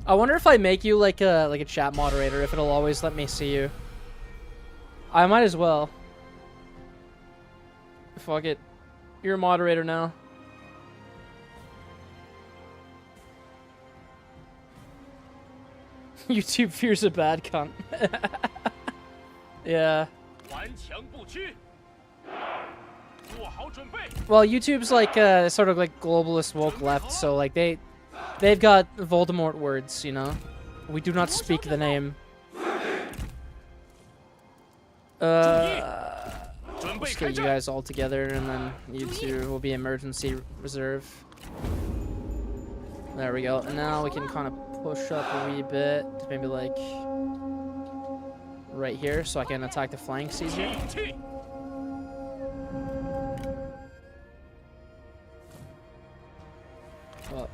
I wonder if I make you like a chat moderator, if it'll always let me see you. I might as well. Fuck it. You're a moderator now. YouTube fears a bad cunt. Yeah. Well, YouTube's like sort of like globalist woke left, so like they've got Voldemort words, you know. We do not speak the name. Let's get you guys all together, and then you two will be emergency reserve. There we go. And now we can kind of push up a wee bit to maybe like right here, so I can attack the flanks easier. Well,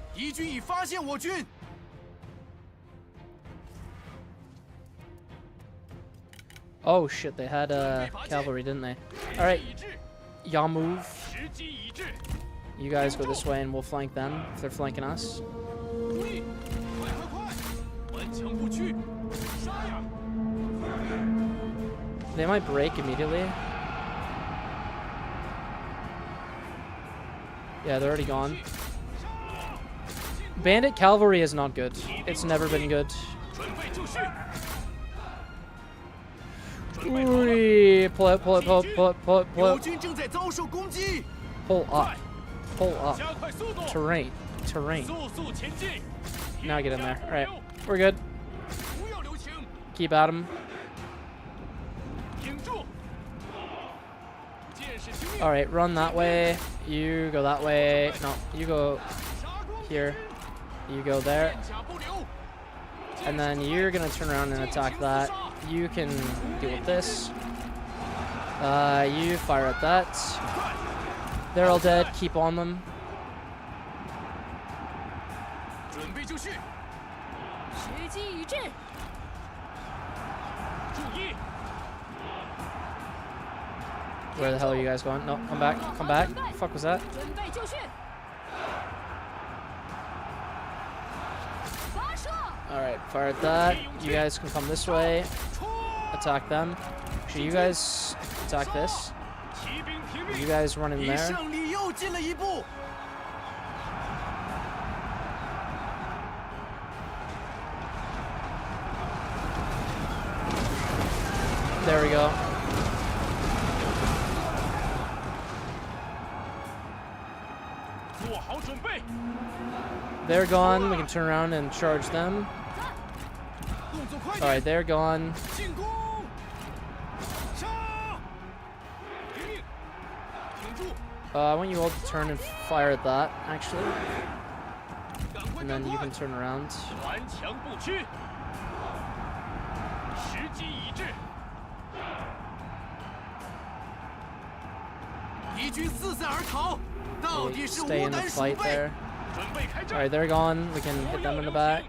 oh shit, they had cavalry, didn't they? Alright, y'all move. You guys go this way and we'll flank them if they're flanking us. They might break immediately. Yeah, they're already gone. Bandit cavalry is not good. It's never been good. Ooh, pull up, pull up, pull up, pull up, pull up, pull up. Pull up. Pull up. Terrain. Terrain. Now get in there. Alright. We're good. Keep at him. Alright, run that way. You go that way. No, you go here. You go there. And then you're gonna turn around and attack that. You can deal with this. You fire at that. They're all dead. Keep on them. Where the hell are you guys going? No, come back. Come back. What the fuck was that? Alright, fire at that. You guys can come this way. Attack them. Should you guys attack this? You guys run in there. There we go. They're gone. We can turn around and charge them. Alright, they're gone. I want you all to turn and fire at that, actually. And then you can turn around. Stay in the fight there. Alright, they're gone. We can hit them in the back.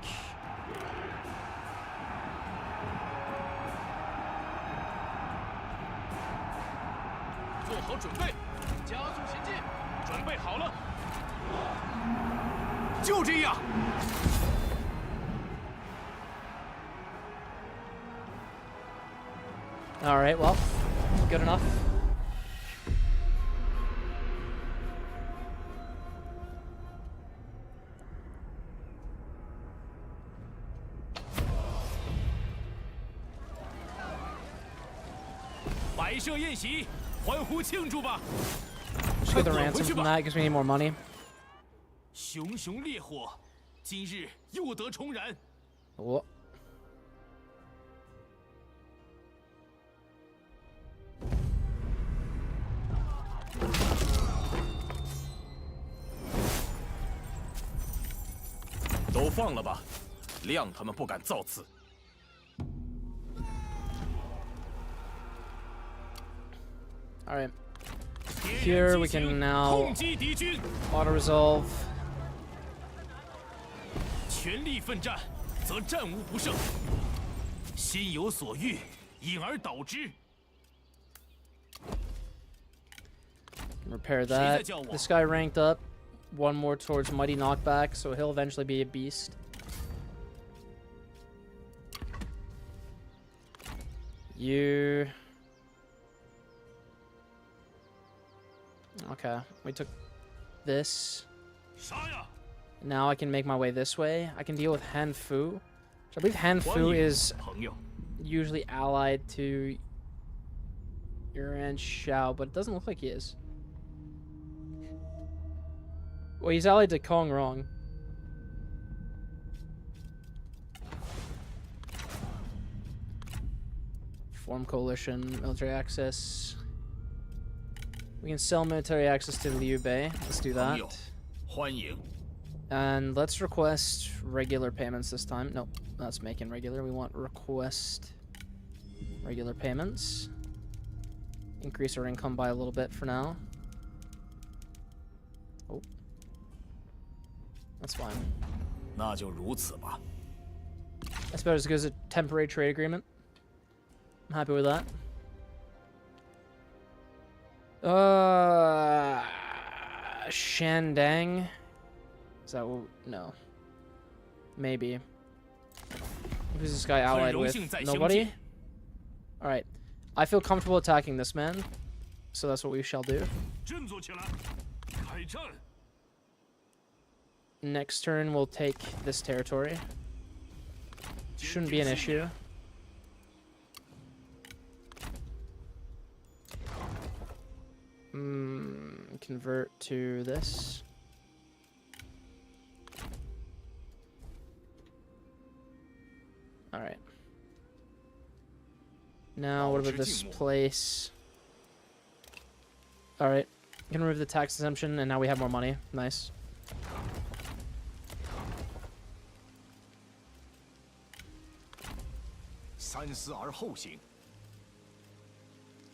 Alright, well, good enough. Just get the ransom from that because we need more money. What? Alright. Here we can now auto-resolve. Repair that. This guy ranked up. one more towards Mighty Knockback, so he'll eventually be a beast. You... Okay, we took this. Now I can make my way this way. I can deal with Han Fu. Which I believe Han Fu is usually allied to Yuan Shao, but it doesn't look like he is. Well, he's allied to Kong Rong. Form coalition, military access. We can sell military access to Liu Bei. Let's do that. And let's request regular payments this time. Nope, that's making regular. We want request regular payments. Increase our income by a little bit for now. Oh. That's fine. That's about as good as a temporary trade agreement. I'm happy with that. Shandang. Is that what? No. Maybe. Who's this guy allied with? Nobody? Alright. I feel comfortable attacking this man. So that's what we shall do. Next turn, we'll take this territory. Shouldn't be an issue. Convert to this. Alright. Now, what about this place? Alright. Can remove the tax exemption, and now we have more money. Nice.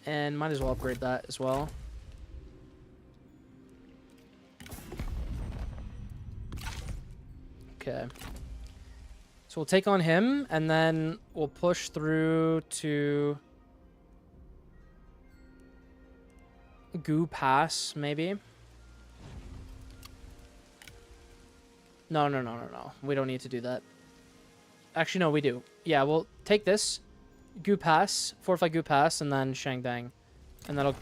And might as well upgrade that as well. Okay. So we'll take on him, and then we'll push through to Gu Pass, maybe. No. We don't need to do that. Actually, no, we do. Yeah, we'll take this, Gu Pass, fortify Gu Pass, and then Shangdang. And that'll,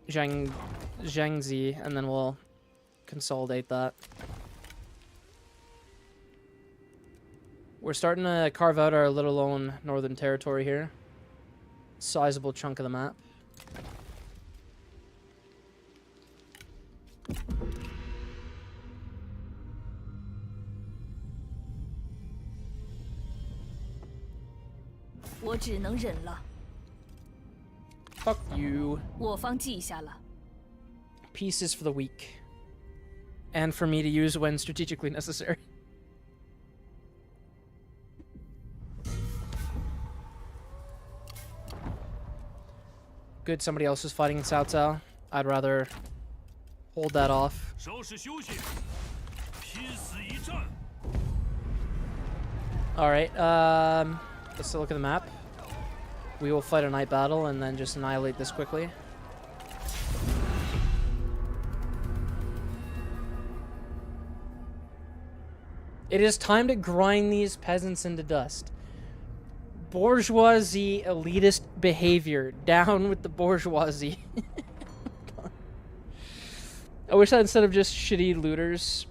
Jiangzi, and then we'll consolidate that. We're starting to carve out our little own northern territory here. Sizable chunk of the map. Fuck you. Peace is for the weak. And for me to use when strategically necessary. Good, somebody else is fighting in Cao Cao. I'd rather hold that off. Alright, let's look at the map. We will fight a night battle and then just annihilate this quickly. It is time to grind these peasants into dust. Bourgeoisie elitist behavior. Down with the bourgeoisie. I wish that instead of just shitty looters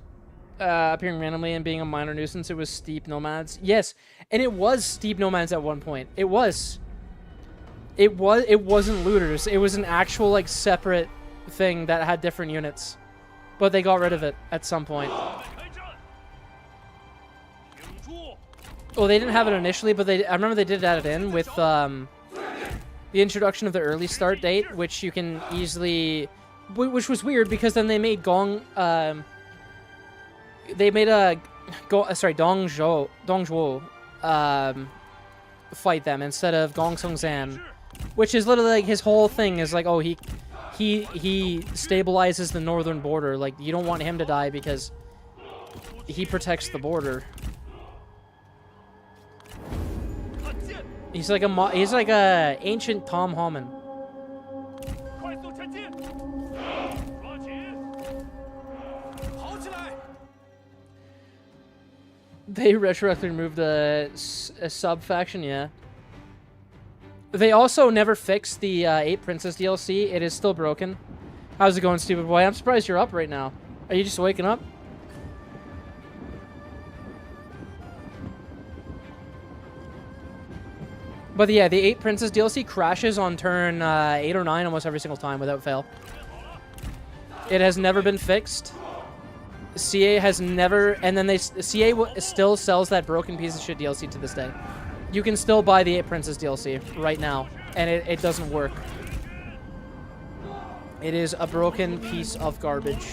appearing randomly and being a minor nuisance, it was steep nomads. Yes, and it was steep nomads at one point. It was. It wasn't looters. It was an actual like separate thing that had different units. But they got rid of it at some point. Well, they didn't have it initially, but I remember they did add it in with the introduction of the early start date, which you can easily, which was weird because then they made Dongzhuo fight them instead of Gongsunzan, which is literally like his whole thing is like, oh, he stabilizes the northern border. Like, you don't want him to die because he protects the border. He's like a ancient Tom Homan. They retroactively removed a sub faction, yeah. They also never fixed the 8 Princess DLC. It is still broken. How's it going, stupid boy? I'm surprised you're up right now. Are you just waking up? But yeah, the 8 Princess DLC crashes on turn 8 or 9 almost every single time without fail. It has never been fixed. CA has never, and then CA still sells that broken piece of shit DLC to this day. You can still buy the 8 Princess DLC right now, and it doesn't work. It is a broken piece of garbage.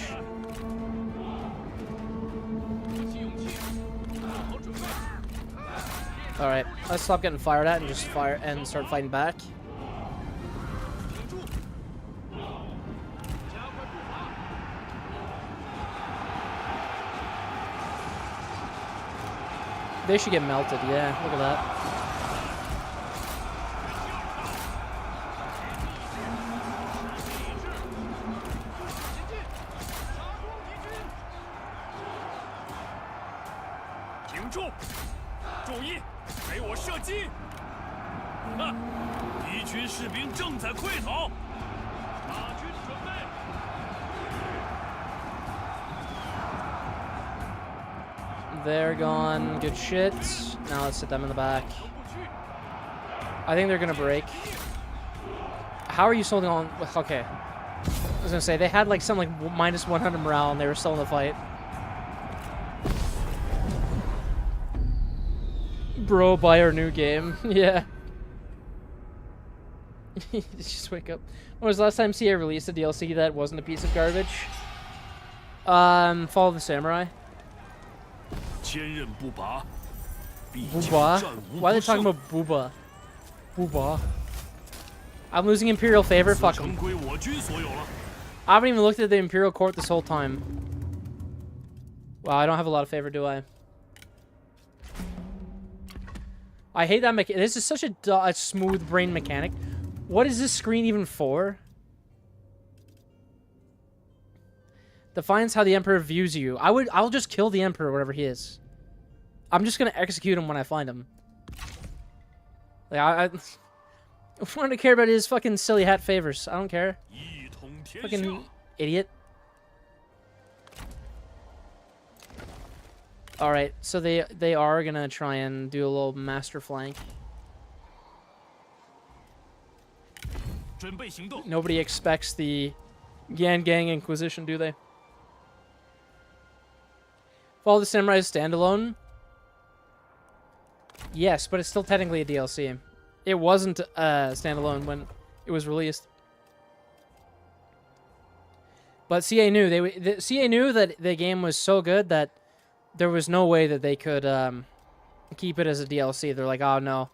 All right, let's stop getting fired at and just start fighting back. They should get melted, yeah, look at that. They're gone. Good shit. Now let's hit them in the back. I think they're gonna break. How are you still on? Okay. I was gonna say, they had like something like minus 100 morale and they were still in the fight. Bro, buy our new game. Yeah. Just wake up. When was the last time CA released a DLC that wasn't a piece of garbage? Fall of the Samurai. Booba? Why are they talking about Booba? Booba. I'm losing Imperial favor? Fuck them. I haven't even looked at the Imperial Court this whole time. Wow, I don't have a lot of favor, do I? I hate that mechanic. This is such a smooth brain mechanic. What is this screen even for? Defines how the Emperor views you. I'll just kill the Emperor, whatever he is. I'm just gonna execute him when I find him. Like I want to care about his fucking silly hat favors. I don't care. Fucking idiot. All right, so they are gonna try and do a little master flank. Nobody expects the Yan Gang Inquisition, do they? Fall of the Samurai is standalone? Yes, but it's still technically a DLC. It wasn't standalone when it was released. But CA knew CA knew that the game was so good that there was no way that they could keep it as a DLC. They're like, oh no,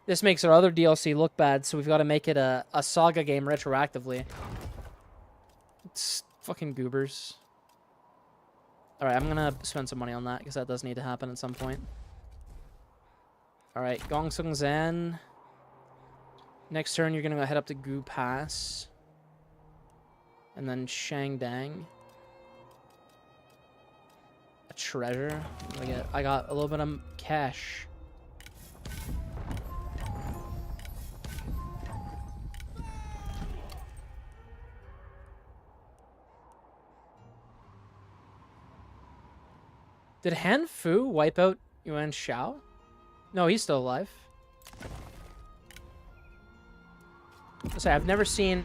this makes our other DLC look bad, so we've got to make it a Saga game retroactively. It's fucking goobers. Alright, I'm gonna spend some money on that, because that does need to happen at some point. Alright, Gongsung Zan. Next turn, you're gonna head up to Gu Pass. And then Shangdang. A treasure. I got a little bit of cash. Did Han Fu wipe out Yuan Shao? No, he's still alive. Sorry, I've never seen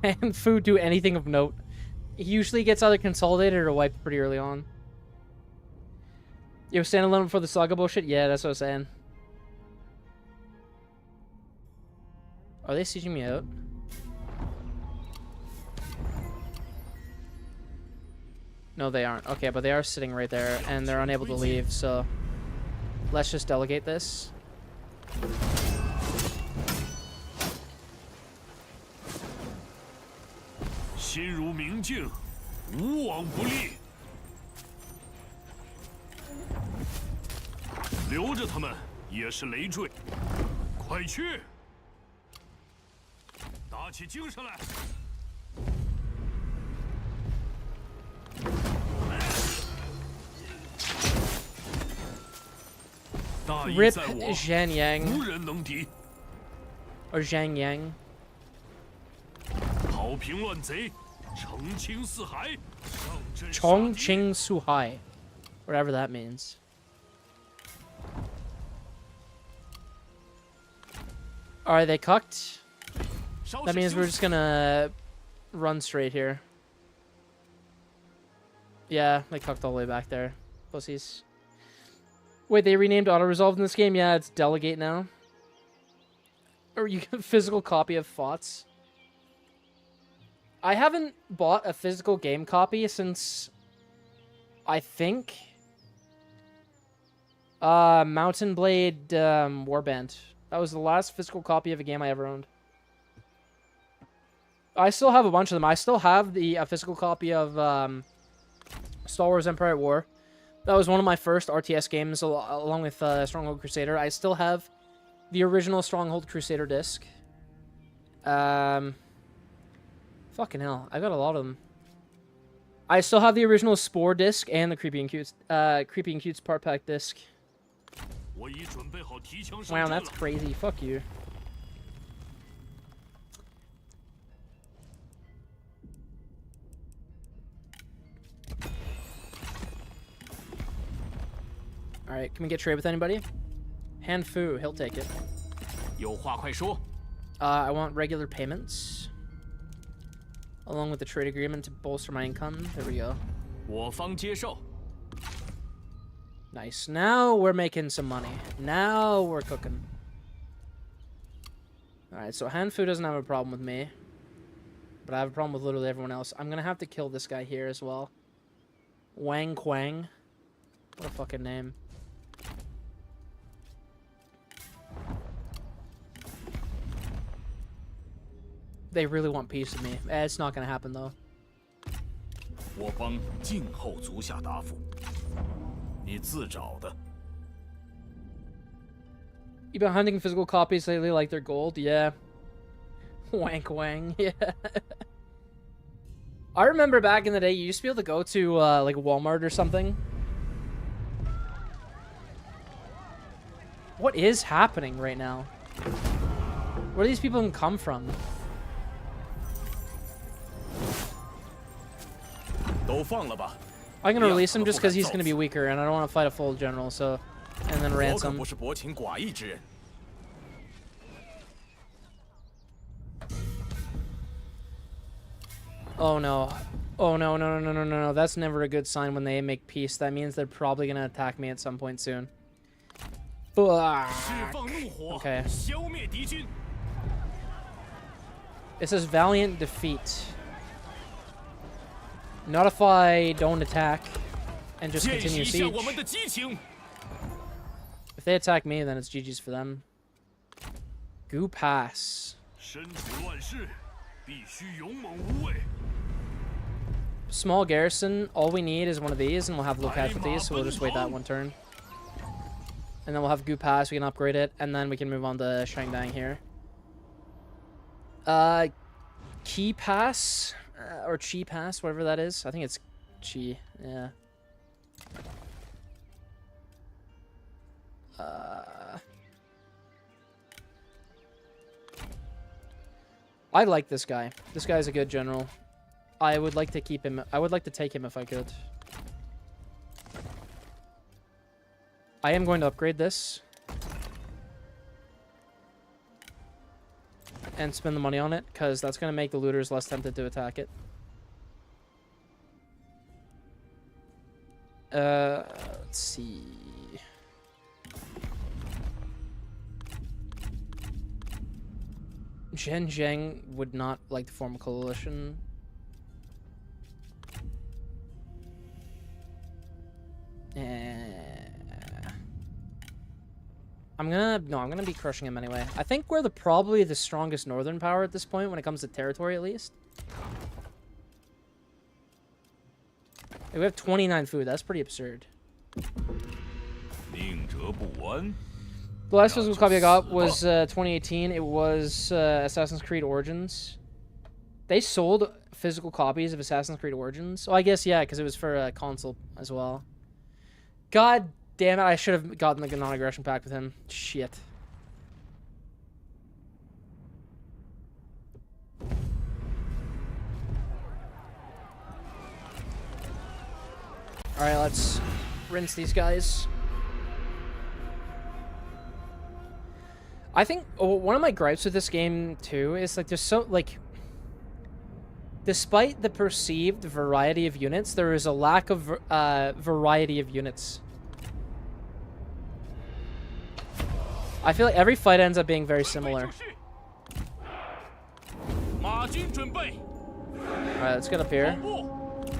Han Fu do anything of note. He usually gets either consolidated or wiped pretty early on. You stand alone for the Saga bullshit? Yeah, that's what I was saying. Are they sieging me out? No, they aren't. Okay, but they are sitting right there, and they're unable to leave, so... Let's just delegate this. Rip Zhang Yang. 无人能敌。 Or Zhang Yang. 讨平乱贼，澄清四海，上阵杀敌。 Chongqing Suhai. Whatever that means. Alright, they cucked. That means we're just gonna run straight here. Yeah, they cucked all the way back there. Pussies. Wait, they renamed auto-resolve in this game? Yeah, it's delegate now. Or you get a physical copy of FOTS. I haven't bought a physical game copy since, I think, Mountain Blade Warband. That was the last physical copy of a game I ever owned. I still have a bunch of them. I still have the physical copy of Star Wars Empire at War. That was one of my first RTS games, along with Stronghold Crusader. I still have the original Stronghold Crusader disc. Fucking hell, I got a lot of them. I still have the original Spore disc and the Creepy and Cutes part pack disc. Wow, that's crazy. Fuck you. Alright, can we get trade with anybody? Han Fu, he'll take it. 有话快说。 I want regular payments. Along with the trade agreement to bolster my income. There we go. 我方接受。 Nice. Now we're making some money. Now we're cooking. Alright, so Han Fu doesn't have a problem with me. But I have a problem with literally everyone else. I'm gonna have to kill this guy here as well. Wang Quang. What a fucking name. They really want peace with me. It's not gonna happen though. 我方静候足下答复。你自找的。 You've been hunting physical copies lately like they're gold? Yeah. Wank wang, yeah. I remember back in the day, you used to be able to go to, like, Walmart or something. What is happening right now? Where do these people even come from? 都放了吧。 I'm gonna release him just because he's gonna be weaker, and I don't want to fight a full general, so... And then 我可 ransom. 不是薄情寡义之人。 Oh no. Oh no, no, no, no, no, no, no. That's never a good sign when they make peace. That means they're probably gonna attack me at some point soon. Fuck. 释放怒火， Okay. 消灭敌军。 It says valiant defeat. Not if I don't attack and just 见 continue 识一下我们 siege. 的激情。 If they attack me, then it's GG's for them. Goo pass. 身处乱世，必须勇猛无畏。 Small garrison. All we need is one of these, and we'll have low casualties, so we'll just wait that one turn. And then we'll have Goo pass. We can upgrade it, and then we can move on to Shangdang here. Key pass or Chi pass, whatever that is. I think it's Chi. Yeah. I like this guy. This guy's a good general. I would like to keep him. I would like to take him if I could. I am going to upgrade this. And spend the money on it, because that's going to make the looters less tempted to attack it. Let's see. Zhen Zheng would not like to form a coalition. I'm gonna be crushing him anyway. I think we're probably the strongest northern power at this point when it comes to territory, at least. We have 29 food. That's pretty absurd. 宁折不弯。 The last physical copy I got was 2018. It was Assassin's Creed Origins. They sold physical copies of Assassin's Creed Origins. Oh, I guess, yeah, because it was for a console as well. God Damn it, I should have gotten the non-aggression pact with him. Shit. Alright, let's rinse these guys. I think one of my gripes with this game, too, is, like, there's so, like... Despite the perceived variety of units, there is a lack of variety of units. I feel like every fight ends up being very similar. Alright, let's get up here.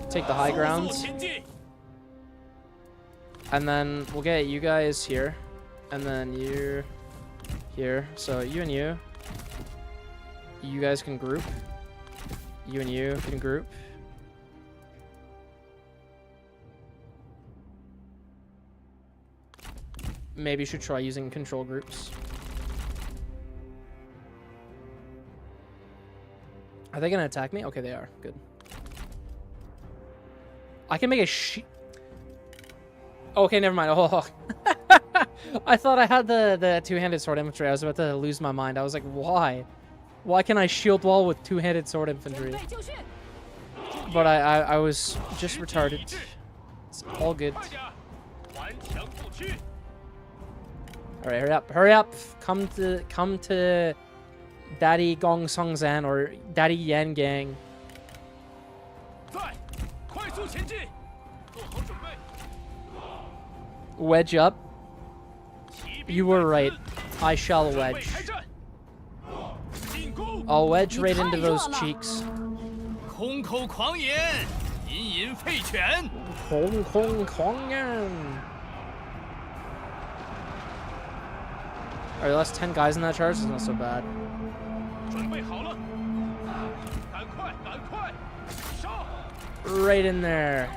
Take the high ground. And then we'll get you guys here. And then you here. So you and you. You guys can group. You and you can group. Maybe you should try using control groups. Are they gonna attack me? Okay, they are. Good. I can make a okay, never mind. Oh, I thought I had the two-handed sword infantry. I was about to lose my mind. I was like, why? Why can I shield wall with two-handed sword infantry? But I was just retarded. It's all good. Alright, hurry up, hurry up! Come to Daddy Gong Song Zan or Daddy Yan Gang. Wedge up. You were right. I shall wedge. I'll wedge right into those cheeks. Hong Kong Kwangyan. Alright, that's 10 guys in that charge. It's not so bad. Right in there.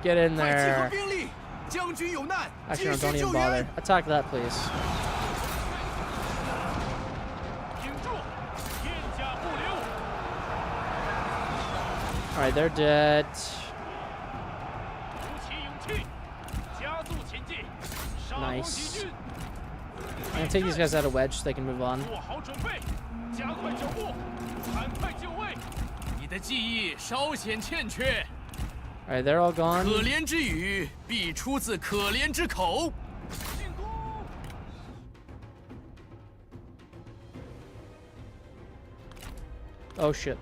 Get in there. Actually, no, don't even bother. Attack that, please. Alright, they're dead. Nice. I'm gonna take these guys out of wedge so they can move on. Alright, they're all gone. Oh shit.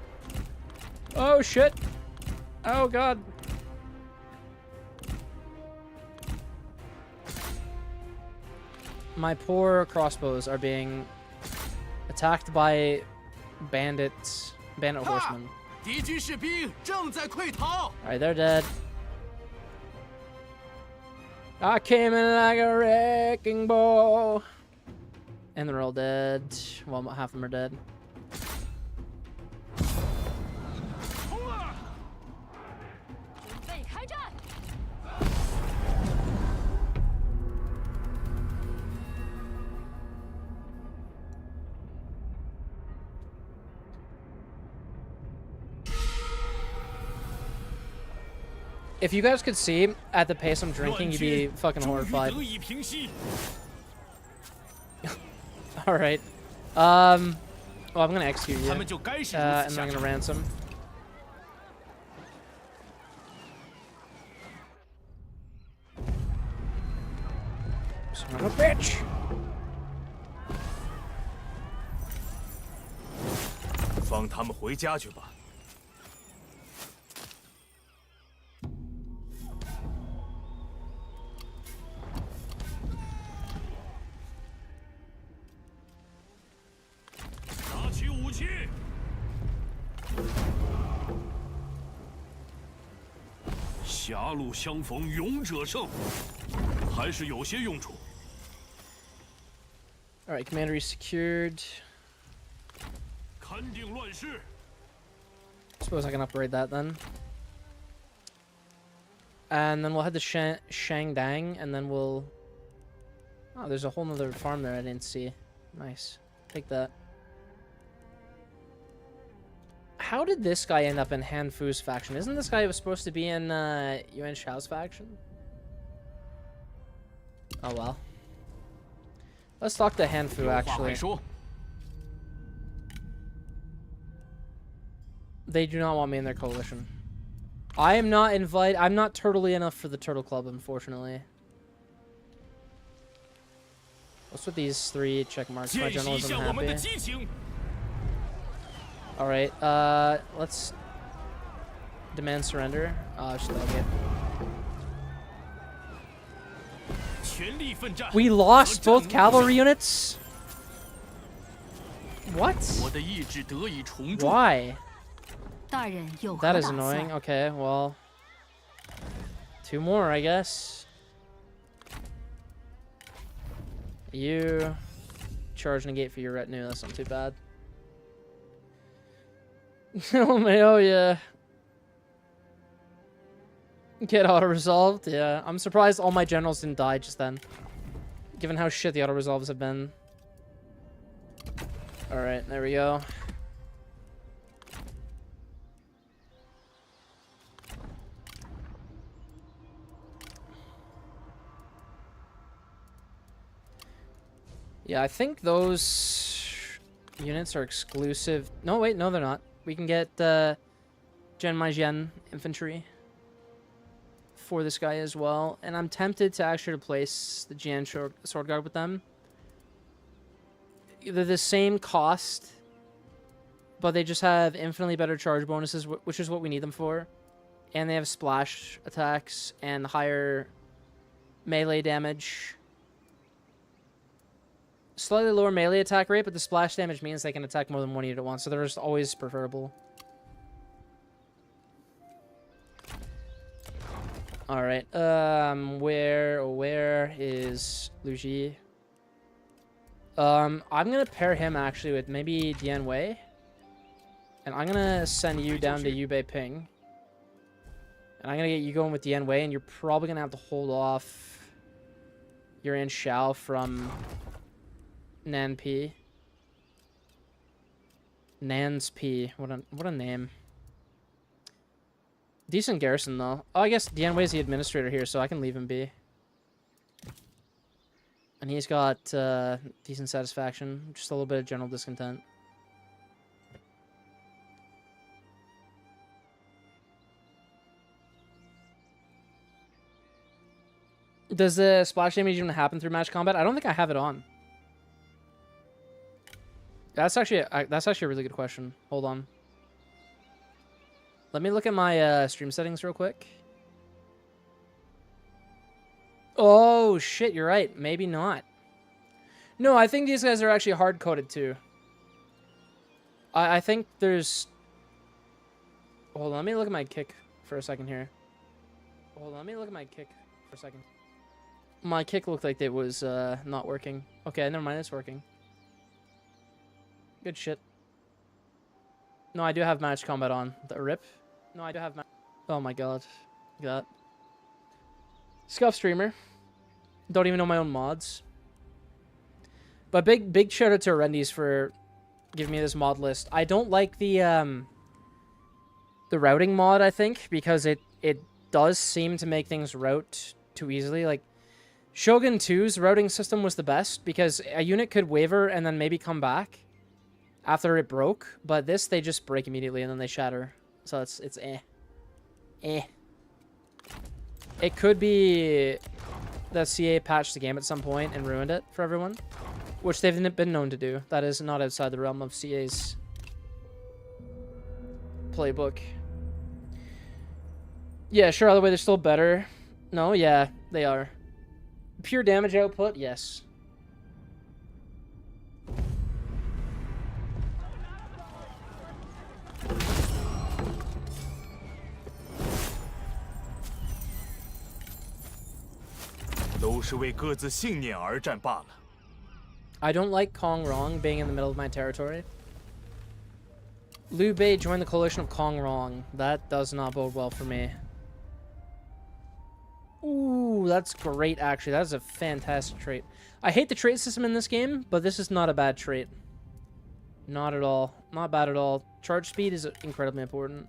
Oh shit! Oh god! My poor crossbows are being attacked by bandit horsemen. Alright, they're dead. I came in like a wrecking ball. And they're all dead. Well, half of them are dead. If you guys could see at the pace I'm drinking, you'd be fucking horrified. Alright. Well, I'm gonna execute you. And then I'm gonna ransom. Son of a bitch! Alright, commandery secured. Suppose I can upgrade that then. And then we'll head to Shangdang, and then we'll... Oh, there's a whole nother farm there I didn't see. Nice. Take that. How did this guy end up in Han Fu's faction? Isn't this guy was supposed to be in Yuan Shao's faction? Oh well. Let's talk to Hanfu actually. They do not want me in their coalition. I am not invited. I'm not turtly enough for the Turtle Club, unfortunately. What's with these 3 check marks? My general isn't happy. Alright, let's demand surrender. Just let me. We lost both cavalry units? What? Why? That is annoying. Okay, well. 2 more, I guess. You charge negate for your retinue. That's not too bad. Oh yeah. Get auto-resolved? Yeah. I'm surprised all my generals didn't die just then. Given how shit the auto-resolves have been. Alright, there we go. Yeah, I think those units are exclusive. No, wait, no, they're not. We can get Genmaijian infantry for this guy as well. And I'm tempted to actually replace the Jian Sword Guard with them. They're the same cost, but they just have infinitely better charge bonuses, which is what we need them for. And they have splash attacks and higher melee damage. Slightly lower melee attack rate, but the splash damage means they can attack more than 1 unit at once, so they're just always preferable. Alright, where is Luigi? I'm gonna pair him actually with maybe Dian Wei. And I'm gonna send you down to Yubei Ping. And I'm gonna get you going with Dian Wei, and you're probably gonna have to hold off your Yuan Shao from Nan P. Nan's P. What a name. Decent garrison though. Oh, I guess Dian Wei's the administrator here, so I can leave him be. And he's got decent satisfaction, just a little bit of general discontent. Does the splash damage even happen through match combat? I don't think I have it on. That's actually a really good question. Hold on. Let me look at my stream settings real quick. Oh, shit, you're right. Maybe not. No, I think these guys are actually hard-coded, too. I think there's... Hold on, let me look at my kick for a second here. Hold on, let me look at my kick for a second. My kick looked like it was not working. Okay, never mind, it's working. Good shit. No, I do have match combat on. The rip. No, I do have match... Oh my god. Look at that. Scuff streamer. Don't even know my own mods. But big shout out to Arendes for giving me this mod list. I don't like the routing mod, I think, because it does seem to make things route too easily. Like Shogun 2's routing system was the best because a unit could waver and then maybe come back after it broke, but this they just break immediately and then they shatter. So it's eh. It could be that CA patched the game at some point and ruined it for everyone, which they've been known to do. That is not outside the realm of CA's playbook. Yeah, sure, other way they're still better. No, yeah, they are. Pure damage output, yes. I don't like Kong Rong being in the middle of my territory. Liu Bei joined the coalition of Kong Rong. That does not bode well for me. Ooh, that's great, actually. That is a fantastic trait. I hate the trait system in this game, but this is not a bad trait. Not at all. Not bad at all. Charge speed is incredibly important.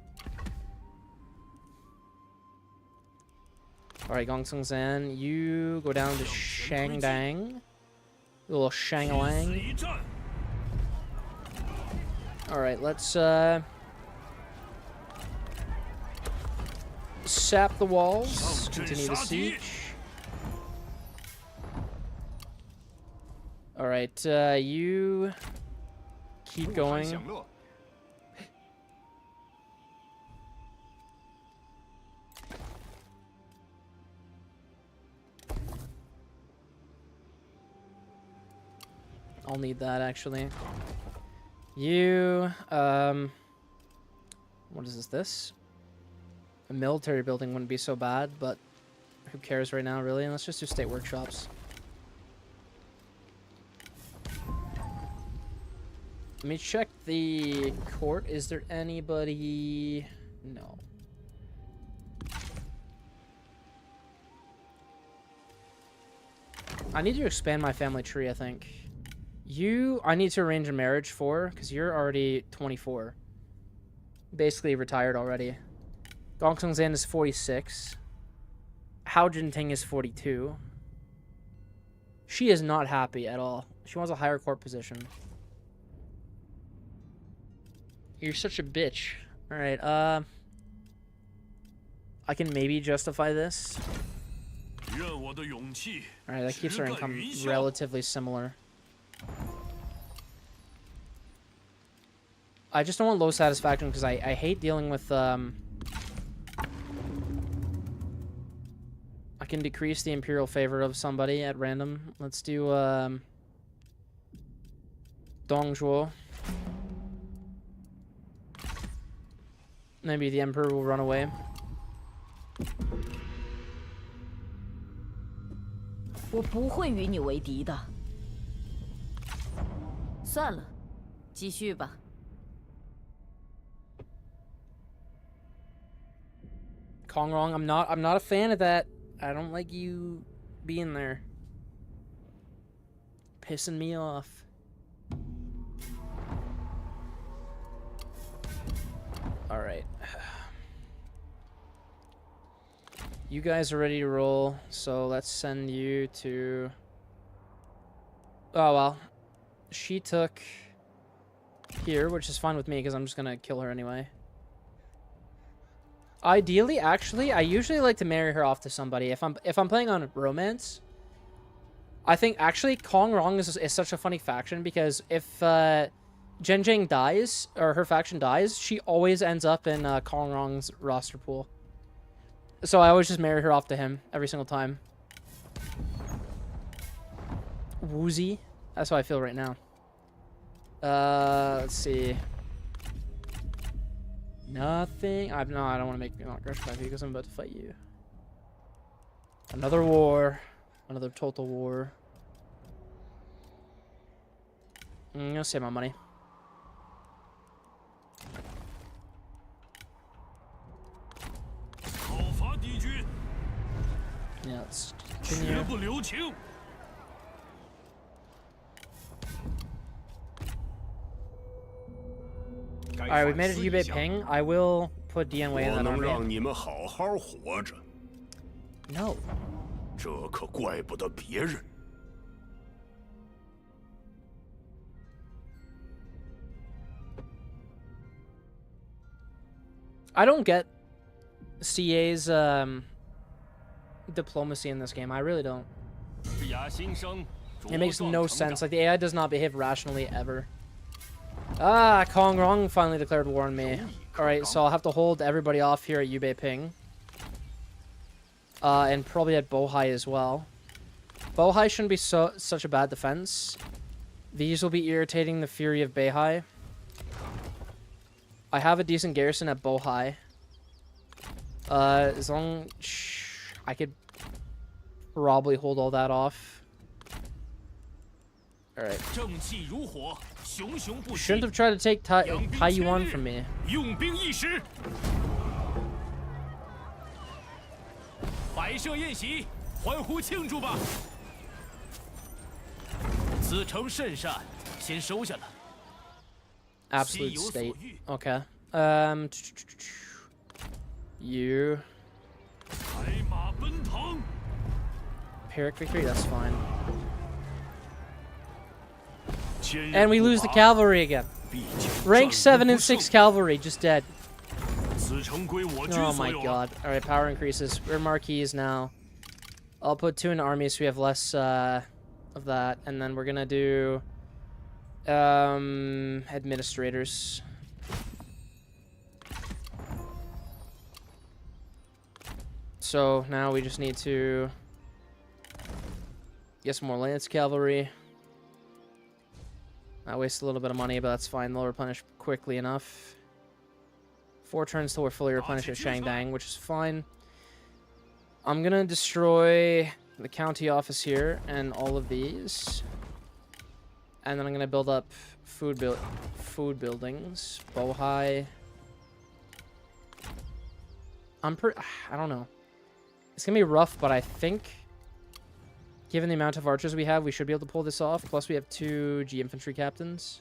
Alright, Gongsung Zan, you go down to Shangdang. A little Shangalang. Alright, let's sap the walls. Continue the siege. Alright, you keep going. I'll need that actually. You, what is this? A military building wouldn't be so bad, but who cares right now, really? And let's just do state workshops. Let me check the court. Is there anybody? No. I need to expand my family tree, I think. I need to arrange a marriage for, because you're already 24. Basically retired already. Gongsung Zan is 46. Hao Jinting is 42. She is not happy at all. She wants a higher court position. You're such a bitch. Alright, I can maybe justify this. Alright, that keeps our income relatively similar. I just don't want low satisfaction because I hate dealing with I can decrease the imperial favor of somebody at random. Let's do Dongzhuo. Maybe the emperor will run away. 我不会与你为敌的。算了，继续吧。Kongrong, I'm not a fan of that. I don't like you being there. Pissing me off. All right. You guys are ready to roll, so let's send you to... Oh, well. She took here, which is fine with me because I'm just going to kill her anyway. Ideally, actually, I usually like to marry her off to somebody. If I'm playing on romance, I think actually Kongrong is such a funny faction because if Zhenjing dies, or her faction dies, she always ends up in Kongrong's roster pool. So I always just marry her off to him every single time. Woozy. That's how I feel right now. Let's see. Nothing. No, I don't want to make not Rush by because I'm about to fight you. Another war. Another total war. I'm gonna save my money. Yeah, let's continue. Alright, we made it to Yubei Ping. I will put Dian Wei in that army. No. I don't get CA's diplomacy in this game. I really don't. It makes no sense. Like, the AI does not behave rationally ever. Ah, Kongrong finally declared war on me. Alright, so I'll have to hold everybody off here at Yubei Ping. And probably at Bohai as well. Bohai shouldn't be such a bad defense. These will be irritating the fury of Beihai. I have a decent garrison at Bohai. As long... I could probably hold all that off. Alright. Shouldn't have tried to take Taiyuan from me. Absolute state. Okay. You Pyrrhic victory, that's fine. And we lose the cavalry again. Rank 7 and 6 cavalry, just dead. Oh my god. Alright, power increases. We're marquis now. I'll put 2 in the army so we have less of that. And then we're gonna do administrators. So now we just need to get some more lance cavalry. I waste a little bit of money, but that's fine. They'll replenish quickly enough. 4 turns till we're fully replenished at Shangdang, which is fine. I'm gonna destroy the county office here and all of these. And then I'm gonna build up food buildings. Bohai. I don't know. It's gonna be rough, but I think given the amount of archers we have, we should be able to pull this off. Plus we have 2 G infantry captains.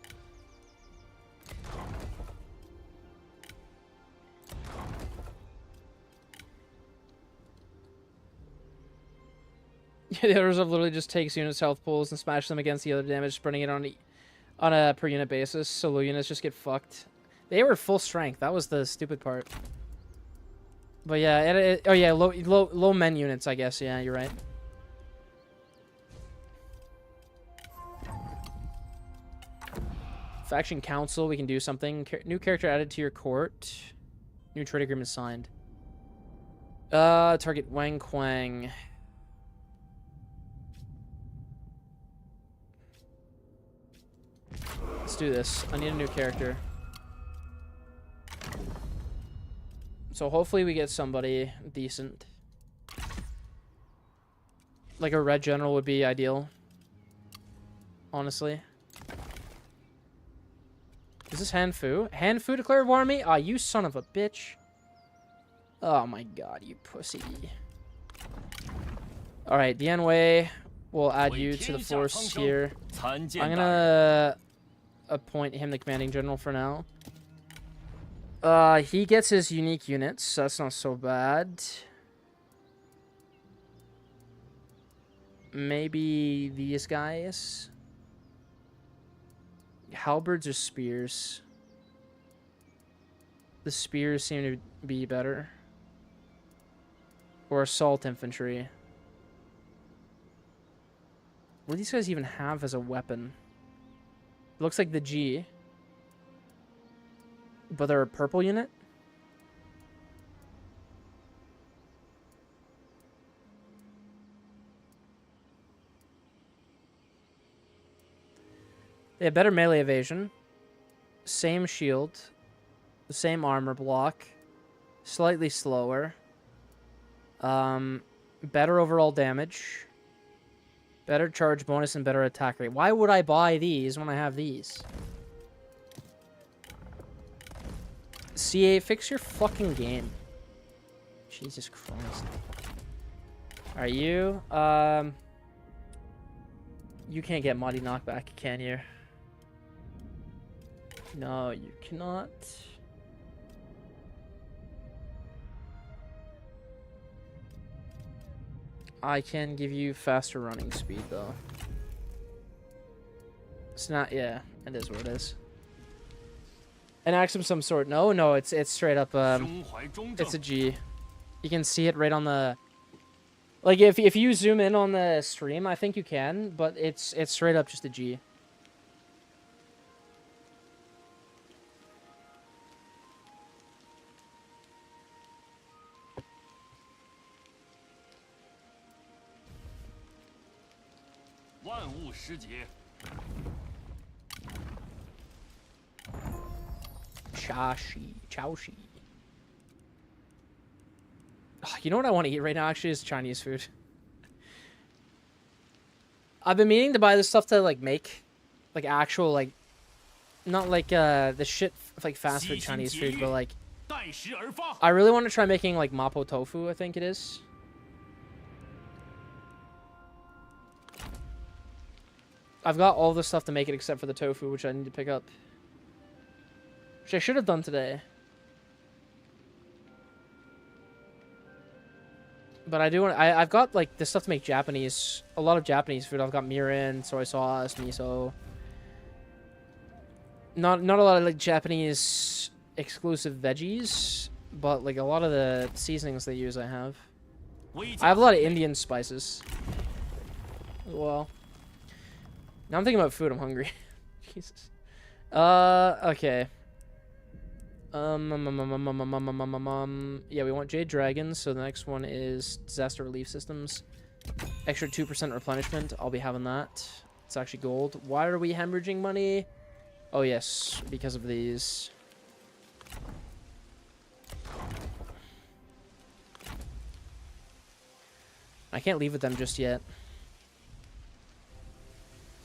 Yeah, the reserve literally just takes units' health pools and smash them against the other damage, spreading it on a per unit basis. Solo units just get fucked. They were full strength. That was the stupid part. But yeah, oh yeah, low men units, I guess. Yeah, you're right. Faction council, we can do something. New character added to your court. New trade agreement signed. Target Wang Quang. Let's do this. I need a new character. So hopefully we get somebody decent. Like a red general would be ideal. Honestly. Is this Han Fu? Han Fu declared war on me? Ah, you son of a bitch. Oh my god, you pussy. Alright, Dian Wei. We'll add you to the force here. I'm gonna appoint him the commanding general for now. He gets his unique units, so that's not so bad. Maybe these guys. Halberds or spears? The spears seem to be better. Or assault infantry. What do these guys even have as a weapon? It looks like the G. But they're a purple unit? They have better melee evasion. Same shield. The same armor block. Slightly slower. Better overall damage. Better charge bonus and better attack rate. Why would I buy these when I have these? CA, fix your fucking game. Jesus Christ. Are you? You can't get Mighty Knockback, can you? No, you cannot. I can give you faster running speed, though. It's not, yeah, it is what it is. An axiom some sort. No, it's straight up, it's a G. You can see it right on the... Like, if you zoom in on the stream, I think you can, but it's straight up just a G. Chaoshi. Oh, you know what I want to eat right now, actually, is Chinese food. I've been meaning to buy this stuff to, like, make, like, actual, like, not like, the shit, like, fast food Chinese food, but, like, I really want to try making, like, mapo tofu, I think it is. I've got all the stuff to make it except for the tofu, which I need to pick up. Which I should have done today. But I do want. I've got like this stuff to make Japanese. A lot of Japanese food. I've got mirin, soy sauce, miso. Not a lot of like Japanese exclusive veggies, but like a lot of the seasonings they use. I have a lot of Indian spices. Well, now I'm thinking about food. I'm hungry. Jesus. Okay. Yeah, we want Jade Dragons, so the next one is Disaster Relief Systems. Extra 2% replenishment, I'll be having that. It's actually gold. Why are we hemorrhaging money? Oh yes, because of these. I can't leave with them just yet.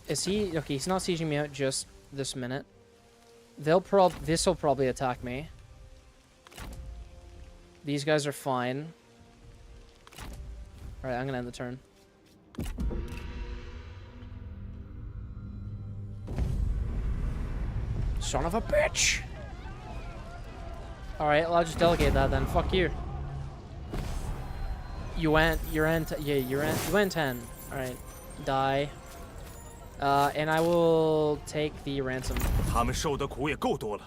Is he... Okay, he's not sieging me out just this minute. This'll probably attack me. These guys are fine. Alright, I'm gonna end the turn. Son of a bitch! Alright, well, I'll just delegate that then. Fuck you. You went 10. Alright. Die. And I will take the ransom. 他们受的苦也够多了。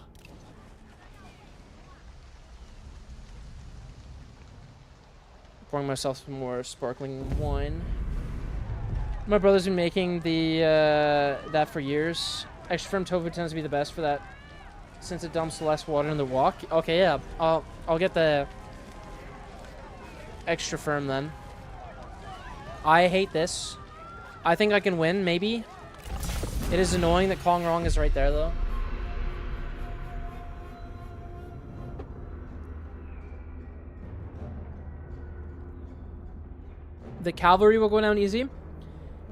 Pouring myself some more sparkling wine. My brother's been making the that for years. Extra firm tofu tends to be the best for that, since it dumps less water in the wok. Okay, yeah, I'll get the extra firm then. I hate this. I think I can win, maybe. It is annoying that Kong Rong is right there, though. The cavalry will go down easy.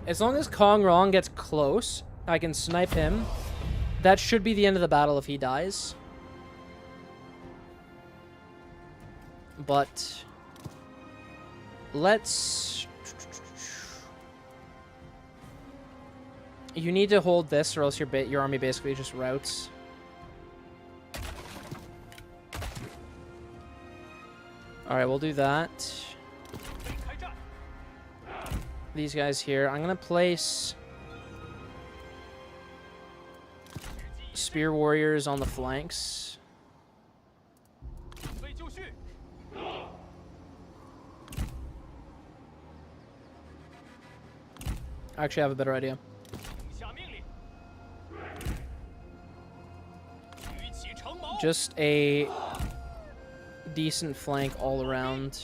As long as Kong Rong gets close, I can snipe him. That should be the end of the battle if he dies. But let's... You need to hold this, or else your army basically just routes. Alright, we'll do that. These guys here. I'm going to place spear warriors on the flanks. Actually, I have a better idea. Just a decent flank all around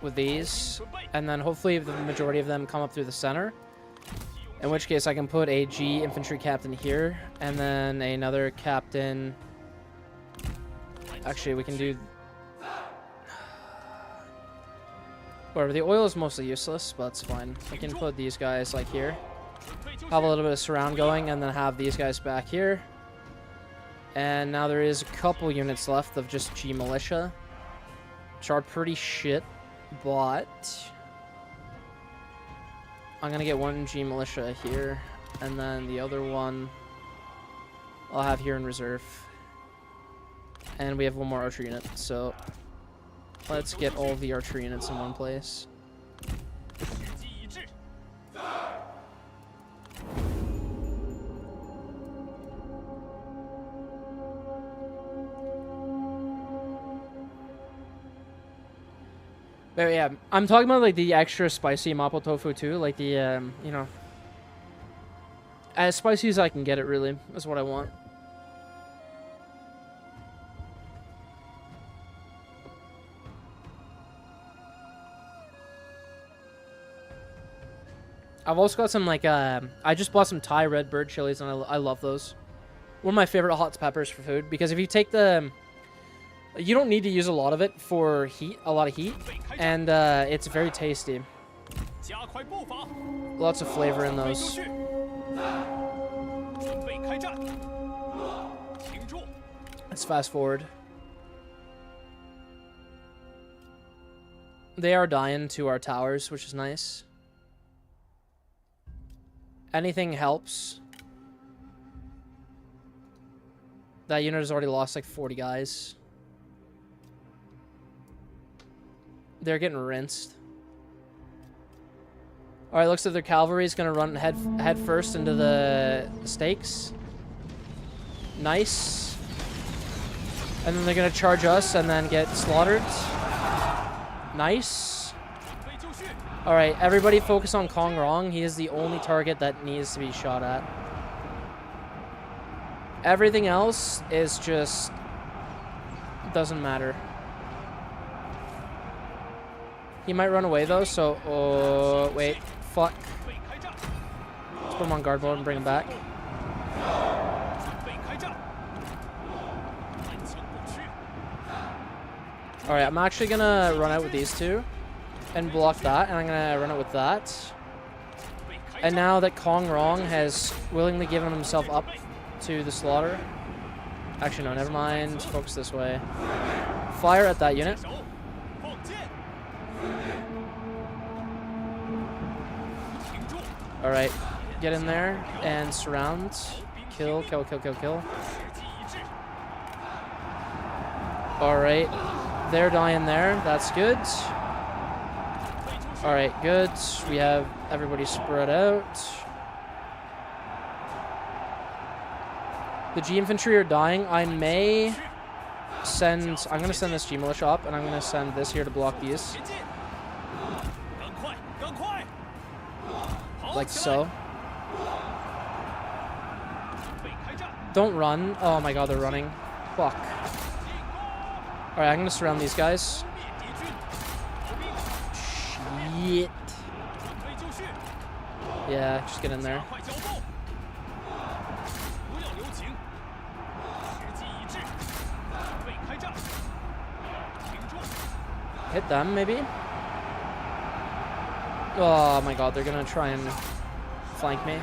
with these, and then hopefully the majority of them come up through the center, in which case I can put a G infantry captain here, and then another captain. Actually, we can do whatever. The oil is mostly useless, but it's fine. We can put these guys like here, have a little bit of surround going, and then have these guys back here. And now there is a couple units left of just G militia, which are pretty shit, but I'm gonna get one G militia here, and then the other one I'll have here in reserve. And we have one more archer unit, so let's get all the archer units in one place. But yeah, I'm talking about like the extra spicy mapo tofu too, like the you know, as spicy as I can get it. Really, is what I want. I've also got some like I just bought some Thai red bird chilies, and I love those. One of my favorite hot peppers for food, because if you take the, you don't need to use a lot of it for heat, a lot of heat, and it's very tasty. Lots of flavor in those. Let's fast forward. They are dying to our towers, which is nice. Anything helps. That unit has already lost like 40 guys. They're getting rinsed. All right, looks like their cavalry is gonna run head first into the stakes. Nice. And then they're gonna charge us and then get slaughtered. Nice. All right, everybody focus on Kong Rong. He is the only target that needs to be shot at. Everything else is just doesn't matter. He might run away though, so oh wait, fuck. Let's put him on guard mode and bring him back. Alright, I'm actually gonna run out with these two and block that, and I'm gonna run out with that. And now that Kong Rong has willingly given himself up to the slaughter. Actually, no, never mind. Focus this way. Fire at that unit. Alright, get in there and surround. Kill, kill, kill, kill, kill. Alright, they're dying there. That's good. Alright, good. We have everybody spread out. The G infantry are dying. I may send... I'm going to send this G militia up, and I'm going to send this here to block these. Like so. Don't run. Oh my god, they're running. Fuck. Alright, I'm going to surround these guys. Shit. Yeah, just get in there. Hit them, maybe? Oh my god, they're gonna try and flank me.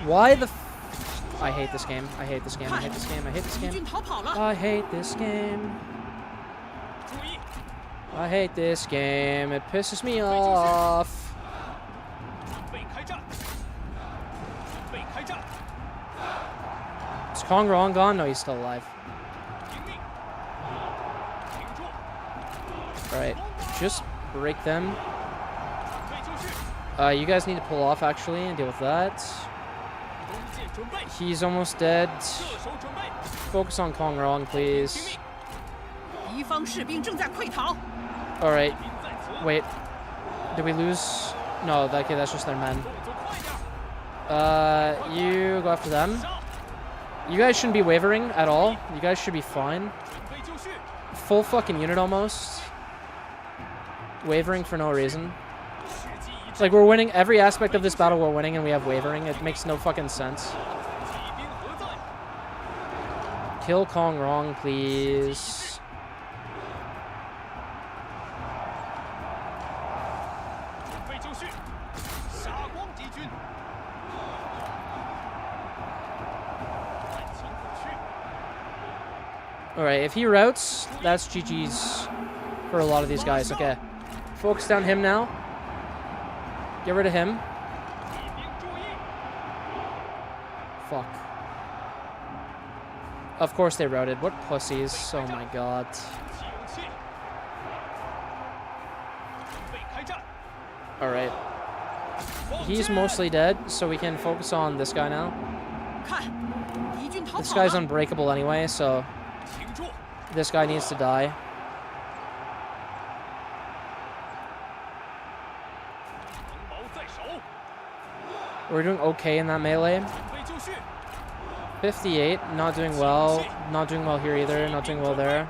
Why the f... I hate this game. I hate this game. I hate this game. I hate this game. I hate this game. I hate this game. It pisses me off. Is Kong Rong gone? No, he's still alive. Alright, just break them. You guys need to pull off, actually, and deal with that. He's almost dead. Focus on Kong Rong, please. Alright. Wait. Did we lose? No, okay, that's just their men. You go after them. You guys shouldn't be wavering at all. You guys should be fine. Full fucking unit almost. Wavering for no reason. It's like we're winning every aspect of this battle, we're winning, and we have wavering. It makes no fucking sense. Kill Kong Rong, please. Alright, if he routs, that's GG's for a lot of these guys. Okay. Focus down him now. Get rid of him. Fuck. Of course they routed. What pussies. Oh my god. Alright. He's mostly dead, so we can focus on this guy now. This guy's unbreakable anyway, so this guy needs to die. We're doing okay in that melee. 58, not doing well. Not doing well here either, not doing well there.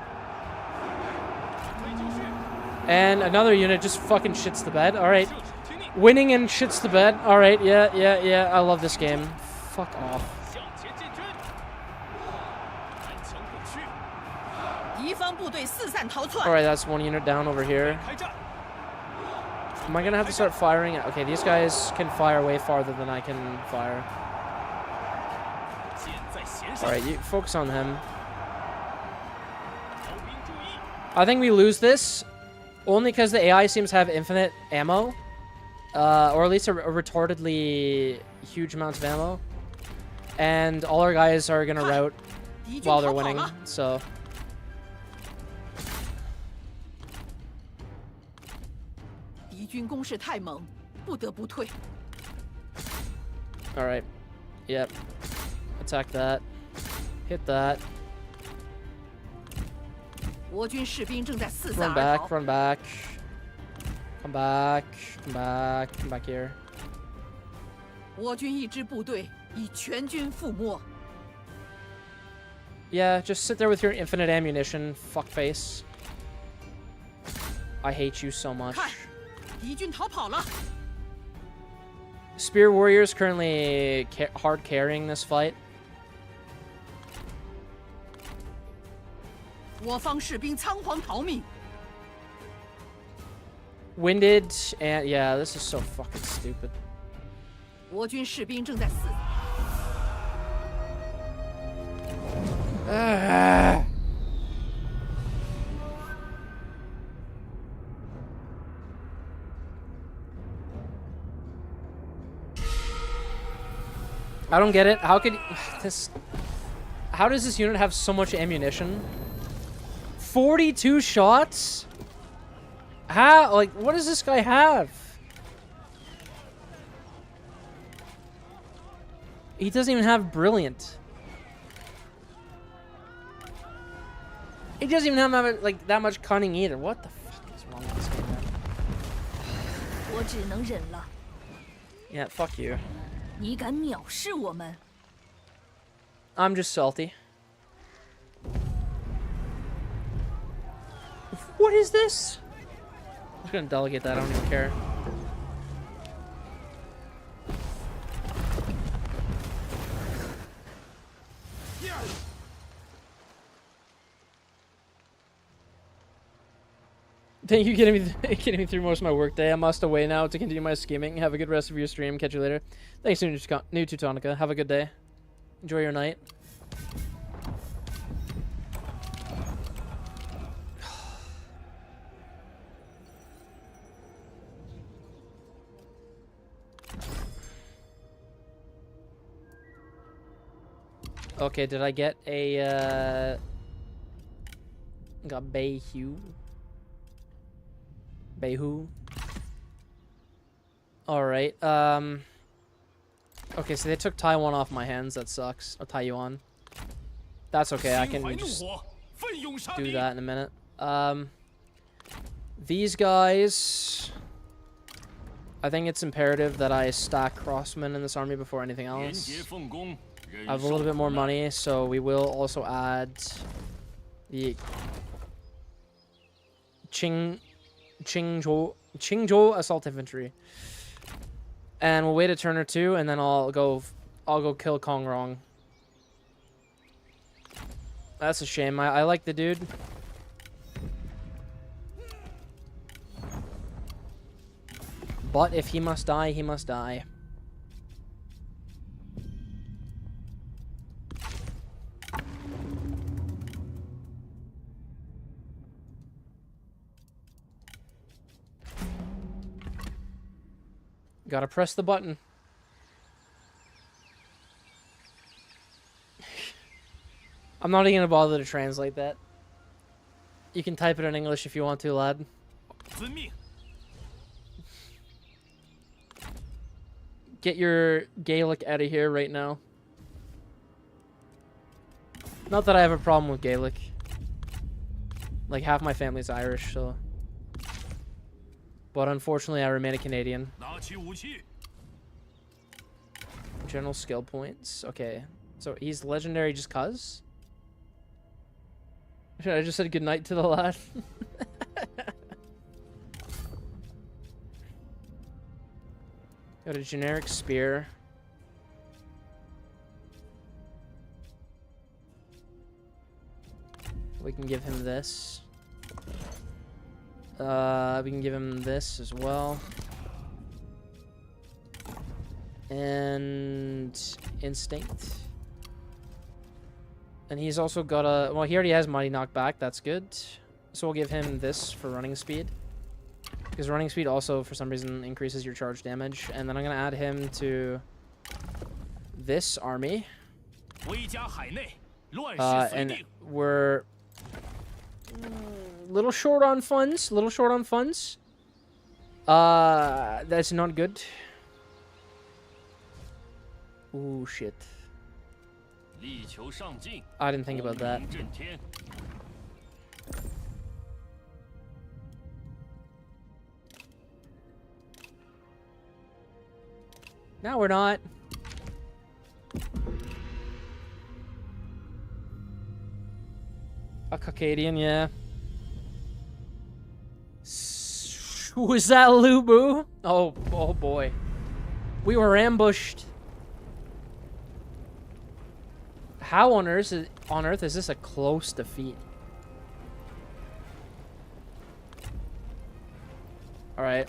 And another unit just fucking shits the bed. Alright. Winning and shits the bed. Alright, yeah. I love this game. Fuck off. Alright, that's one unit down over here. Am I gonna have to start firing? Okay, these guys can fire way farther than I can fire. Alright, you focus on him. I think we lose this only because the AI seems to have infinite ammo. Or at least a retardedly huge amount of ammo. And all our guys are gonna rout while they're winning, so... 敌军攻势太猛，不得不退。 All right. Yep. Attack that. Hit that. 我军士兵正在四散 Run 而 back. 逃。 Run back. Come back. Come back. Come back here. 我军一支部队已全军覆没。 Yeah, just sit there with your infinite ammunition, fuckface. I hate you so much. 看，敌军逃跑了。 Spear Warriors currently hard carrying this fight. 我方士兵仓皇逃命。 Winded, and yeah, this is so fucking stupid. 我军士兵正在四。 I don't get it. How could this? How does this unit have so much ammunition? 42 shots? How? Like, what does this guy have? He doesn't even have brilliant. He doesn't even have like that much cunning either. What the fuck is wrong with this game, man? 我只能忍了。 Yeah, fuck you. 你敢藐视我们？ I'm just salty. What is this? I'm just gonna delegate that. I don't even care. Thank you getting me through most of my workday. I must away now to continue my scheming. Have a good rest of your stream. Catch you later. Thanks, New Teutonica. Have a good day. Enjoy your night. Okay, did I get a got Bayhu? Bayhu. Alright, okay, so they took Taiwan off my hands. That sucks. Or Taiwan. That's okay, I can just do that in a minute. These guys, I think it's imperative that I stack crossmen in this army before anything else. I have a little bit more money, so we will also add the Qingzhou Assault Infantry. And we'll wait a turn or two, and then I'll go kill Kong Rong. That's a shame. I like the dude. But if he must die, he must die. Gotta press the button. I'm not even gonna bother to translate that. You can type it in English if you want to, lad. Get your Gaelic out of here right now. Not that I have a problem with Gaelic. Like, half my family's Irish, so... But unfortunately, I remain a Canadian. General skill points. Okay. So he's legendary just cuz? I just said goodnight to the lad. Got a generic spear. We can give him this. We can give him this as well. And instinct. And he's also got a... Well, he already has mighty knockback. That's good. So we'll give him this for running speed. Because running speed also, for some reason, increases your charge damage. And then I'm going to add him to this army. And we're... little short on funds. That's not good. Ooh, shit. 力求上进， I didn't think about that. 风震天。 No, we're not. A Caucadian, yeah. Was that Lubu? Oh boy. We were ambushed. How on earth is this a close defeat? All right.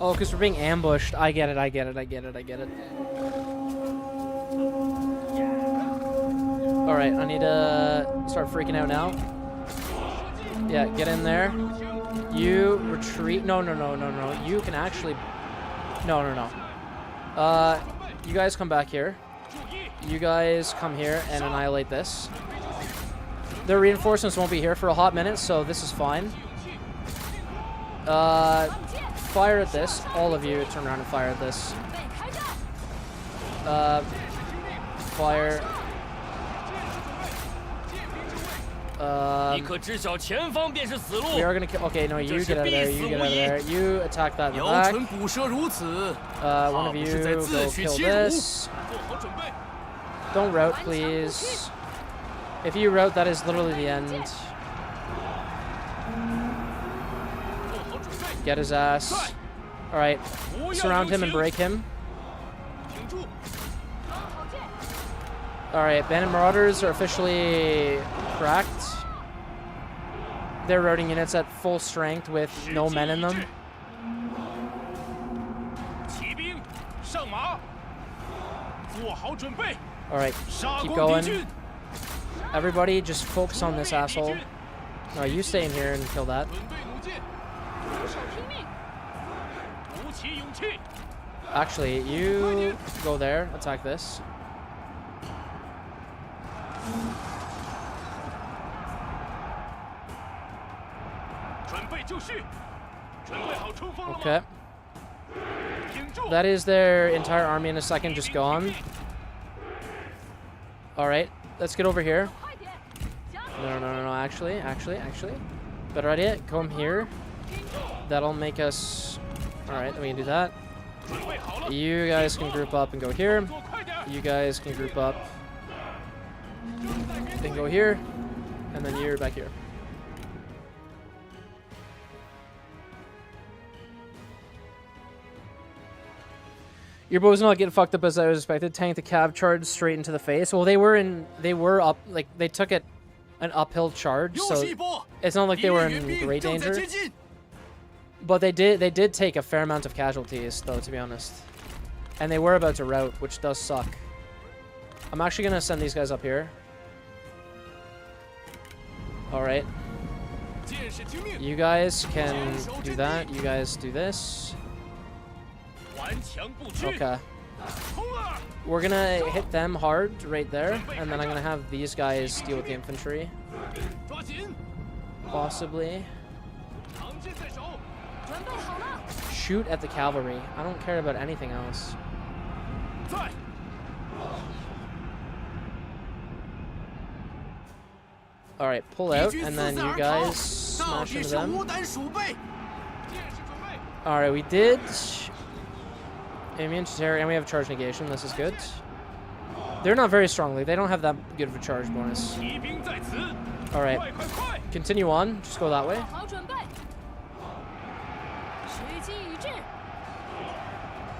Oh, because we're being ambushed. I get it. Alright, I need to start freaking out now. Yeah, get in there. You retreat. No. You can actually... No. You guys come back here. You guys come here and annihilate this. The reinforcements won't be here for a hot minute, so this is fine. Fire at this. All of you turn around and fire at this. Fire. 你可知晓前方便是死路。 We are gonna kill. Okay, no, you get out of there. You get out of there. You attack that in the 姚 back. 纯捕蛇如此， One of you 是在 go 自取 kill 其辱。 this. Don't route, please. If you route, that is literally the end. Get his ass. Alright. Surround him and break him. Alright, Bandit Marauders are officially cracked. They're routing units at full strength with no men in them. 骑兵上马，做好准备， Alright, 杀 keep 光 going. 敌军， Everybody just focus on this asshole. No, you stay in here and kill that. 准备弩箭，鼓起勇气， Actually, you go there, attack this. 准备就绪，准备好冲锋了吗？ Okay. 挺住， That is their entire army in a second just gone. Alright, let's get over here. No, actually. Better idea, come here. That'll make us... Alright, then we can do that. 准备好了， You guys can group up and go here. 做快点， You guys can group up. Then go here. And then you're back here. Your bows not getting fucked up as I was expected. Tank the cav charge straight into the face. Well, they were up, like, they took it an uphill charge, 又 so 是一波， it's not like 敌 they were 人援 in 兵 great 正在 danger. 接近， But they did take a fair amount of casualties, though, to be honest. And they were about to rout, which does suck. I'm actually gonna send these guys up here. Alright. 剑士听命， You guys can do that. You guys do this. 顽强不屈， Okay. 冲啊！ We're gonna hit them hard right there, and then I'm gonna have these guys deal with the infantry. 抓紧， Possibly. 长剑在手，准备好了， Shoot at the cavalry. I don't care about anything else. 在， Alright, pull 敌 out, 军 and 四 then 四 you 而逃， guys 到 smash 底 into 是 them. 无胆鼠辈，剑士准备， Alright, we did immune to terror, and we have charge negation. This is good. They're not very strongly. They don't have that good of a charge bonus. 骑兵在此， Alright, 快快快！ continue on. Just go that way. 做好准备，时机已至，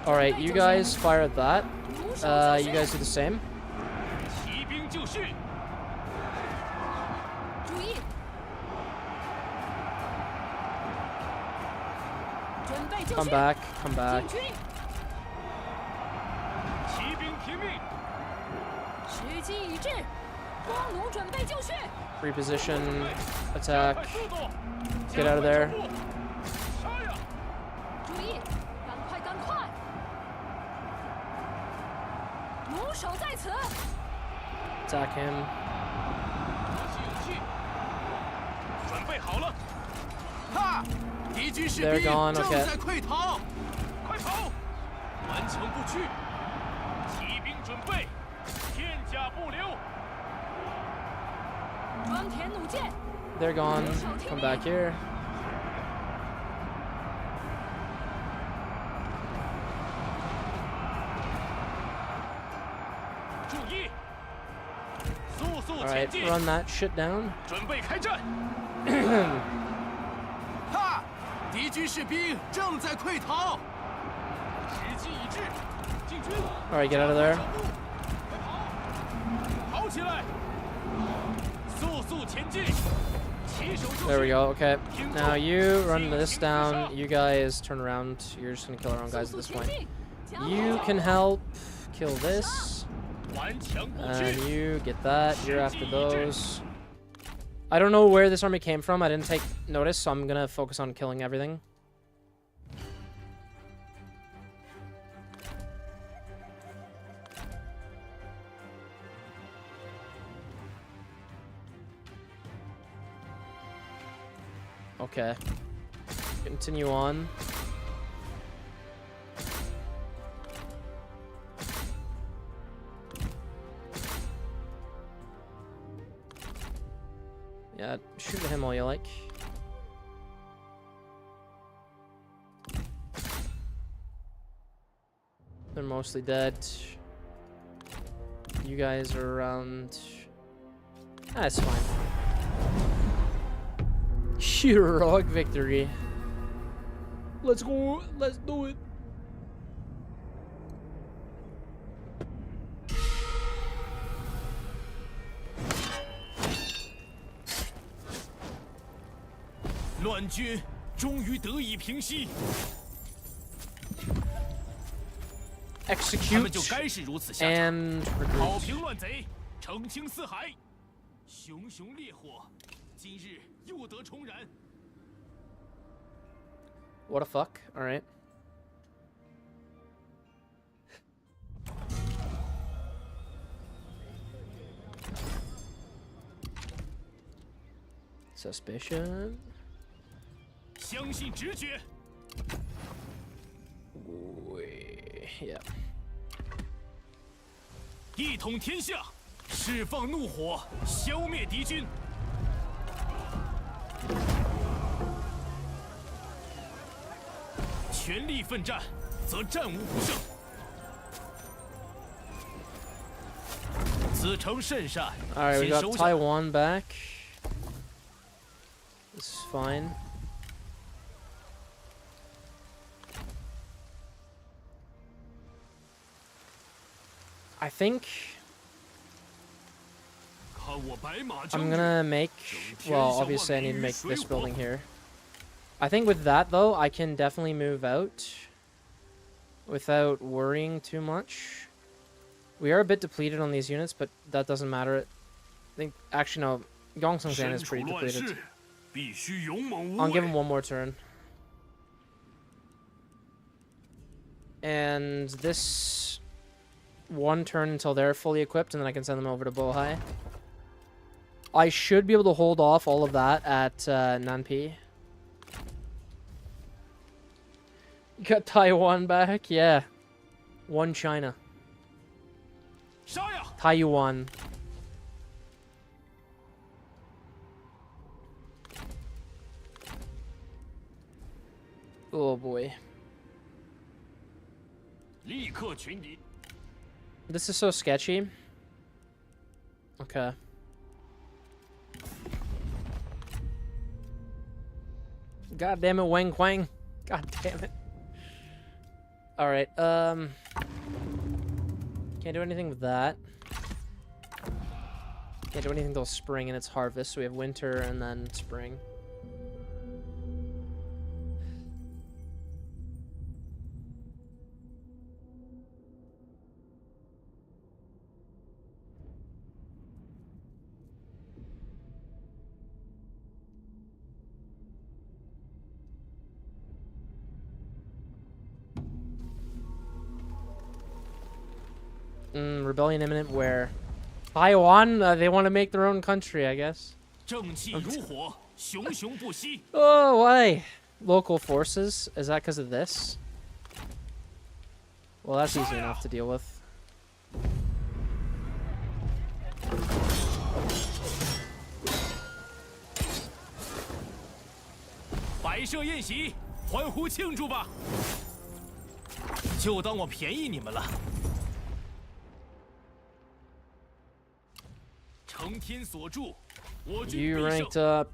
Alright, you guys fire at that. 弩手 You guys do the same. 骑兵就绪， 注意，准备就绪， Come back, come back. 进军，骑兵听命，时机已至，光弩准备就绪， Reposition, 加 attack. 快速度， Get out of there. 杀呀！注意，守在此。 Attack him. 准备好了，哈！敌军士 They're 兵 gone, 正 okay. 在溃逃。快跑！顽强不屈，骑兵准备，片甲不留。 装填弩箭， They're gone. Come back here. 注意，速速 All 前 right, 进， run that shit down. 准备开战。哈！敌军士兵正在溃逃。时机已至，进军！ All right, get out of there. 快跑！跑起来！速速前进！骑手就 There we 绪。 go. Okay. Now you run this down. You guys turn around. You're just gonna kill our own guys at 速 this 速前 point. 进。将 You 火 can help kill this. 顽强不 And 屈。 you get that. You're after those. I don't know where this army came from. I didn't take notice, so I'm gonna focus on killing everything. Okay. Continue on. Yeah, shoot at him all you like. They're mostly dead. You guys are around. That's fine. Heroic victory. Let's go. Let's do it. "乱军终于得以平息，他们 Execute 就该是如此下场。 and 讨 recruit. 平乱贼，澄清四海，熊熊烈火，今日又得重燃。 What a fuck. Alright. Suspicion. 相信直觉， Yeah. 一统天下，释放怒火，消灭敌军。全力奋战，则战无不胜。此诚甚善， Alright, we 先 got 收下。 Taiwan back. This is fine. I think 看我白马将 I'm 军， gonna make, well, obviously I need to make this building here. I think with that though, I can definitely move out without worrying too much. We are a bit depleted on these units, but that doesn't matter. I think, actually no, Gongsun-san 身 is 处 pretty 乱 depleted. 世，必须勇猛无 I'll give him 畏。 one more turn. And this one turn until they're fully equipped, and then I can send them over to Bohai. I should be able to hold off all of that at Nanpi. Got Taiwan back, yeah. One China. 杀呀！ Taiwan. Oh boy. 立刻群敌。 This is so sketchy. Okay. God damn it, Wang Quang. God damn it. Alright, can't do anything with that. Can't do anything till spring and it's harvest, so we have winter and then spring. Rebellion imminent where? Taiwan? They want to make their own country, I guess. 正气如火，熊熊不息。 Oh, why? Local forces? Is that because of this? Well, that's easy enough to deal with. 摆设宴席，欢呼庆祝吧！就当我便宜你们了。承天所助，我军 You 必胜。 ranked up.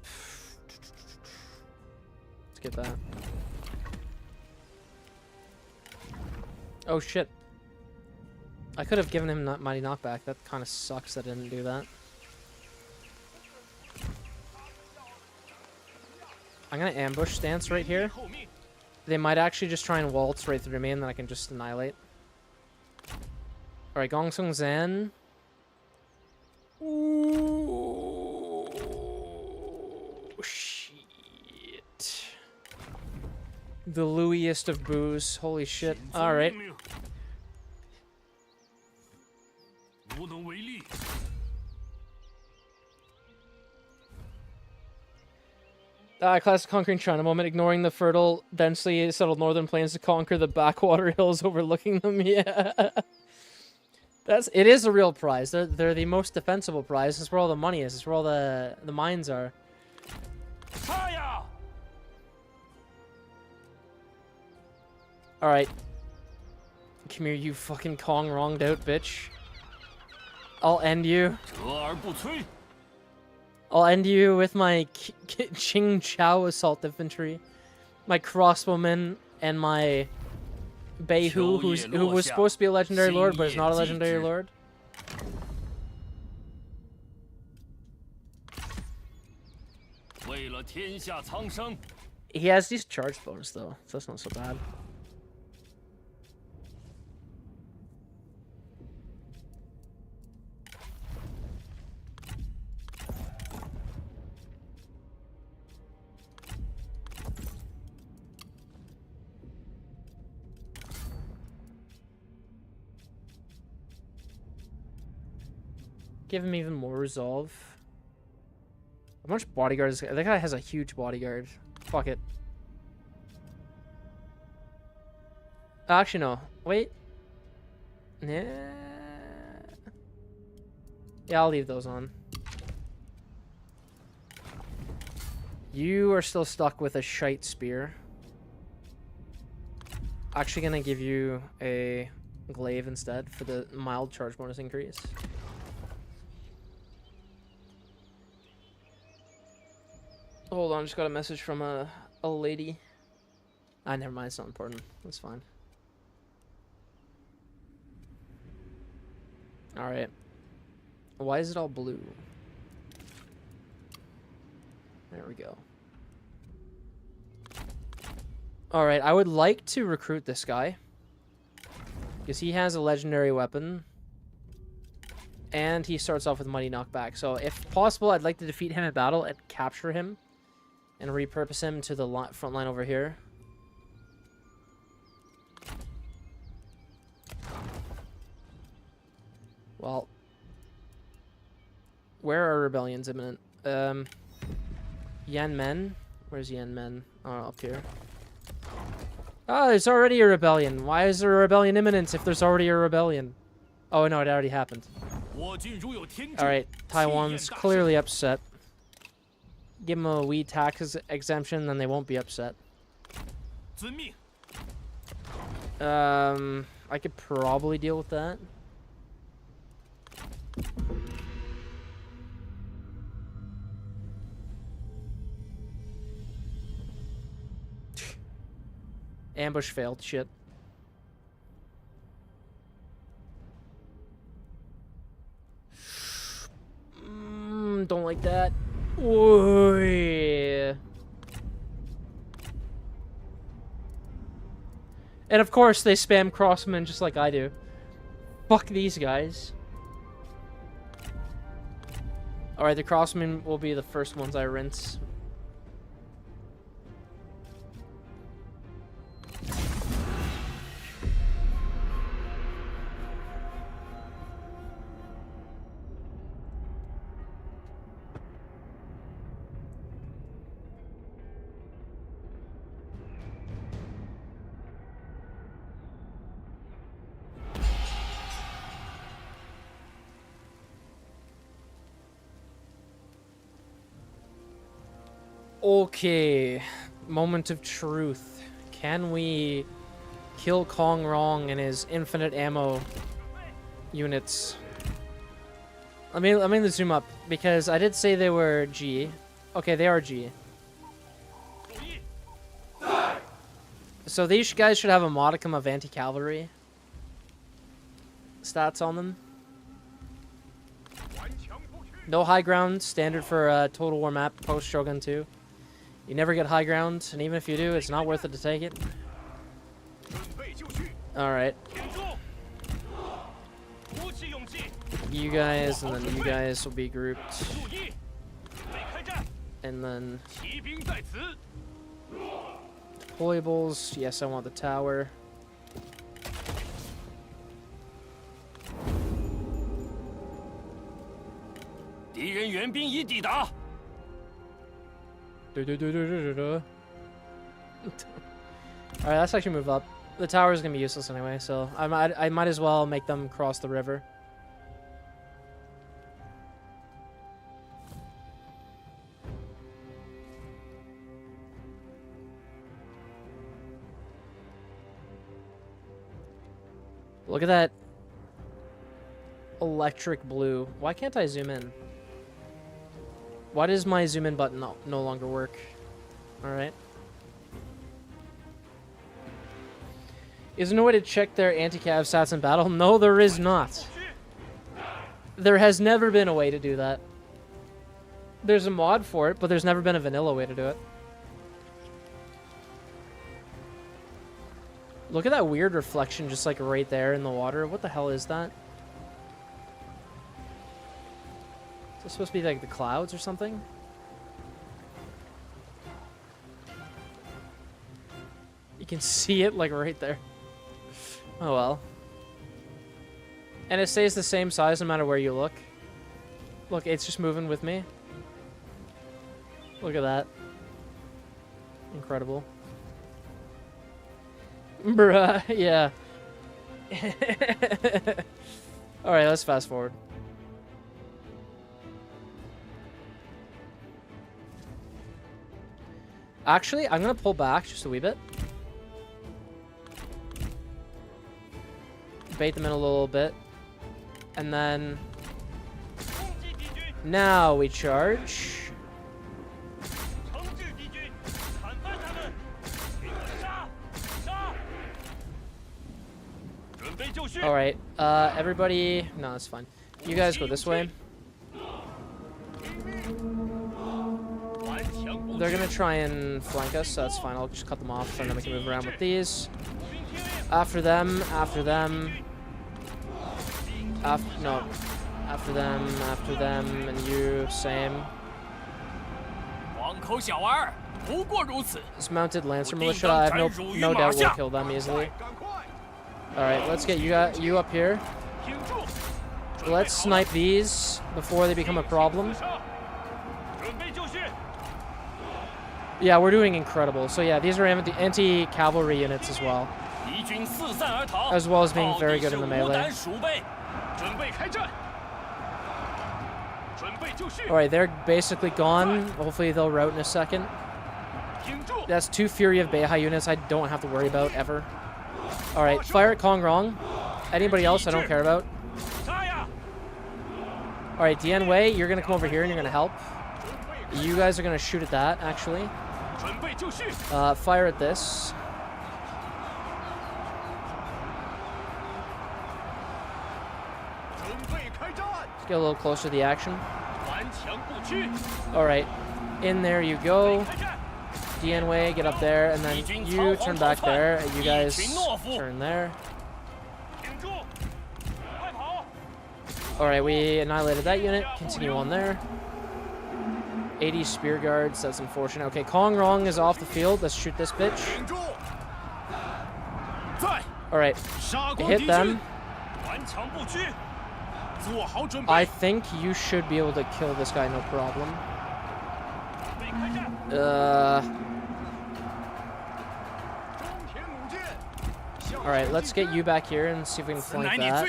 Let's get that. Oh shit. I could have given him Mighty Knockback. That kind of sucks that I didn't do that. I'm gonna ambush stance right here. 后命， They might actually just try and waltz right through me and then I can just annihilate. Alright, Gongsung Zan. Ooh, shit. The Louiest of boos. Holy shit. Alright. 命令无能为力。 Classic conquering China moment, ignoring the fertile, densely settled northern plains to conquer the backwater hills overlooking them. Yeah, it is a real prize. They're the most defensible prize. It's where all the money is. It's where all the mines are. 杀呀！ All right, come here, you fucking Kong wronged out bitch. I'll end you. 折而不摧。 I'll end you with my Qing Chao assault infantry, my crossbowmen, and my Beihu, who was supposed to be a legendary lord, but is not a legendary lord. 为了天下苍生， He has these charge bonus though, so that's not so bad. Give him even more resolve. How much bodyguard is that guy? Has a huge bodyguard. Fuck it. Actually, no. Wait. Yeah. Yeah, I'll leave those on. You are still stuck with a shite spear. Actually gonna give you a glaive instead for the mild charge bonus increase. Hold on, just got a message from a lady. Ah, never mind, it's not important. That's fine. Alright. Why is it all blue? There we go. Alright, I would like to recruit this guy. Because he has a legendary weapon. And he starts off with Mighty Knockback. So if possible, I'd like to defeat him in battle and capture him. And repurpose him to the front line over here. Well, where are rebellions imminent? Yanmen? Where's Yanmen? Oh, up here. Oh, there's already a rebellion. Why is there a rebellion imminent if there's already a rebellion? Oh, no, it already happened. Alright, Taiwan's clearly upset. Give them a wee tax exemption, then they won't be upset. I could probably deal with that. Ambush failed, shit. Don't like that. Oy. And of course they spam crossmen just like I do. Fuck these guys. Alright, the crossmen will be the first ones I rinse. Okay, moment of truth. Can we kill Kong Rong and his infinite ammo units? Let me zoom up because I did say they were G. Okay, they are G. So these guys should have a modicum of anti-cavalry stats on them. No high ground, standard for Total War map post Shogun 2. You never get high ground, and even if you do, it's not worth it to take it. Alright. You guys, and then you guys will be grouped. And then... deployables. Yes, I want the tower. Alright, let's actually move up. The tower is gonna be useless anyway, so I might as well make them cross the river. Look at that electric blue. Why can't I zoom in? Why does my zoom in button no longer work? Alright. Is there no way to check their anti-cav stats in battle? No, there is not. There has never been a way to do that. There's a mod for it, but there's never been a vanilla way to do it. Look at that weird reflection just like right there in the water. What the hell is that? Is this supposed to be like the clouds or something? You can see it like right there. Oh well. And it stays the same size no matter where you look. Look, it's just moving with me. Look at that. Incredible. Bruh, yeah. Alright, let's fast forward. Actually, I'm gonna pull back just a wee bit. Bait them in a little bit. And then... now we charge. Alright, everybody... no, that's fine. You guys go this way. They're gonna try and flank us, so that's fine. I'll just cut them off, and then we can move around with these. After them, after them. No. After them, and you, same. This mounted Lancer militia, I have no doubt we'll kill them easily. Alright, let's get you up here. Let's snipe these before they become a problem. Yeah, we're doing incredible. So yeah, these are anti-cavalry units as well. As well as being very good in the melee. Alright, they're basically gone. Hopefully they'll rout in a second. That's 2 Fury of Beihai units I don't have to worry about ever. Alright, fire at Kong Rong. Anybody else I don't care about. Alright, Dian Wei, you're gonna come over here and you're gonna help. You guys are gonna shoot at that, actually. Fire at this. Let's get a little closer to the action. Alright, in there you go. Dian Wei, get up there, and then you turn back there. You guys turn there. Alright, we annihilated that unit. Continue on there. 80 spear guards, that's unfortunate. Okay, Kong Rong is off the field. Let's shoot this bitch. Alright, hit them. I think you should be able to kill this guy, no problem. Alright, let's get you back here and see if we can flank that.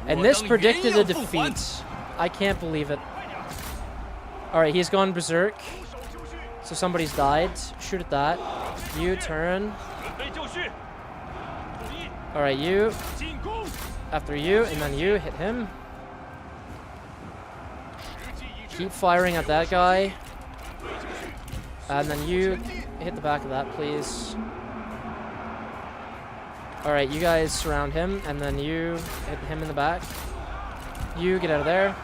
And this predicted a defeat I can't believe it. Alright, he's gone berserk. So somebody's died. Shoot at that. You turn. Alright, you. After you, and then you hit him. Keep firing at that guy. And then you hit the back of that, please. Alright, you guys surround him, and then you hit him in the back. You get out of there.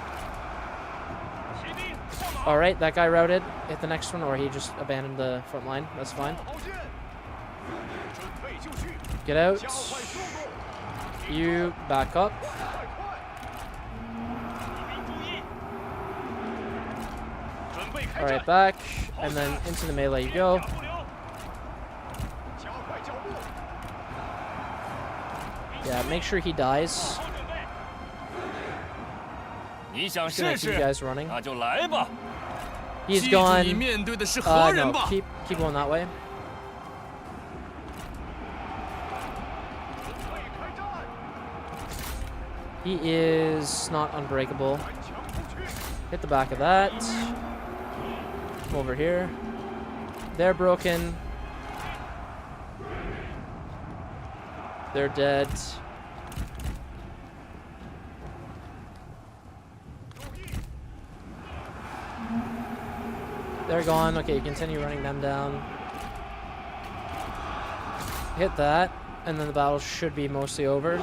Alright, that guy routed. Hit the next one, or he just abandoned the front line. That's fine. Get out. You back up. Alright, back. And then into the melee you go. Yeah, make sure he dies. Just gonna keep you guys running. He's gone. No, keep going that way. He is not unbreakable. Hit the back of that. Come over here. They're broken. They're dead. They're gone. Okay, continue running them down. Hit that, and then the battle should be mostly over.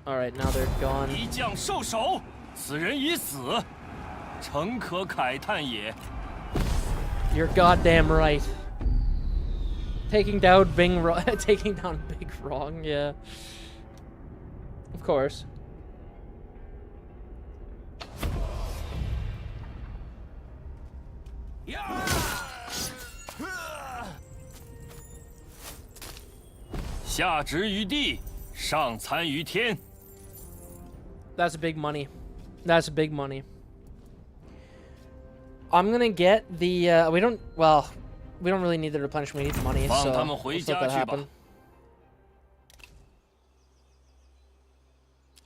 Alright, now they're gone. You're goddamn right. Taking down taking down Big Wrong, yeah. Of course. That's big money. That's big money. I'm gonna get the we don't really need the replenishment, we need the money, so let's let that happen.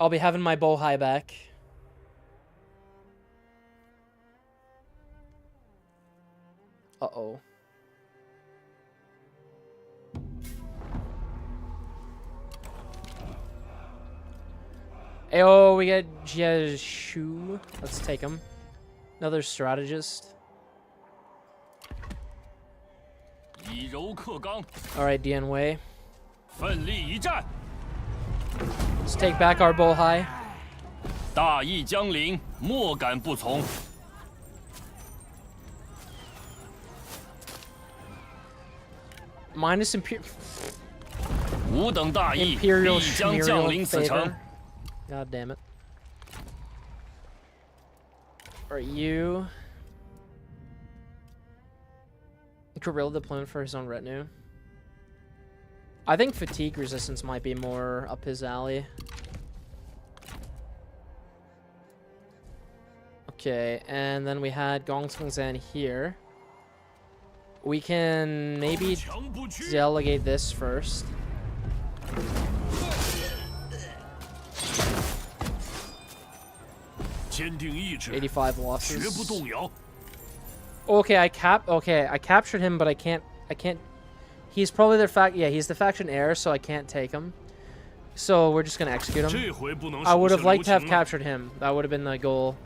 I'll be having my Bohai back. Uh-oh. Oh, we got Jiashu. Let's take him. Another strategist. Alright, Dian Wei. Let's take back our Bohai. Minus Imperial Schmerial favor. God damn it. Are you guerrilla deployment for his own retinue? I think fatigue resistance might be more up his alley. Okay, and then we had Gongsun here. We can maybe delegate this first. $85 losses. Okay, I captured him, but I can't. He's probably their he's the faction heir, so I can't take him. So we're just gonna execute him. I would have liked to have captured him. That would have been the goal.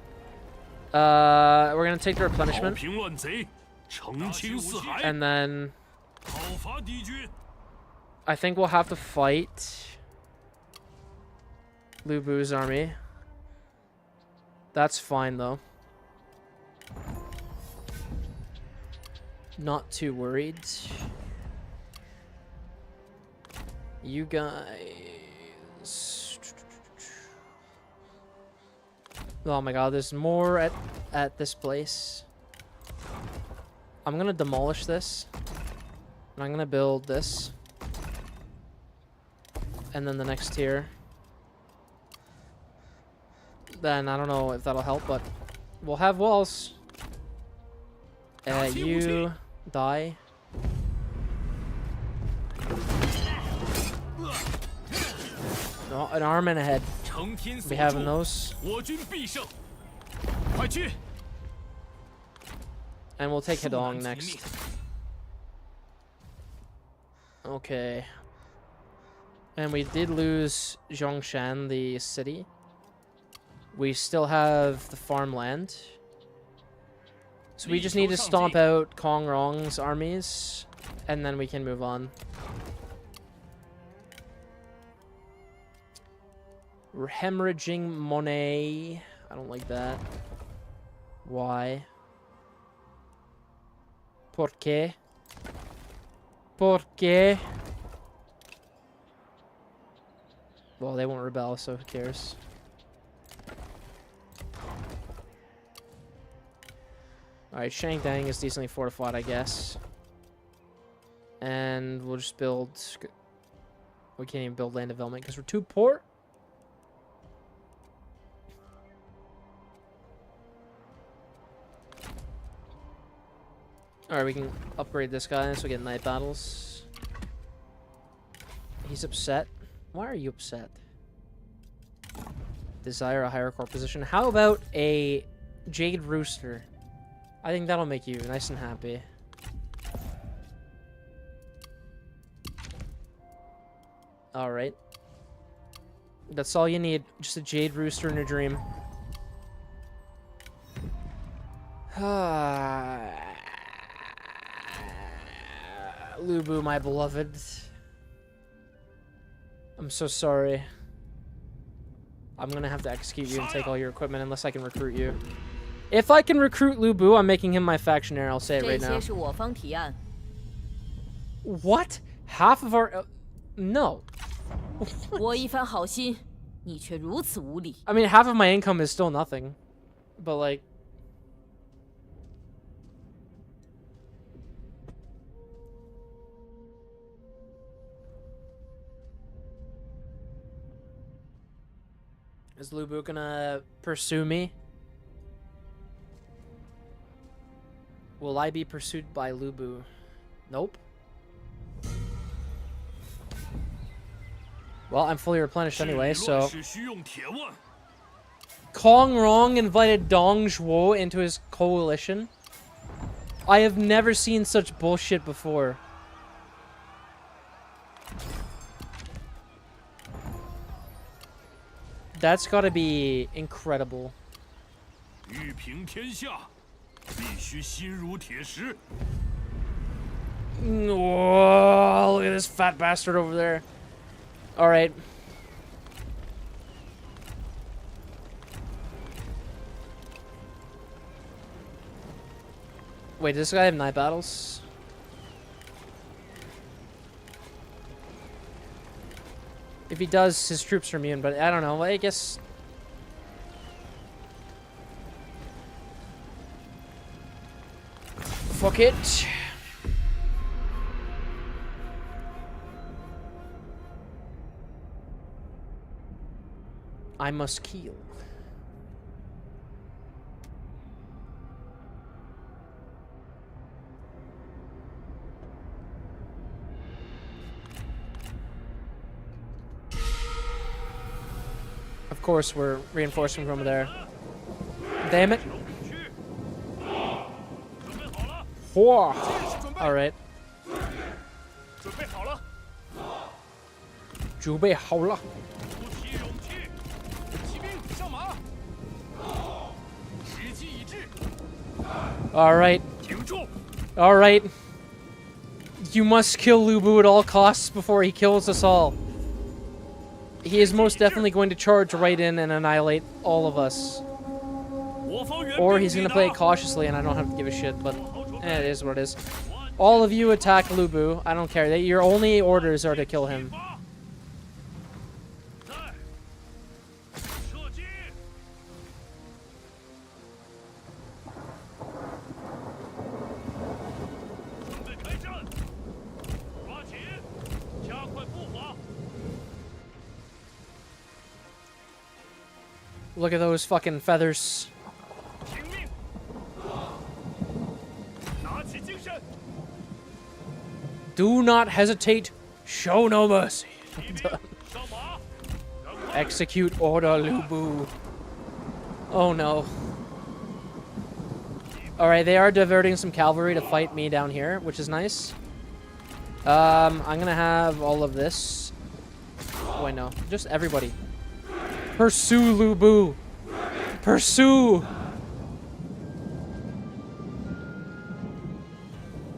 We're gonna take the replenishment. And then I think we'll have to fight Lu Bu's army. That's fine though. Not too worried. You guys. Oh my god, there's more at this place. I'm gonna demolish this. And I'm gonna build this. And then the next tier. Then I don't know if that'll help, but we'll have walls. You die. an arm and a head. 承天 We 所 having 助， those, 我军必胜！快去！ and we'll take 恕 Hedong 难提 next. 命 Okay. And we did lose Zhongshan, the city. We still have the farmland. So we just need to stomp out Kong Rong's armies, and then we can move on. We're hemorrhaging Monet. I don't like that. Why? ¿Por qué? ¿Por qué? Well, they won't rebel, so who cares? Alright, Shangdang is decently fortified, I guess. And we'll just build... We can't even build land development because we're too poor. Alright, we can upgrade this guy so we get night battles. He's upset. Why are you upset? Desire a higher core position. How about a Jade Rooster? I think that'll make you nice and happy. Alright. That's all you need. Just a Jade Rooster in a dream. Lubu, my beloved. I'm so sorry. I'm gonna have to execute you and take all your equipment unless I can recruit you. If I can recruit Lubu, I'm making him my factionary. I'll say it right 这 now. 些是我方提案。 What? Half of our... no. 我一番好心，你却如此无礼。 I mean, half of my income is still nothing. But, like... Is Lubu gonna pursue me? Will I be pursued by Lubu? Nope. Well, I'm fully replenished anyway, so... 是需用铁腕。 Kong Rong invited Dong Zhuo into his coalition? I have never seen such bullshit before. That's gotta be incredible. 欲平天下，必须心如铁石。 Whoa, look at this fat bastard over there. Alright. Wait, does this guy have night battles? If he does, his troops are immune, but I don't know. I guess... Fuck it. I must kill. Of course, we're reinforcing from there. Damn it. Whoa. All right. 准备好了，准备好了。鼓起勇气，骑兵上马，时机已至， All right. 挺住， All right. You must kill Lubu at all costs before he kills us all. He is most definitely going to charge right in and annihilate all of us. 我方援 Or 兵 he's 抵 going to 达 play it cautiously and I don't have to give a shit, but it is what it is. All of you attack Lubu. I don't care. Your only orders are to kill him. 在，射击， 准备开战，抓紧，加快步伐。 Look at those fucking feathers. 听命，打起精神， Do not hesitate. Show no mercy. 骑兵上马，让 Execute Oda Lubu. Oh no. Alright, they are diverting some cavalry to fight me down here, which is nice. I'm gonna have all of this. Oh, wait, no. Just everybody. Pursue Lubu. Pursue!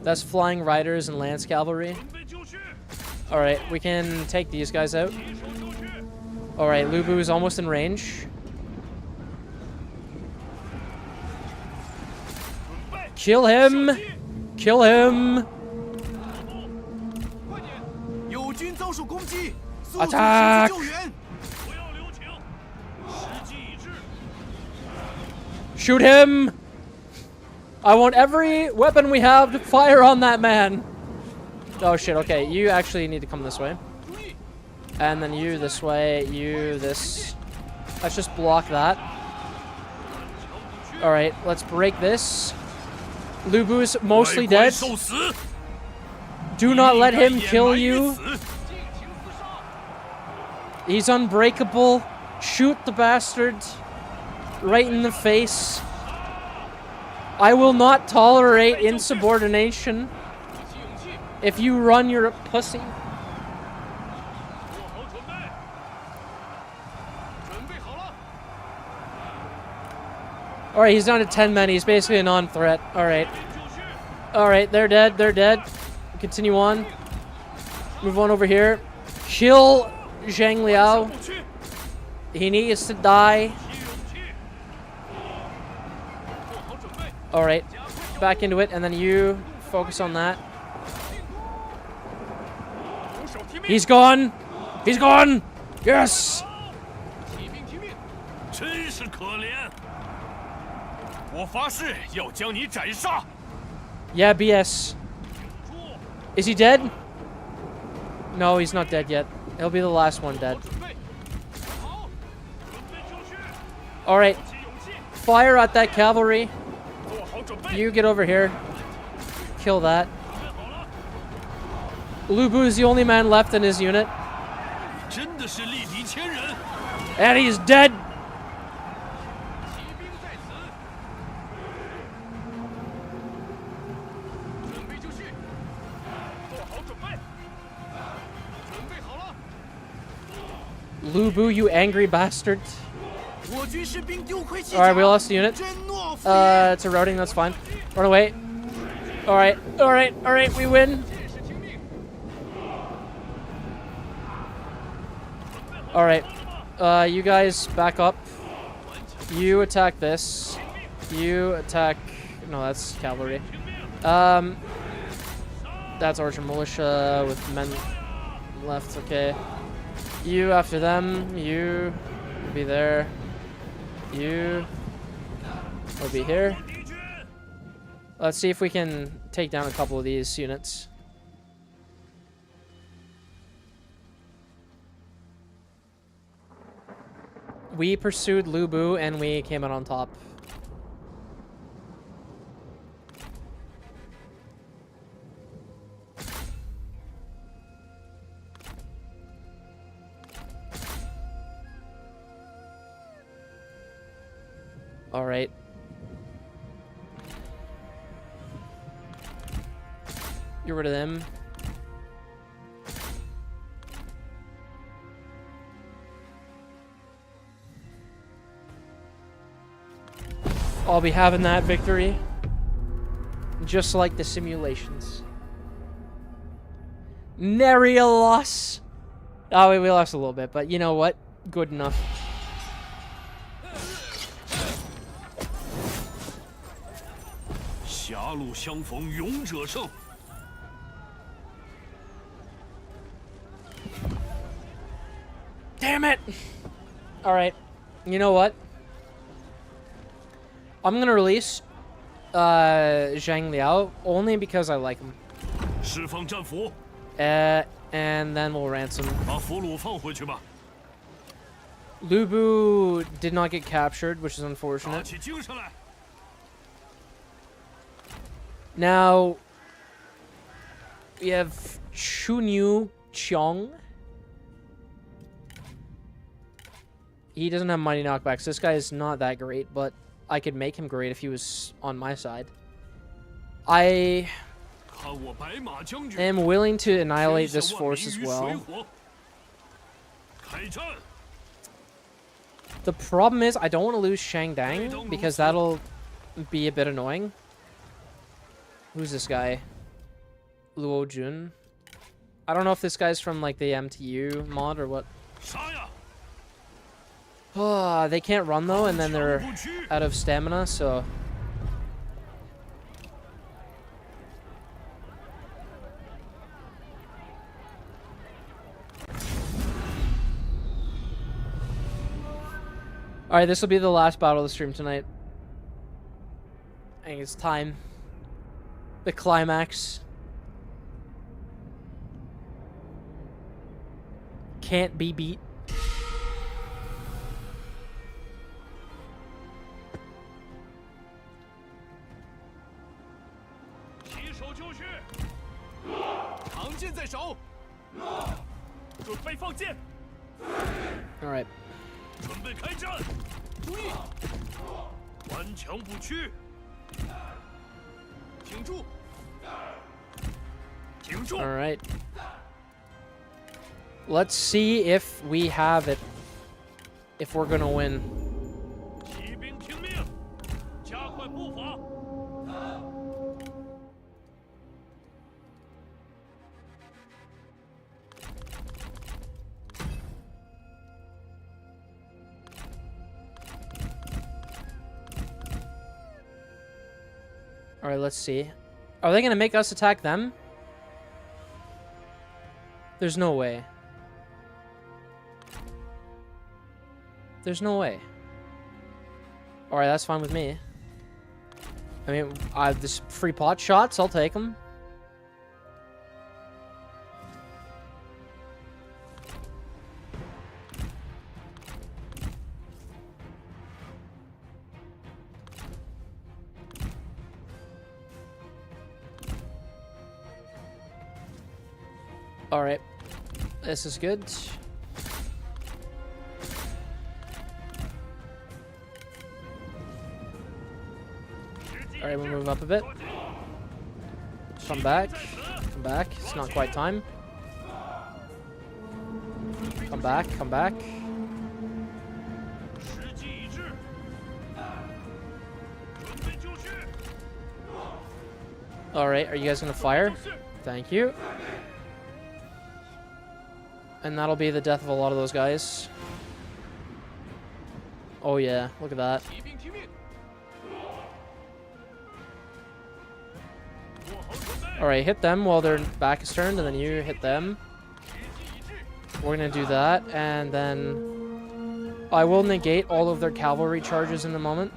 That's flying riders and lance cavalry. Alright, we can take these guys out. Alright, Lubu is almost in range. Kill him! Kill him! Attack! Shoot him! I want every weapon we have to fire on that man. Oh shit, okay. You actually need to come this way. And then you this way, you this. Let's just block that. Alright, let's break this. Lubu's mostly dead. Do not let him kill you. He's unbreakable. Shoot the bastard right in the face. I will not tolerate insubordination. If you run, you're a pussy. Alright, he's down to 10 men. He's basically a non-threat. Alright. Alright, they're dead. They're dead. Continue on. Move on over here. Kill Zhang Liao. He needs to die. Alright. Back into it, and then you focus on that. He's gone! He's gone! Yes! Yeah, BS. Is he dead? No, he's not dead yet. He'll be the last one dead. Alright. Fire at that cavalry. You get over here. Kill that. Lubu is the only man left in his unit. And he's dead! Lubu, you angry bastard. Alright, we lost the unit. It's a routing, that's fine. Run away. Alright, alright, alright, we win. Alright, you guys back up. You attack this. You attack... No, that's cavalry. That's archer militia with men left, okay. You after them, you will be there. You will be here. Let's see if we can take down a couple of these units. We pursued Lubu and we came out on top. All right. Get rid of them. I'll be having that victory. Just like the simulations. Nary a loss. Oh, wait, we lost a little bit, but you know what? Good enough. Damn it! Alright. You know what? I'm gonna release Zhang Liao only because I like him. And then we'll ransom. Lubu did not get captured, which is unfortunate. Now, we have Chunyu Cheong. He doesn't have mighty knockbacks. This guy is not that great, but I could make him great if he was on my side. I am willing to annihilate this force as well. The problem is I don't want to lose Shangdang because that'll be a bit annoying. Who's this guy? Luo Jun. I don't know if this guy's from like the MTU mod or what. Oh, they can't run though, and then they're out of stamina, so. Alright, this will be the last battle of the stream tonight. I think it's time. The climax. Can't be beat. Alright. 准备开战！注意，顽强不屈。挺住！挺住 All right. Let's see if we have it. If we're gonna win. 骑兵听命，加快步伐。All right, let's see. Are they gonna make us attack them? There's no way. There's no way. All right, that's fine with me. I mean, this free pot shots, I'll take them. All right, this is good. All right, we'll move up a bit. Come back. Come back. It's not quite time. Come back. Come back. All right, are you guys gonna fire? Thank you. And that'll be the death of a lot of those guys. Oh yeah, look at that. Alright, hit them while their back is turned, and then you hit them. We're gonna do that, and then I will negate all of their cavalry charges in a moment.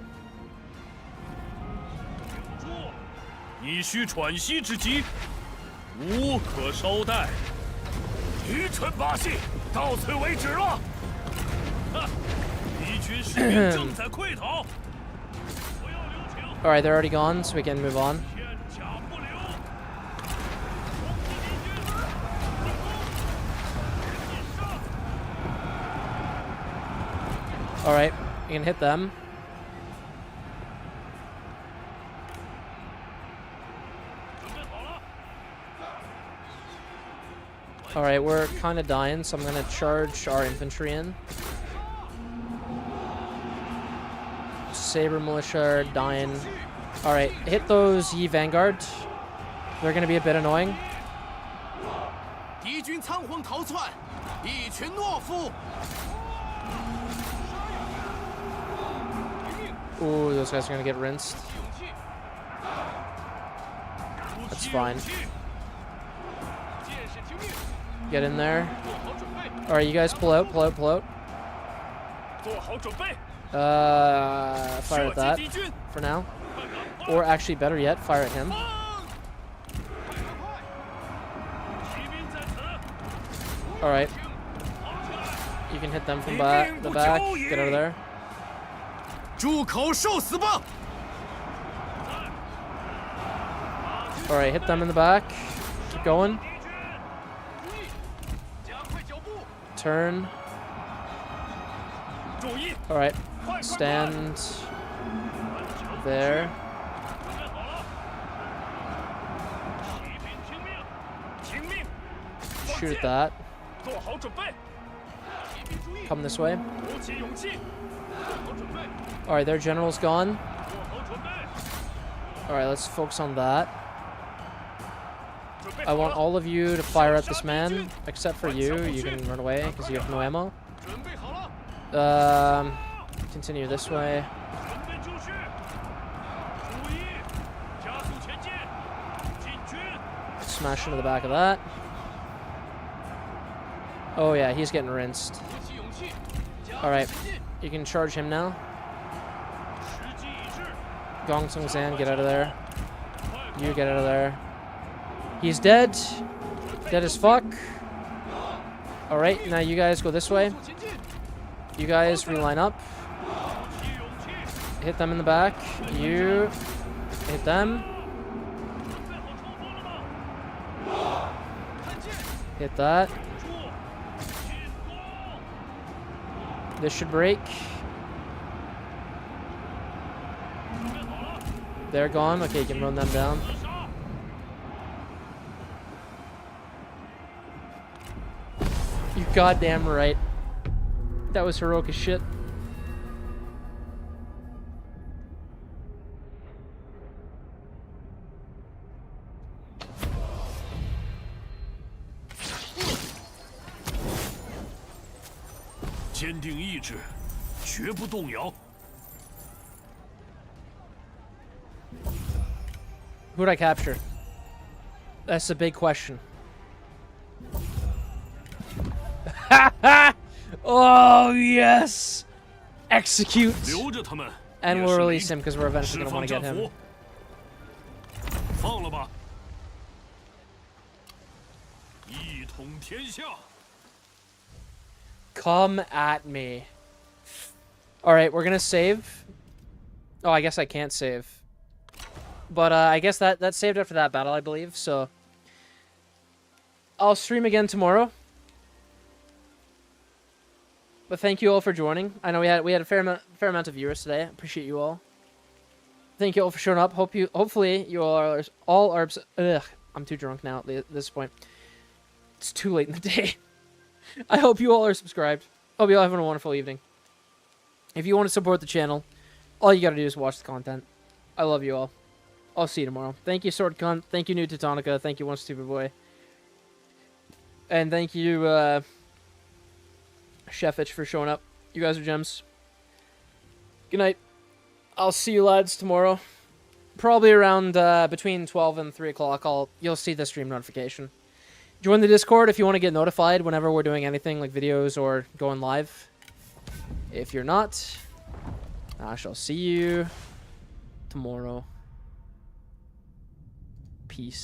你需喘息之机，无可稍待。 愚蠢把戏，到此为止了。敌军士兵正在溃逃，不要留情。All right, they're already gone, so we can move on. 片甲不留。All right, you can hit them. Alright, we're kind of dying, so I'm going to charge our infantry in. Saber militia are dying. Alright, hit those Yi Vanguard. They're going to be a bit annoying. Ooh, those guys are going to get rinsed. That's fine. Get in there. Alright, you guys pull out, pull out, pull out. Fire at that for now. Or actually, better yet, fire at him. Alright. You can hit them from the back. Get out of there. Alright, hit them in the back. Keep going. Turn. 注意， All right, 快 stand there. 准备好了，骑兵听命，听命，放 Shoot 箭 at that. 做好准备，骑兵注意， Come this way. 鼓起勇气，做好准备， All right, their general's gone. 做好准备， All right, let's focus on that. 准备 I 好 want 了， all of you to fire at this man, except for you. You can run away because you have no ammo. 准备好了， Continue this way. 准备就绪，注意，加速前进，进军， Smash into the back of that. Oh yeah, he's getting rinsed. 鼓起勇气，加 All right, 前进， you can charge him now. 时机已至， Gong Sung San, get out of there. You get out of there. He's dead. Dead as fuck. All right, now you guys go this way. 速前进， You guys reline up. 鼓起勇气， Hit them in the back. You hit them. 准备好冲锋了吗？看剑， Hit that. 住，进攻， This should break. 准备好了， They're gone. Okay, you can run them down. 自杀， You goddamn right. That was heroic as shit. “坚定意志，绝不动摇。” Who'd I capture? That's a big question. Oh, yes! Execute! 留着他们， And 也 we'll 是 release 灵 him because we're eventually 释 going to 放 want to 战 get him. 俘，放了吧，一统天下。 Come at me. Alright, we're gonna save. Oh, I guess I can't save. But I guess that saved after that battle, I believe, so... I'll stream again tomorrow. But thank you all for joining. I know we had a fair amount of viewers today. I appreciate you all. Thank you all for showing up. Hopefully you all are ugh, I'm too drunk now at this point. It's too late in the day. I hope you all are subscribed. Hope you all having a wonderful evening. If you want to support the channel, all you gotta do is watch the content. I love you all. I'll see you tomorrow. Thank you, Sword Cunt. Thank you, New Teutonica. Thank you, One Stupid Boy. And thank you, Chef Itch, for showing up. You guys are gems. Good night. I'll see you lads tomorrow. Probably around between 12 and 3 o'clock. You'll see the stream notification. Join the Discord if you want to get notified whenever we're doing anything like videos or going live. If you're not, I shall see you tomorrow. Peace.